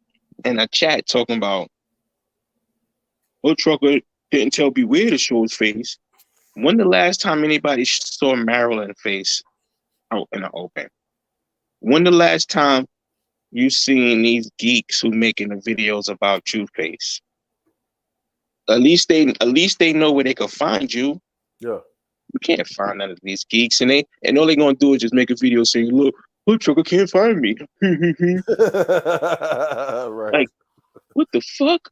in a chat talking about, Trucker didn't tell Beware to show his face. When the last time anybody saw Marilyn face out in the open? When the last time you seen these geeks who making the videos about you face? At least they know where they can find you. Yeah. You can't find none of these geeks, and all they're gonna do is just make a video saying, "Look, Trucker can't find me." Right. Like, what the fuck?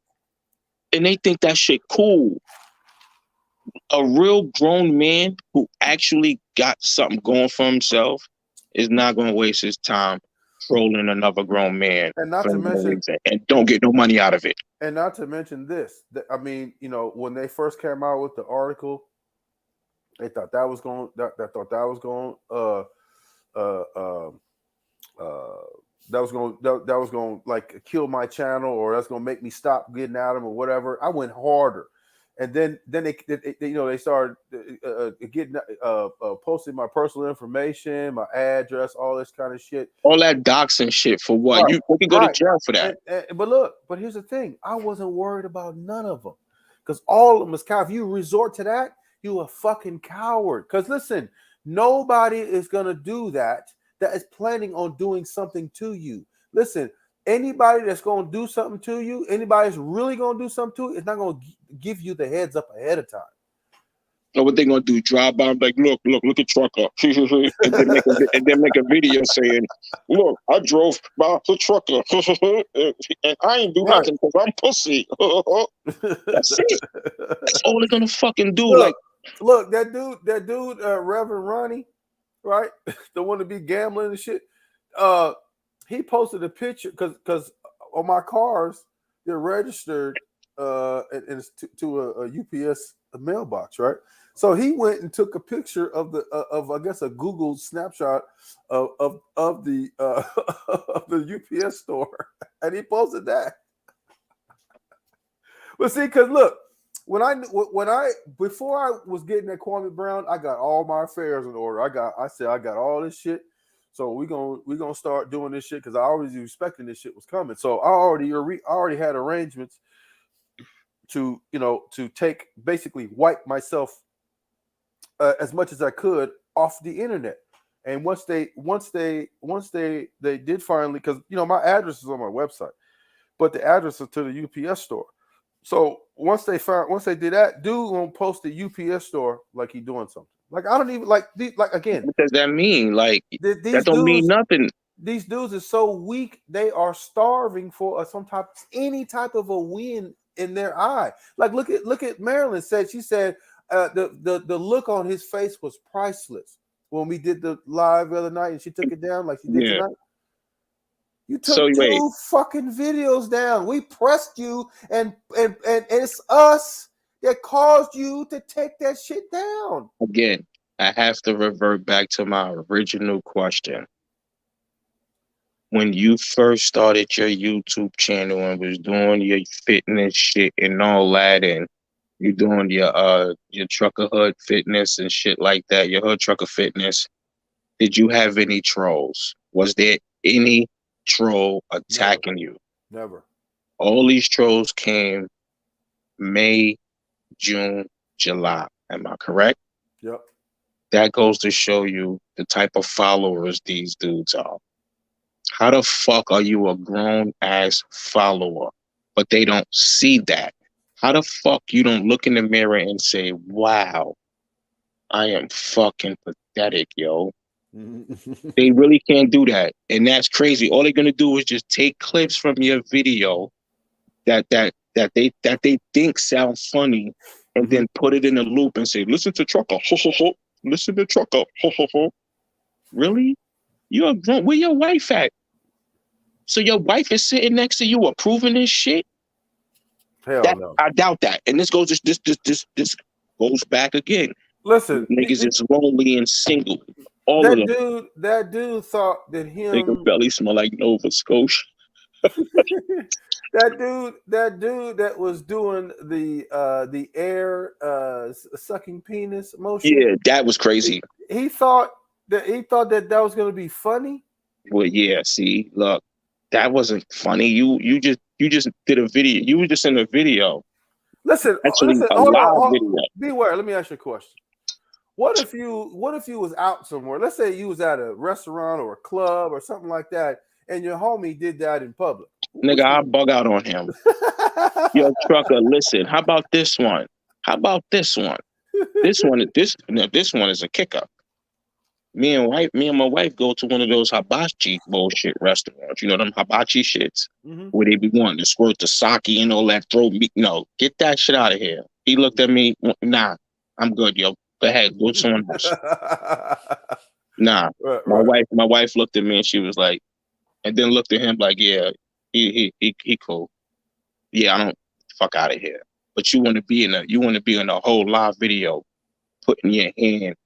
And they think that shit cool. A real grown man who actually got something going for himself is not gonna waste his time trolling another grown man, and not to mention, and don't get no money out of it. And not to mention this. I mean, when they first came out with the article, they thought that was going. That was going like kill my channel, or that's going to make me stop getting at them or whatever. I went harder, and then they started getting posting my personal information, my address, all this kind of shit. All that doxing shit for what? Right. You can go to jail for that. But here's the thing: I wasn't worried about none of them, because all of them is coward. If you resort to that, you a fucking coward. Because listen, nobody is gonna do that is planning on doing something to you. Listen, anybody that's gonna do something to you, anybody that's really gonna do something to you, is not gonna give you the heads up ahead of time. So what they gonna do? Drive by and be like, look at Trucker, and then make a video saying, "Look, I drove by the Trucker, and I ain't do nothing because I'm pussy." That's it. That's all they're gonna fucking do. Look, that dude, Reverend Ronnie, right? The one to be gambling and shit. He posted a picture because on my cars they're registered and it's to a UPS mailbox, right? So he went and took a picture of I guess a Google snapshot of the of the UPS store, and he posted that. But see, because look, before I was getting at Kwame Brown, I got all my affairs in order. I said I got all this shit. So we're gonna start doing this shit because I always was expecting this shit was coming. So I already had arrangements to take basically wipe myself as much as I could off the internet. And once they did finally, because my address is on my website, but the address is to the UPS store. So once they did that, dude won't post the UPS store like he doing something. Like I don't even again. What does that mean? Like that don't mean nothing. These dudes are so weak; they are starving for any type of a win in their eye. Like look at Marilyn said. She said the look on his face was priceless when we did the live the other night, and she took it down like she did tonight. You took two fucking videos down. We pressed you, and it's us that caused you to take that shit down. Again, I have to revert back to my original question. When you first started your YouTube channel and was doing your fitness shit and all that, and you're doing your trucker hood fitness and shit like that, your hood trucker fitness, did you have any trolls? Was there any troll attacking you? Never. All these trolls came May, June, July. Am I correct? Yep. That goes to show you the type of followers these dudes are. How the fuck are you a grown ass follower, but they don't see that? How the fuck you don't look in the mirror and say, "Wow, I am fucking pathetic, yo." They really can't do that, and that's crazy. All they're gonna do is just take clips from your video that they think sound funny, and then put it in a loop and say, "Listen to Trucker, ho ho ho. Listen to Trucker, ho ho ho." Really? You're grown. Where your wife at? So your wife is sitting next to you approving this shit? Hell no. I doubt that. And this goes back again. Listen, Niggas is lonely and single. All of them. That dude thought that Nigga belly smell like Nova Scotia. that dude that was doing the air sucking penis motion. Yeah, that was crazy. He thought that was going to be funny. Well, yeah. See, look, that wasn't funny. You just did a video. You were just in a video. Listen, hold on. Video. Beware. Let me ask you a question. What if you was out somewhere? Let's say you was at a restaurant or a club or something like that, and your homie did that in public. Nigga, I'll bug out on him. Yo, trucker, listen. How about this one? How about this one? This one is a kicker. Me and my wife go to one of those hibachi bullshit restaurants. You know them hibachi shits where they be wanting to squirt the sake and all that. Throw me, no, get that shit out of here. He looked at me. Nah, I'm good, yo. Go ahead, go to someone else. Nah, my wife looked at me and she was like, and then looked at him like, yeah, he cool. Yeah, I don't fuck out of here. But you want to be in a whole live video, putting your hand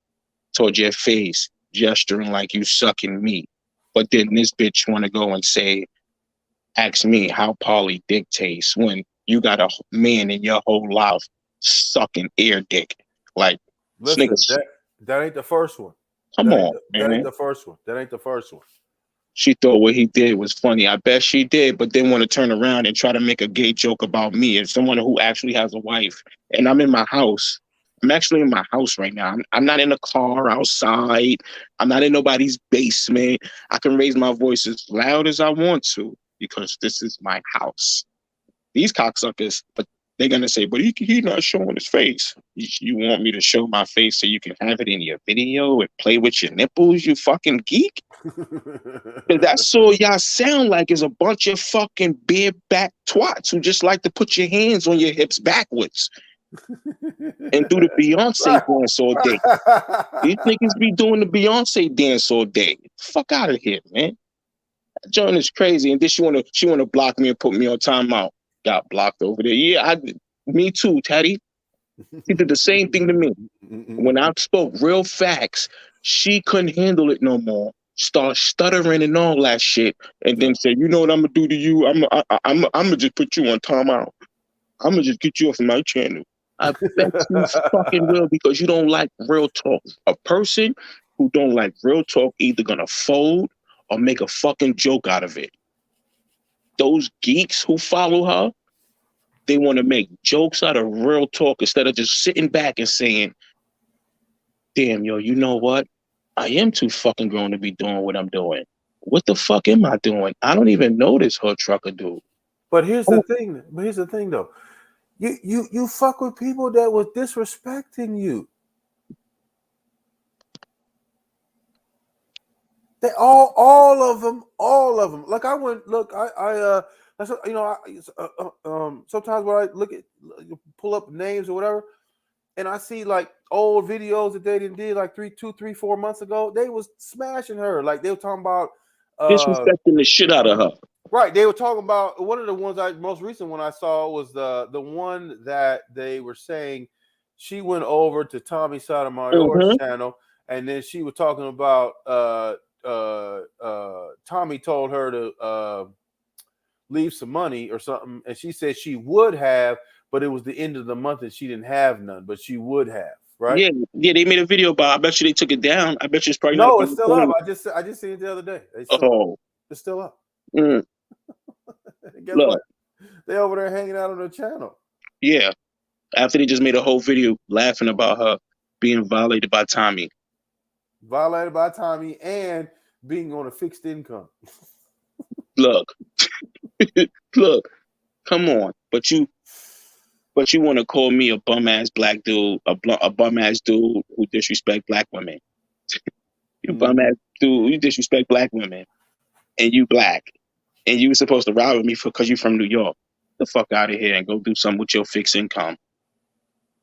towards your face, gesturing like you sucking meat. But then this bitch want to go and ask me how Pauly dick tastes when you got a man in your whole life sucking air dick. Like, listen, that ain't the first one. Come on, man. That ain't the first one. That ain't the first one. She thought what he did was funny. I bet she did, but then want to turn around and try to make a gay joke about me as someone who actually has a wife. And I'm in my house. I'm actually in my house right now. I'm not in a car outside. I'm not in nobody's basement. I can raise my voice as loud as I want to because this is my house. These cocksuckers, but they're going to say, but he not showing his face. You want me to show my face so you can have it in your video and play with your nipples, you fucking geek? That's all y'all sound like is a bunch of fucking bareback twats who just like to put your hands on your hips backwards and do the Beyonce dance all day. These niggas be doing the Beyonce dance all day. Fuck out of here, man. That joint is crazy. And then she wanna block me and put me on timeout. Got blocked over there. Yeah, me too, Teddy. He did the same thing to me. When I spoke real facts, she couldn't handle it no more. Start stuttering and all that shit, and then say, "You know what I'm gonna do to you? I'm gonna just put you on timeout. I'm gonna just get you off of my channel." I bet you fucking will, because you don't like real talk. A person who don't like real talk either gonna fold or make a fucking joke out of it. Those geeks who follow her, they want to make jokes out of real talk instead of just sitting back and saying, damn, yo, you know what? I am too fucking grown to be doing what I'm doing. What the fuck am I doing? I don't even know this hood trucker dude. But here's the thing. But here's the thing, though. You fuck with people that was disrespecting you. They all of them. Like I went, look, sometimes when I pull up names or whatever, and I see like old videos that they did like 3, 4 months ago, they was smashing her. Like they were talking about disrespecting the shit out of her. Right. They were talking about one of the ones most recent one I saw was the one that they were saying she went over to Tommy Sotomayor's channel, and then she was talking about Tommy told her to leave some money or something, and she said she would have, but it was the end of the month and she didn't have none, but she would have, right? Yeah, they made a video about it. I bet you they took it down. I bet you it's probably no, it's still up. I just seen it the other day. It's still up. Guess what? They over there hanging out on the channel. Yeah. After they just made a whole video laughing about her being violated by Tommy. Violated by Tommy and being on a fixed income. Look, come on. But you want to call me a bum ass black dude, a bum ass dude who disrespect black women. You bum ass dude, you disrespect black women, and you black, and you were supposed to ride with me because you from New York. Get the fuck out of here and go do something with your fixed income.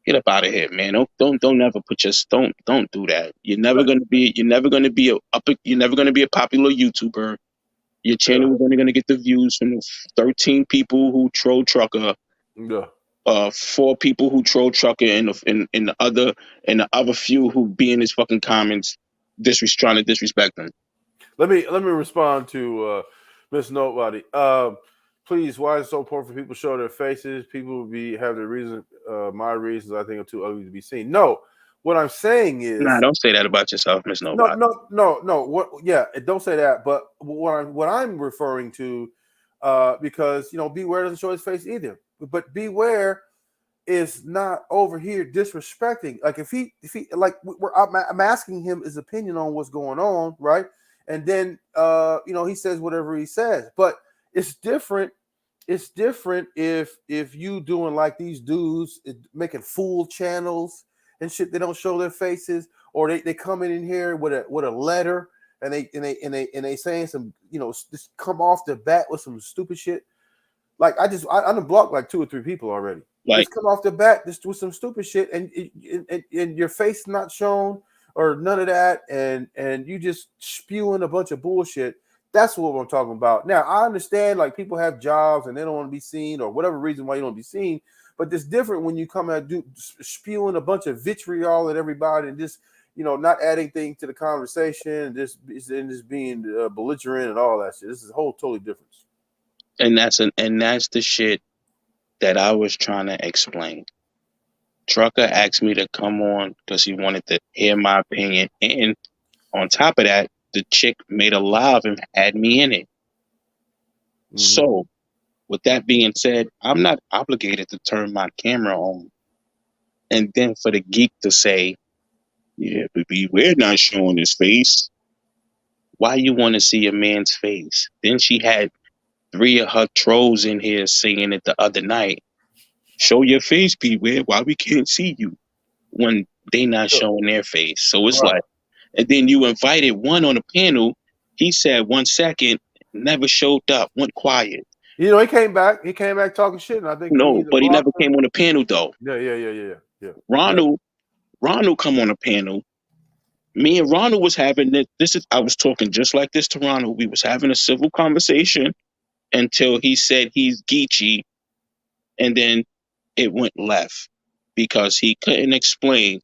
Get up out of here, man. Don't ever put your don't do that. You're never gonna be a popular YouTuber. Your channel is only gonna get the views from the 13 people who troll trucker. Yeah. 4 people who troll Trucker and the other few who be in his fucking comments trying to disrespect him. Let me respond to Miss Nobody. Please, why is it so important for people to show their faces? People will have their reasons. My reasons, I think, are too ugly to be seen. No, what I'm saying is, nah, don't say that about yourself, Miss Nobody. No. What? Yeah, don't say that. But what I'm referring to, because Beware doesn't show his face either. But Beware is not over here disrespecting. Like if he like I'm asking him his opinion on what's going on, right? And then he says whatever he says. But it's different. It's different if you doing like these dudes making fool channels and shit. They don't show their faces, or they coming in here with a letter and they saying some just come off the bat with some stupid shit. Like I done blocked like 2 or 3 people already. Like, just come off the bat, just with some stupid shit, and your face not shown or none of that, and you just spewing a bunch of bullshit. That's what I'm talking about. Now I understand like people have jobs and they don't want to be seen or whatever reason why you don't be seen, but it's different when you come and do spewing a bunch of vitriol at everybody and just not adding things to the conversation and just being belligerent and all that shit. This is a whole totally different. And that's the shit that I was trying to explain. Trucker asked me to come on because he wanted to hear my opinion, and on top of that, the chick made a live and had me in it. Mm-hmm. So, with that being said, I'm not obligated to turn my camera on. And then for the geek to say, yeah, but we're not showing his face. Why you want to see a man's face? Then she had 3 of her trolls in here saying it the other night. Show your face, Beware. Why we can't see you when they not showing their face? So it's like, and then you invited one on the panel. He said 1 second, never showed up, went quiet. He came back. He came back talking shit, and I think no, but he never came on the panel though. Yeah. Ronald come on the panel. Me and Ronald was having I was talking just like this to Ronald. We was having a civil conversation until he said he's Geechee, and then it went left because he couldn't explain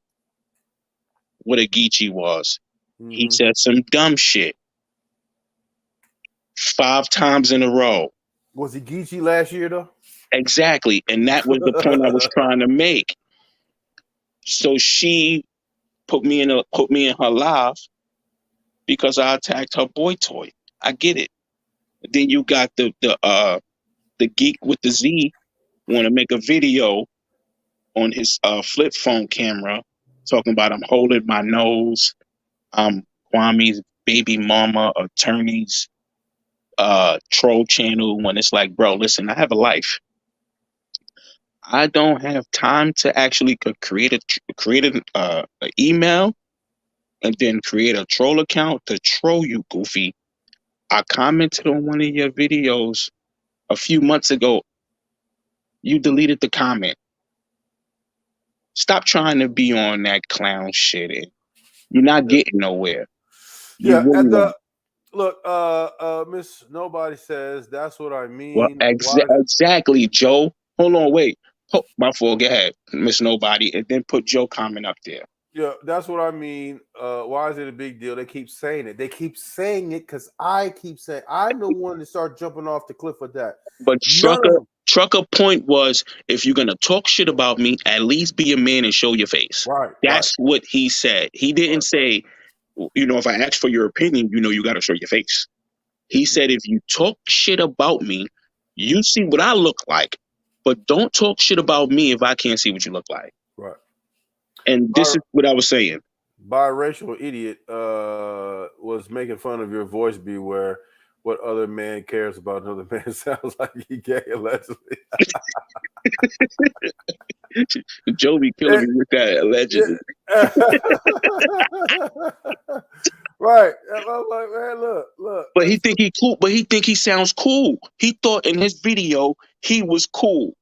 what a Geechee was. Mm-hmm. He said some dumb shit 5 times in a row. Was he Geechee last year though? Exactly, and that was the point I was trying to make. So she put me in her live because I attacked her boy toy. I get it. Then you got the geek with the Z want to make a video on his flip phone camera talking about I'm holding my nose. Kwame's baby mama attorney's troll channel when it's like, bro, listen, I have a life. I don't have time to actually create an email and then create a troll account to troll you, goofy. I commented on one of your videos a few months ago. You deleted the comment. Stop trying to be on that clown shit. You're not getting nowhere. Look, Miss Nobody says that's what I mean. Well, exactly, Joe. Hold on, wait. My fault. Go ahead, Miss Nobody, and then put Joe comment up there. Yeah, that's what I mean. Why is it a big deal? They keep saying it. They keep saying it because I keep saying I'm the one to start jumping off the cliff with that. But Trucker point was, if you're gonna talk shit about me, at least be a man and show your face. Right. That's what he said. He didn't say, if I ask for your opinion, you got to show your face. He said, if you talk shit about me, you see what I look like, but don't talk shit about me if I can't see what you look like. Right. And this is what I was saying. Biracial idiot was making fun of your voice, Beware. What other man cares about another man? Sounds like he gay, allegedly. Joe be killing me with that, allegedly. Right. I'm like, man, look. But he think he cool. But he think he sounds cool. He thought in his video he was cool.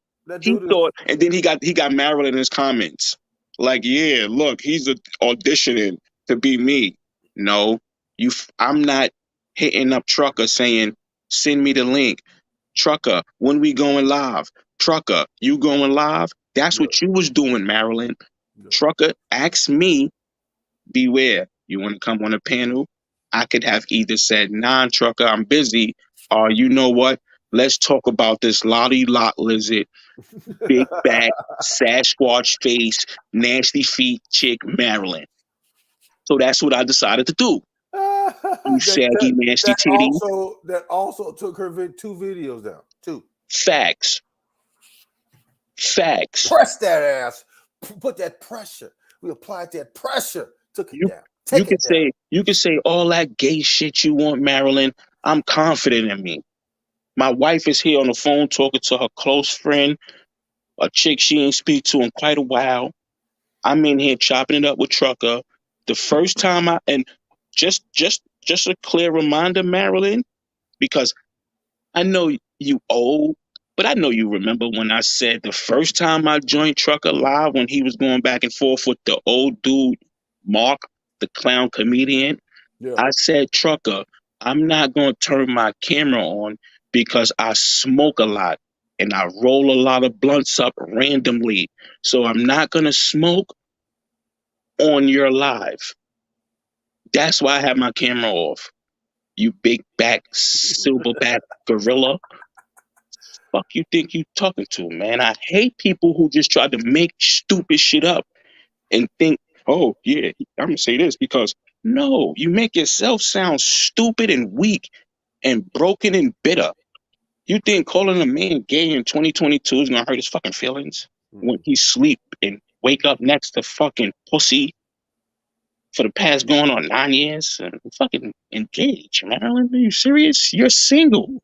He thought, and then he got Marilyn in his comments. Like, yeah, look, he's auditioning to be me. No, I'm not hitting up Trucker saying, send me the link. Trucker, when we going live? Trucker, you going live? That's what you was doing, Marilyn. Trucker asked me, beware, you want to come on a panel? I could have either said, nah, Trucker, I'm busy, or you know what? Let's talk about this lottie lot lizard, big back, Sasquatch face, nasty feet chick, Marilyn. So that's what I decided to do. You shaggy, nasty titty. That also took her 2 videos down. 2. Facts. Press that ass. Put that pressure. We applied that pressure. Took it down. You can say all that gay shit you want, Marilyn. I'm confident in me. My wife is here on the phone talking to her close friend, a chick she ain't speak to in quite a while. I'm in here chopping it up with Trucker. The first time just a clear reminder, Marilyn, because I know you old, but I know you remember when I said the first time I joined Trucker live when he was going back and forth with the old dude, Mark, the clown comedian. Yeah. I said, Trucker, I'm not going to turn my camera on because I smoke a lot and I roll a lot of blunts up randomly. So I'm not going to smoke on your live. That's why I have my camera off. You big back, silverback gorilla. Fuck you think you talking to, man? I hate people who just try to make stupid shit up and think, oh, yeah, I'm going to say this because no, you make yourself sound stupid and weak and broken and bitter. You think calling a man gay in 2022 is going to hurt his fucking feelings when he sleep and wake up next to fucking pussy for the past going on 9 years and fucking engaged, Marilyn? Are you serious? You're single.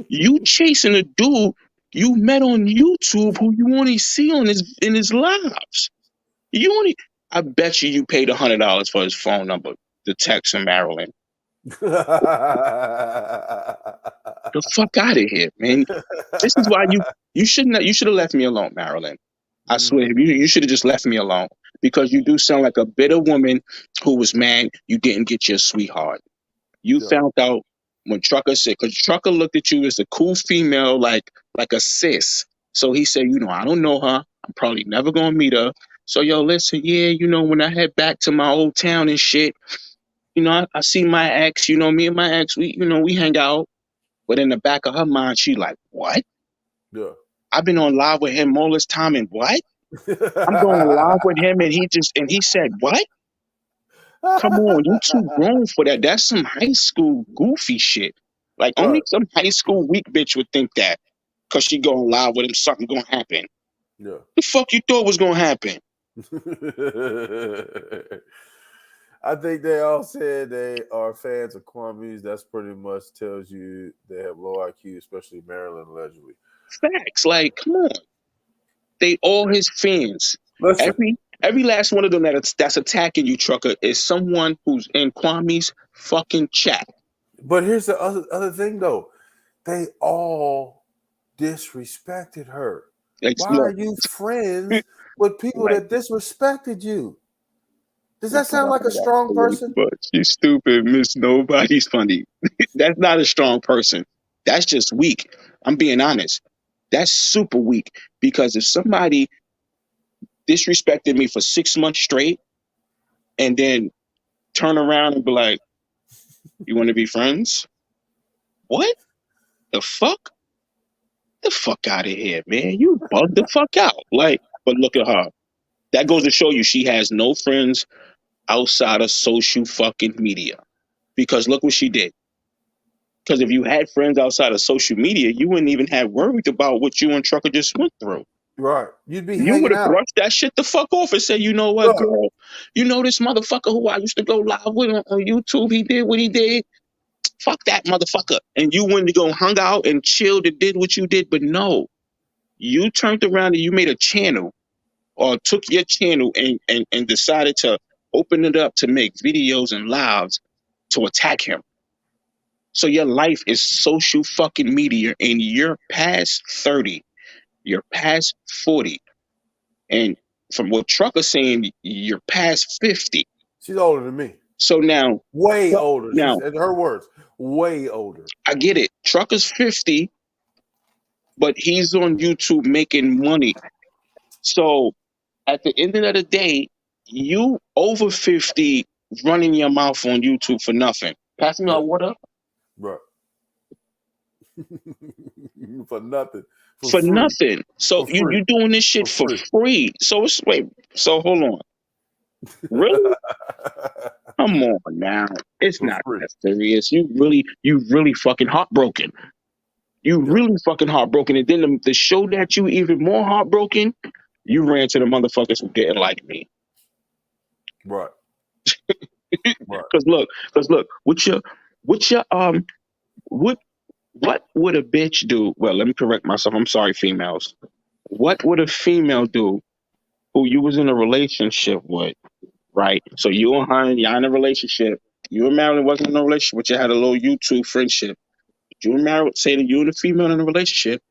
You chasing a dude you met on YouTube who you only see on in his lives. I bet you paid $100 for his phone number to text him, Marilyn. The fuck out of here, man. This is why you should have left me alone, Marilyn. I swear, you should have just left me alone because you do sound like a bitter woman who was mad you didn't get your sweetheart. You found out when Trucker said, because Trucker looked at you as a cool female, like a sis. So he said, I don't know her. I'm probably never going to meet her. So, listen, yeah, when I head back to my old town and shit, I see my ex, me and my ex, we hang out. But in the back of her mind, she like, what? Yeah. I've been on live with him all this time and what? I'm going live with him and he said, what? Come on, you too grown for that. That's some high school goofy shit. Like only some high school weak bitch would think that. Cause she going live with him, something gonna happen. Yeah. The fuck you thought was gonna happen? I think they all said they are fans of GUMMIES. That's pretty much tells you they have low IQ, especially Marilyn allegedly. Facts, like come on. They all his fans. Listen. Every last one of them that's attacking you, Trucker, is someone who's in GUMMIES fucking chat. But here's the other thing, though. They all disrespected her. Why are you friends with people that disrespected you? Does that sound like a strong person? But you stupid, Miss Nobody's funny. That's not a strong person. That's just weak. I'm being honest. That's super weak. Because if somebody disrespected me for 6 months straight and then turn around and be like, you want to be friends? What? The fuck? The fuck out of here, man. You bugged the fuck out. Like, but look at her. That goes to show you she has no friends outside of social fucking media. Because look what she did. Because if you had friends outside of social media, you wouldn't even have worried about what you and Trucker just went through. Right. You'd be You would have brushed that shit the fuck off and said, you know what, girl? You know this motherfucker who I used to go live with on YouTube, he did what he did. Fuck that motherfucker. And you wouldn't go hung out and chilled and did what you did. But no, you turned around and you made a channel or took your channel and decided to open it up to make videos and lives to attack him. So your life is social fucking media and you're past 30. You're past 40. And from what Trucker's saying, you're past 50. She's older than me. So now. Way older. Now, in her words, way older. I get it. Trucker's 50. but he's on YouTube making money. So at the end of the day, you over 50 running your mouth on YouTube for nothing. Pass me my water. Right. For nothing. For free. nothing. So For free. you doing this shit for free. So it's so hold on. Really? Come on now. It's For not free. that serious. You really fucking heartbroken. You really fucking heartbroken. And then to show that you even more heartbroken, you ran to the motherfuckers who didn't like me. Right. Right. Cause look, what would a bitch do? Well, let me correct myself. I'm sorry, females. What would a female do who you was in a relationship with, right? So you and her, y'all in a relationship. You and Marilyn wasn't in a relationship, but you had a little YouTube friendship. You and Marilyn, say that you and the female in a relationship,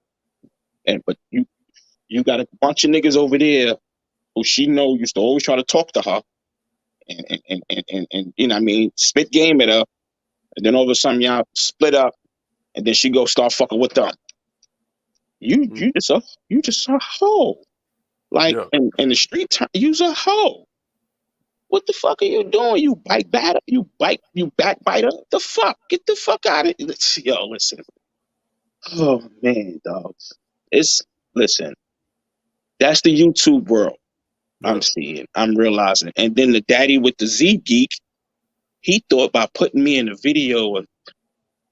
but you got a bunch of niggas over there who she know used to always try to talk to her and you know what I mean, spit game at her, and then all of a sudden y'all split up, and then she go start fucking with them. You just a hoe. Like in the street term, you's a hoe. What the fuck are you doing? You backbiter? You backbiter? The fuck? Get the fuck out of here. Yo, listen. Oh man, dogs. Listen. That's the YouTube world. I'm seeing. I'm realizing. And then the daddy with the Z geek, he thought by putting me in a video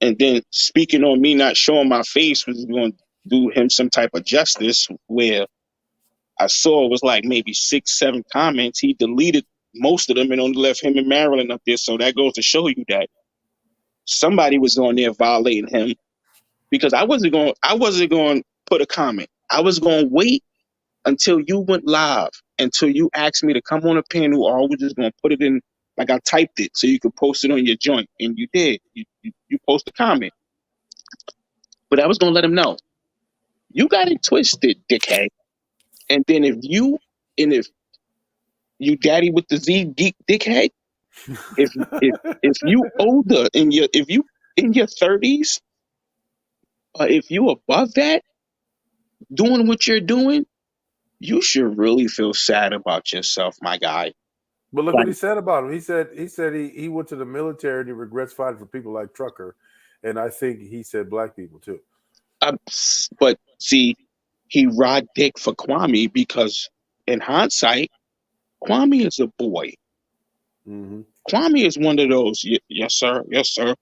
and then speaking on me not showing my face was going to do him some type of justice, where I saw it was like maybe 6, 7 comments. He deleted most of them and only left him and Marilyn up there. So that goes to show you that somebody was on there violating him, because I wasn't going to put a comment. I was going to wait until you went live, until you asked me to come on a panel, or I was just going to put it in, like I typed it so you could post it on your joint. And you did. You post a comment. But I was going to let him know. You got it twisted, dickhead. And then if you daddy with the Z geek dickhead, if you older if you in your 30s, or if you above that, doing what you're doing, you should really feel sad about yourself, my guy. But look what he said about him. He said he went to the military and he regrets fighting for people like Trucker, and I think he said black people too. But see, he ride dick for Kwame because in hindsight, Kwame is a boy. Mm-hmm. Kwame is one of those. Yes, sir. Yes, sir.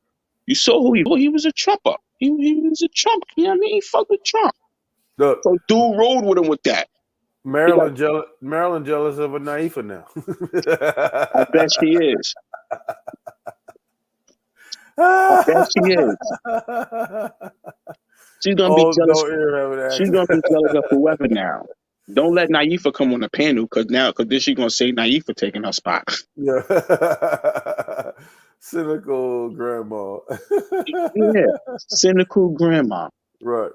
You saw who he was. A Trumper. He was a Trump. You know what I mean? He fucked with Trump. Look, so dude rode with him with that. Marilyn jealous of a Naifa now. I bet she is. I bet she is. She's gonna be jealous. She's gonna be jealous of whoever now. Don't let Naifa come on the panel, because then she's gonna say Naifa taking her spot. Yeah. Cynical grandma. Yeah. Cynical grandma. Right.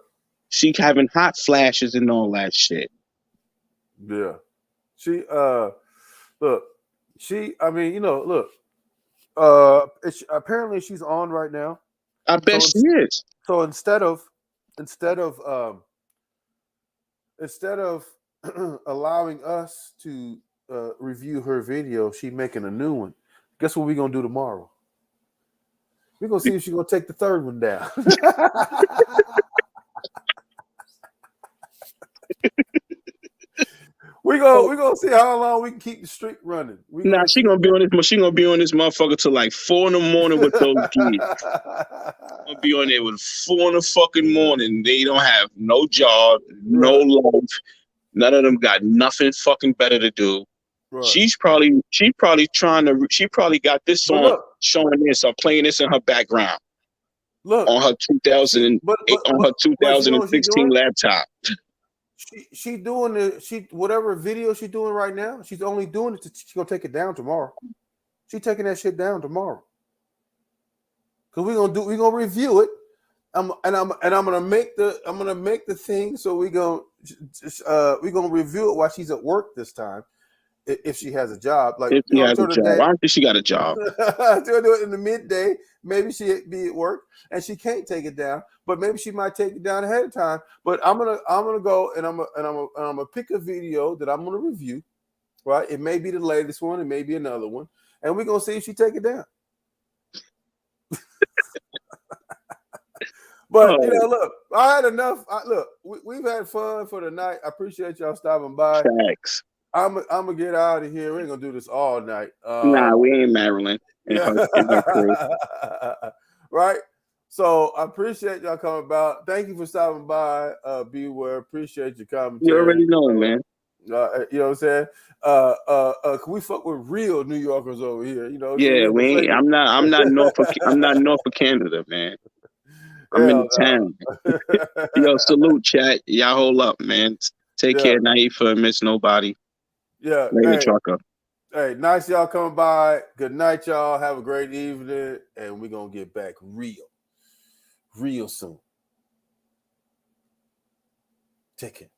She having hot flashes and all that shit. Yeah. She apparently she's on right now. I bet she is. So instead of allowing us to review her video, she's making a new one. Guess what we're gonna do tomorrow? We're gonna see if she's gonna take the third one down. We're gonna see how long we can keep the streak running. She gonna be on this. She gonna be on this motherfucker till like 4 a.m. with those kids. Gonna be on there with 4 a.m. They don't have no job, no life. None of them got nothing fucking better to do. Right. She probably got this song showing this or playing this in her background. Look on her 2016 laptop. She doing whatever video she's doing right now. She's only doing it. She's gonna take it down tomorrow. She's taking that shit down tomorrow. Cause we're gonna review it. I'm gonna make the thing. So we're gonna review it while she's at work this time, if she has a job. Like, if she has a job. I don't think she got a job. She'll do it in the midday. Maybe she'd be at work and she can't take it down, but maybe she might take it down ahead of time. But I'm gonna go and I'm gonna pick a video that I'm gonna review. Right? It may be the latest one, it may be another one, and we're gonna see if she take it down. But look, I had enough. We've had fun for the night. I appreciate y'all stopping by. Facts. I'm gonna get out of here. We ain't gonna do this all night. Nah, we ain't Marilyn. Right. So I appreciate y'all coming about. Thank you for stopping by. Beware. Appreciate your commentary. You already know, man. You know what I'm saying? Can we fuck with real New Yorkers over here? You know? Yeah, we ain't. I'm not north of Canada, man. I'm in the town. Yo, salute, chat. Y'all hold up, man. Take care. Not eat for miss nobody. Yeah. Later, trucker. Hey, nice y'all coming by. Good night, y'all. Have a great evening, and we're gonna get back real soon. Take care.